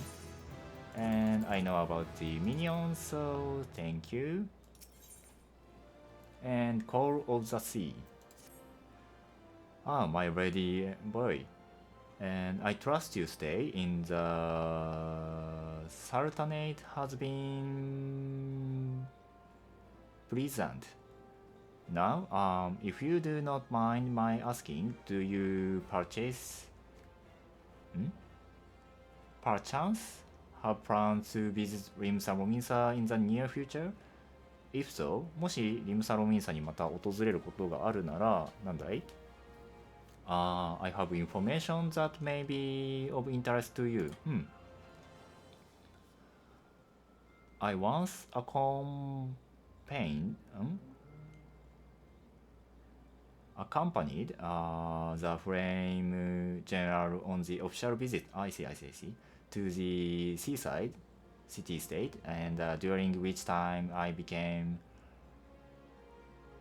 And I know about the minions, so thank you. And Call of the Sea. Ah, my ready boy. And I trust you stay in the Sultanate has been pleasant. Now, if you do not mind my asking, do you perchance have plans to visit Rim-Sarominsa in the near future? If so, もしリムサロミンサにまた訪れることがあるなら、なんだい？I have information that may be of interest to you. I once accompanied the Flame General on the official visit. I see. To the seaside city-state, and during which time I became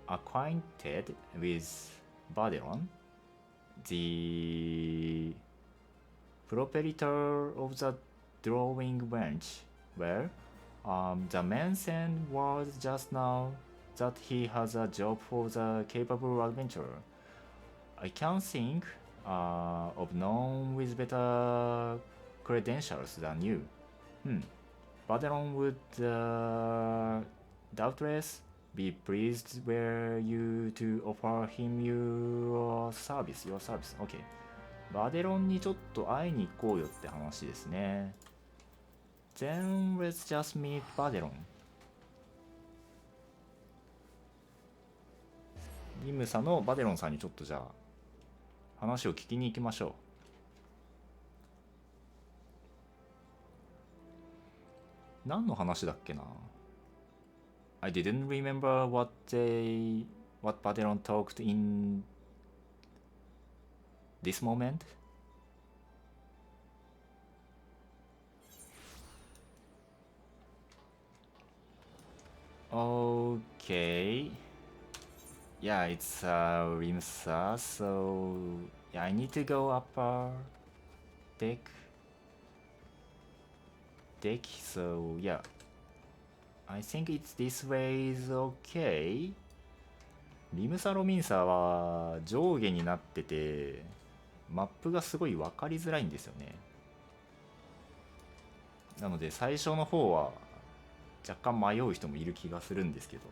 acquainted with Baderon, the proprietor of the drawing bench, where the man said was just now that he has a job for the capable adventurer. I can't think of none with better credentials than you. Baderon would doubtless be pleased were you to offer him your service. Okay. バデロンにちょっと会いに行こうよって話ですね。Then let's just meet バデロン。リムサのバデロンさんにちょっとじゃあ話を聞きに行きましょう。何の話だっけな。I didn't remember what Baderon talked in this moment. Okay. Yeah, it's Rimsa, so yeah, I need to go upper deck. So yeah, I think it's this way is okay. リムサロミンサは上下になっててマップがすごい分かりづらいんですよね。なので最初の方は若干迷う人もいる気がするんですけど、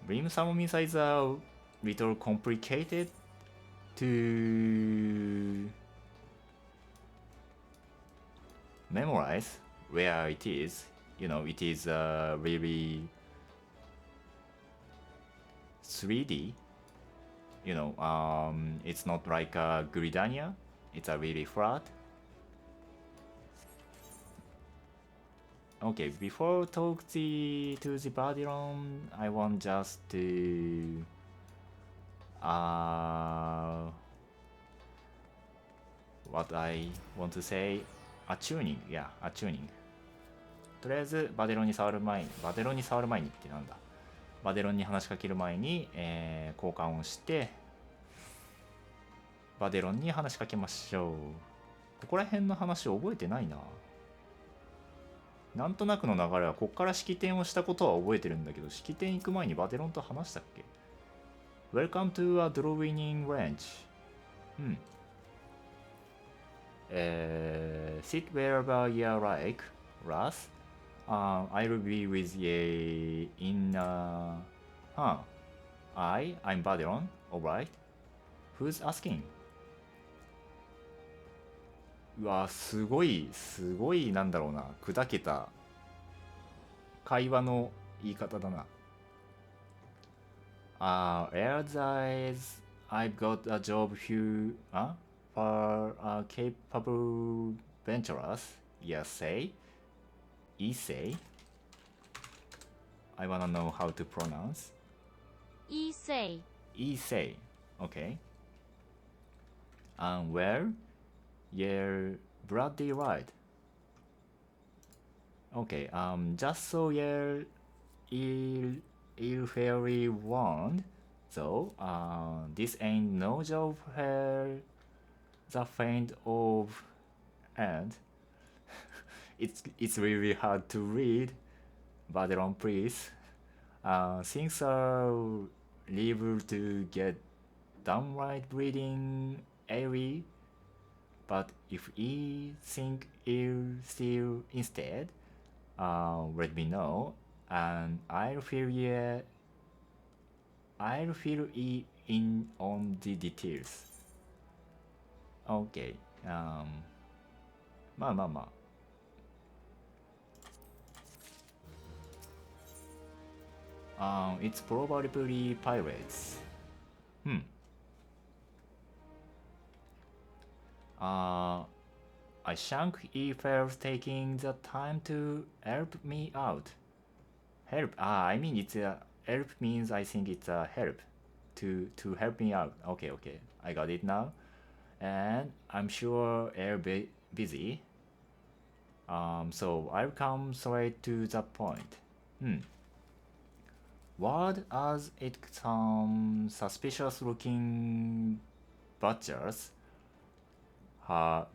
リムサロミンサ is a little complicated to memorize where it is. You know, it is really 3D You know, it's not like a Gridania. It's a really flat. Okay, before talk to the Badilon, I want just to what I want to say, a tuning, yeah, a tuning. とりあえずバデロンに触る前にってなんだ、バデロンに話しかける前に、交換をしてバデロンに話しかけましょう。ここら辺の話覚えてないな。なんとなくの流れはこっから式典をしたことは覚えてるんだけど、式典行く前にバデロンと話したっけ？ Welcome to a drawing range. Sit wherever you like, Russ. I'll be with you in I'm Badelon. Alright. Who's asking? うわ、すごいなんだろうな、砕けた会話の言い方だな。As I've got a job here, for a capable venturers, say? I wanna know how to pronounce. Say. Okay. Well, you're bloody right. Okay, just so you're fairly warned, though, this ain't no job for the faint of hand. It's really hard to read. Badelon, please. Things are liable to get downright bleeding airy, but if you think you'll steal instead, let me know, and I'll fill you in on the details. Okay. まあまあまあ。It's probably pirates. I thank you for taking the time to help me out. Help? I mean it's a help means I think it's a help to help me out. Okay, I got it now. And I'm sure you're busy. So I'll come straight to the point. What as it some suspicious looking butchers have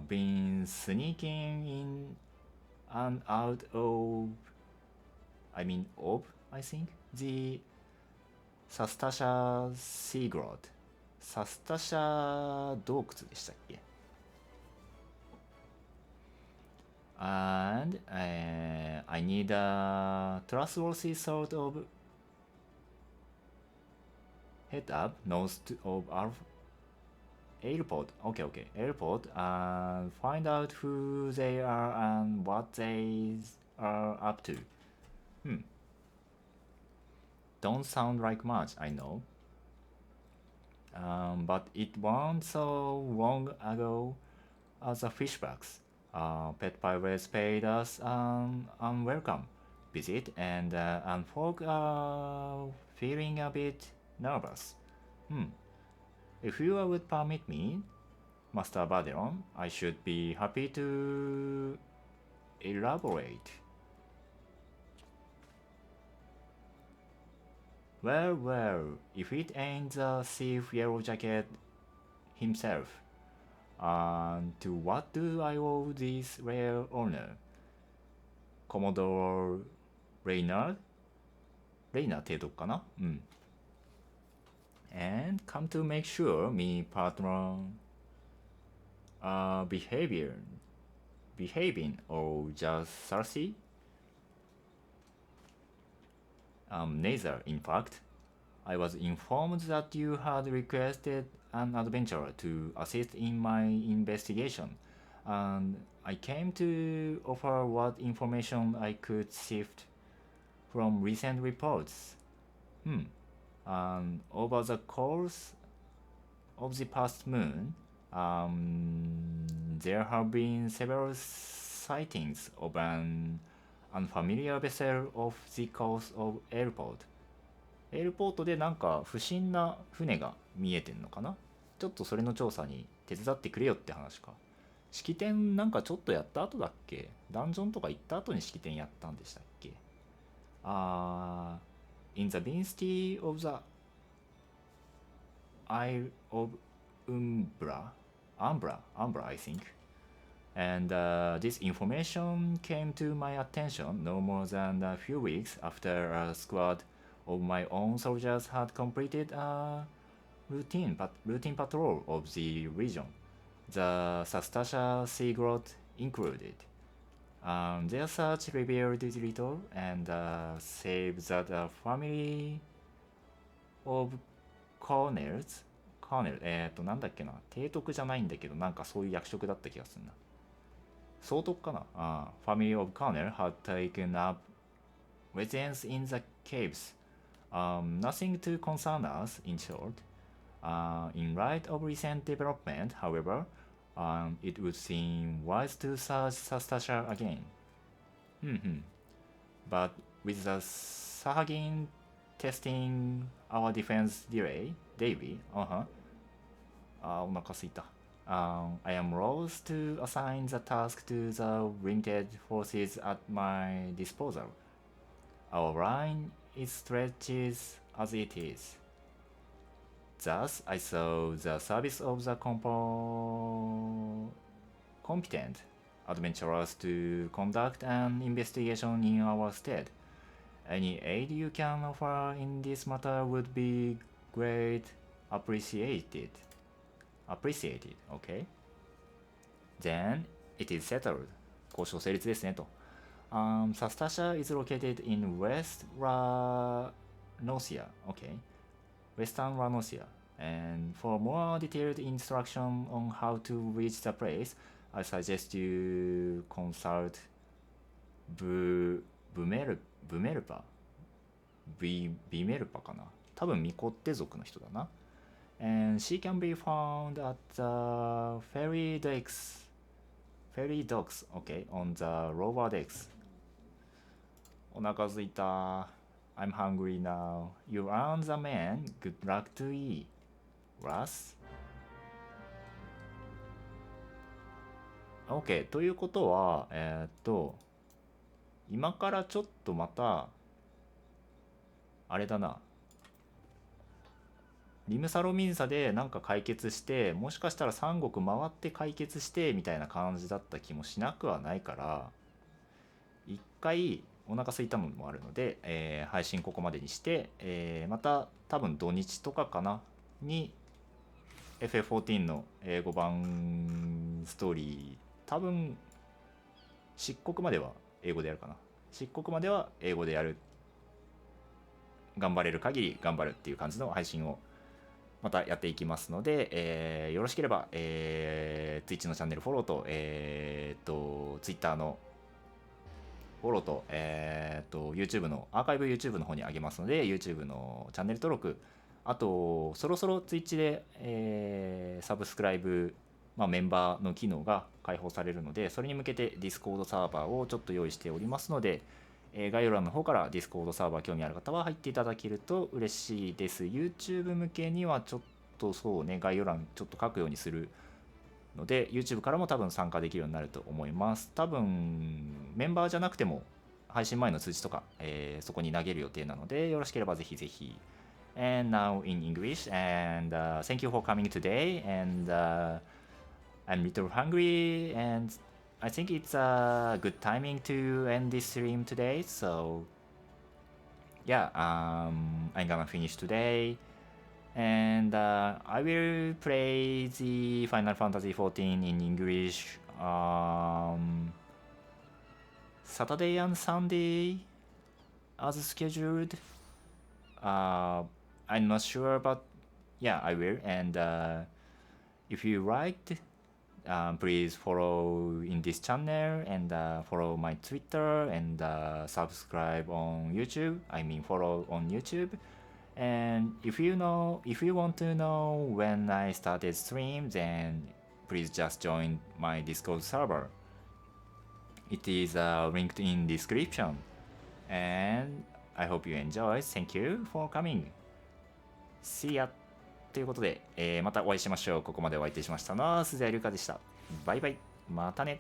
been sneaking in and out of I think the Sastasha Sea Grot. Sastasha 洞窟でしたっけ？ And I need a trustworthy sort of head up north of our airport. Okay, airport, and find out who they are and what they are up to. Don't sound like much, I know. But it wasn't so long ago as a fishbacks. Pet pirates paid us an unwelcome visit, and folk are feeling a bit nervous. If you would permit me, Master Badelon, I should be happy to elaborate. Well, if it ain't the thief Yellow Jacket himself. To what do I owe this rare honor? Commodore Reynard 提督かな？ And come to make sure me patron behaving or just thirsty? Neither, in fact. I was informed that you had requested an adventurer to assist in my investigation, and I came to offer what information I could sift from recent reports. Over the course of the past moon, there have been several sightings of an unfamiliar vessel off the coast of airport. エルポートでなんか不審な船が見えてんのかな。ちょっとそれの調査に手伝ってくれよって話か。式典なんかちょっとやった後だっけ。ダンジョンとか行った後に式典やったんでしたっけ。In the vicinity of the Isle of Umbra, I think. And this information came to my attention no more than a few weeks after a squad of my own soldiers had completed a routine patrol of the region, the Sastasha Sea Grot included. Their search revealed little, and save that a family of colonels なんだっけな、提督じゃないんだけどなんかそういう役職だった気がするな。総督かな。Family of colonel had taken up residence in the caves. Nothing to concern us, in short. In light of recent development, however, it would seem wise to search Sastasha again. But with the Sahagin testing our defense daily,お腹すいた。I am loath to assign the task to the limited forces at my disposal. Our line is stretches as it is. Thus, I saw the service of the competent adventurers to conduct an investigation in our stead. Any aid you can offer in this matter would be great appreciated. Okay? Then it is settled. 交渉成立ですねと。Sastasha is located in West Ranosia. Okay. Western Ranosia. And for more detailed instruction on how to reach the place, I suggest you consult Bumelpa かな。多分ミコッテ族の人だな。And she can be found at the ferry docks, okay, on the lower decks. お腹すいた。I'm hungry now. You earn the man. Good luck to you, Russ. OK. ということは、今からちょっとまた、あれだな。リムサロミンサでなんか解決して、もしかしたら三国回って解決してみたいな感じだった気もしなくはないから、一回お腹空いたのもあるので、配信ここまでにして、また多分土日とかかなに FF14 の5番ストーリー、多分漆黒までは英語でやるかな。漆黒までは英語でやる。頑張れる限り頑張るっていう感じの配信をまたやっていきますので、よろしければ、Twitch のチャンネルフォローと、Twitter のフォローと、YouTube のアーカイブ YouTube の方にあげますので YouTube のチャンネル登録、あとそろそろ Twitch で、サブスクライブ、メンバーの機能が開放されるので、それに向けて Discord サーバーをちょっと用意しておりますので、概要欄の方から Discord サーバー興味ある方は入っていただけると嬉しいです。 YouTube 向けにはちょっとそうね、概要欄ちょっと書くようにするので YouTube からも多分参加できるようになると思います。多分メンバーじゃなくても配信前の通知とか、そこに投げる予定なので、よろしければぜひぜひ。 And now in English, and thank you for coming today, and I'm a little hungry, and I think it's a good timing to end this stream today, so yeah, I'm gonna finish today, and I will play the Final Fantasy XIV in English Saturday and Sunday as scheduled. I'm not sure, but yeah, I will, and if you liked, please follow in this channel, and follow my Twitter, and subscribe on YouTube. I mean follow on YouTube, And if you want to know when I started stream, then please just join my Discord server. It is linked in description. And I hope you enjoy. Thank you for coming. See ya! ということで、またお会いしましょう。ここまでお相手しましたのは鈴谷りゅうかでした。バイバイ。またね。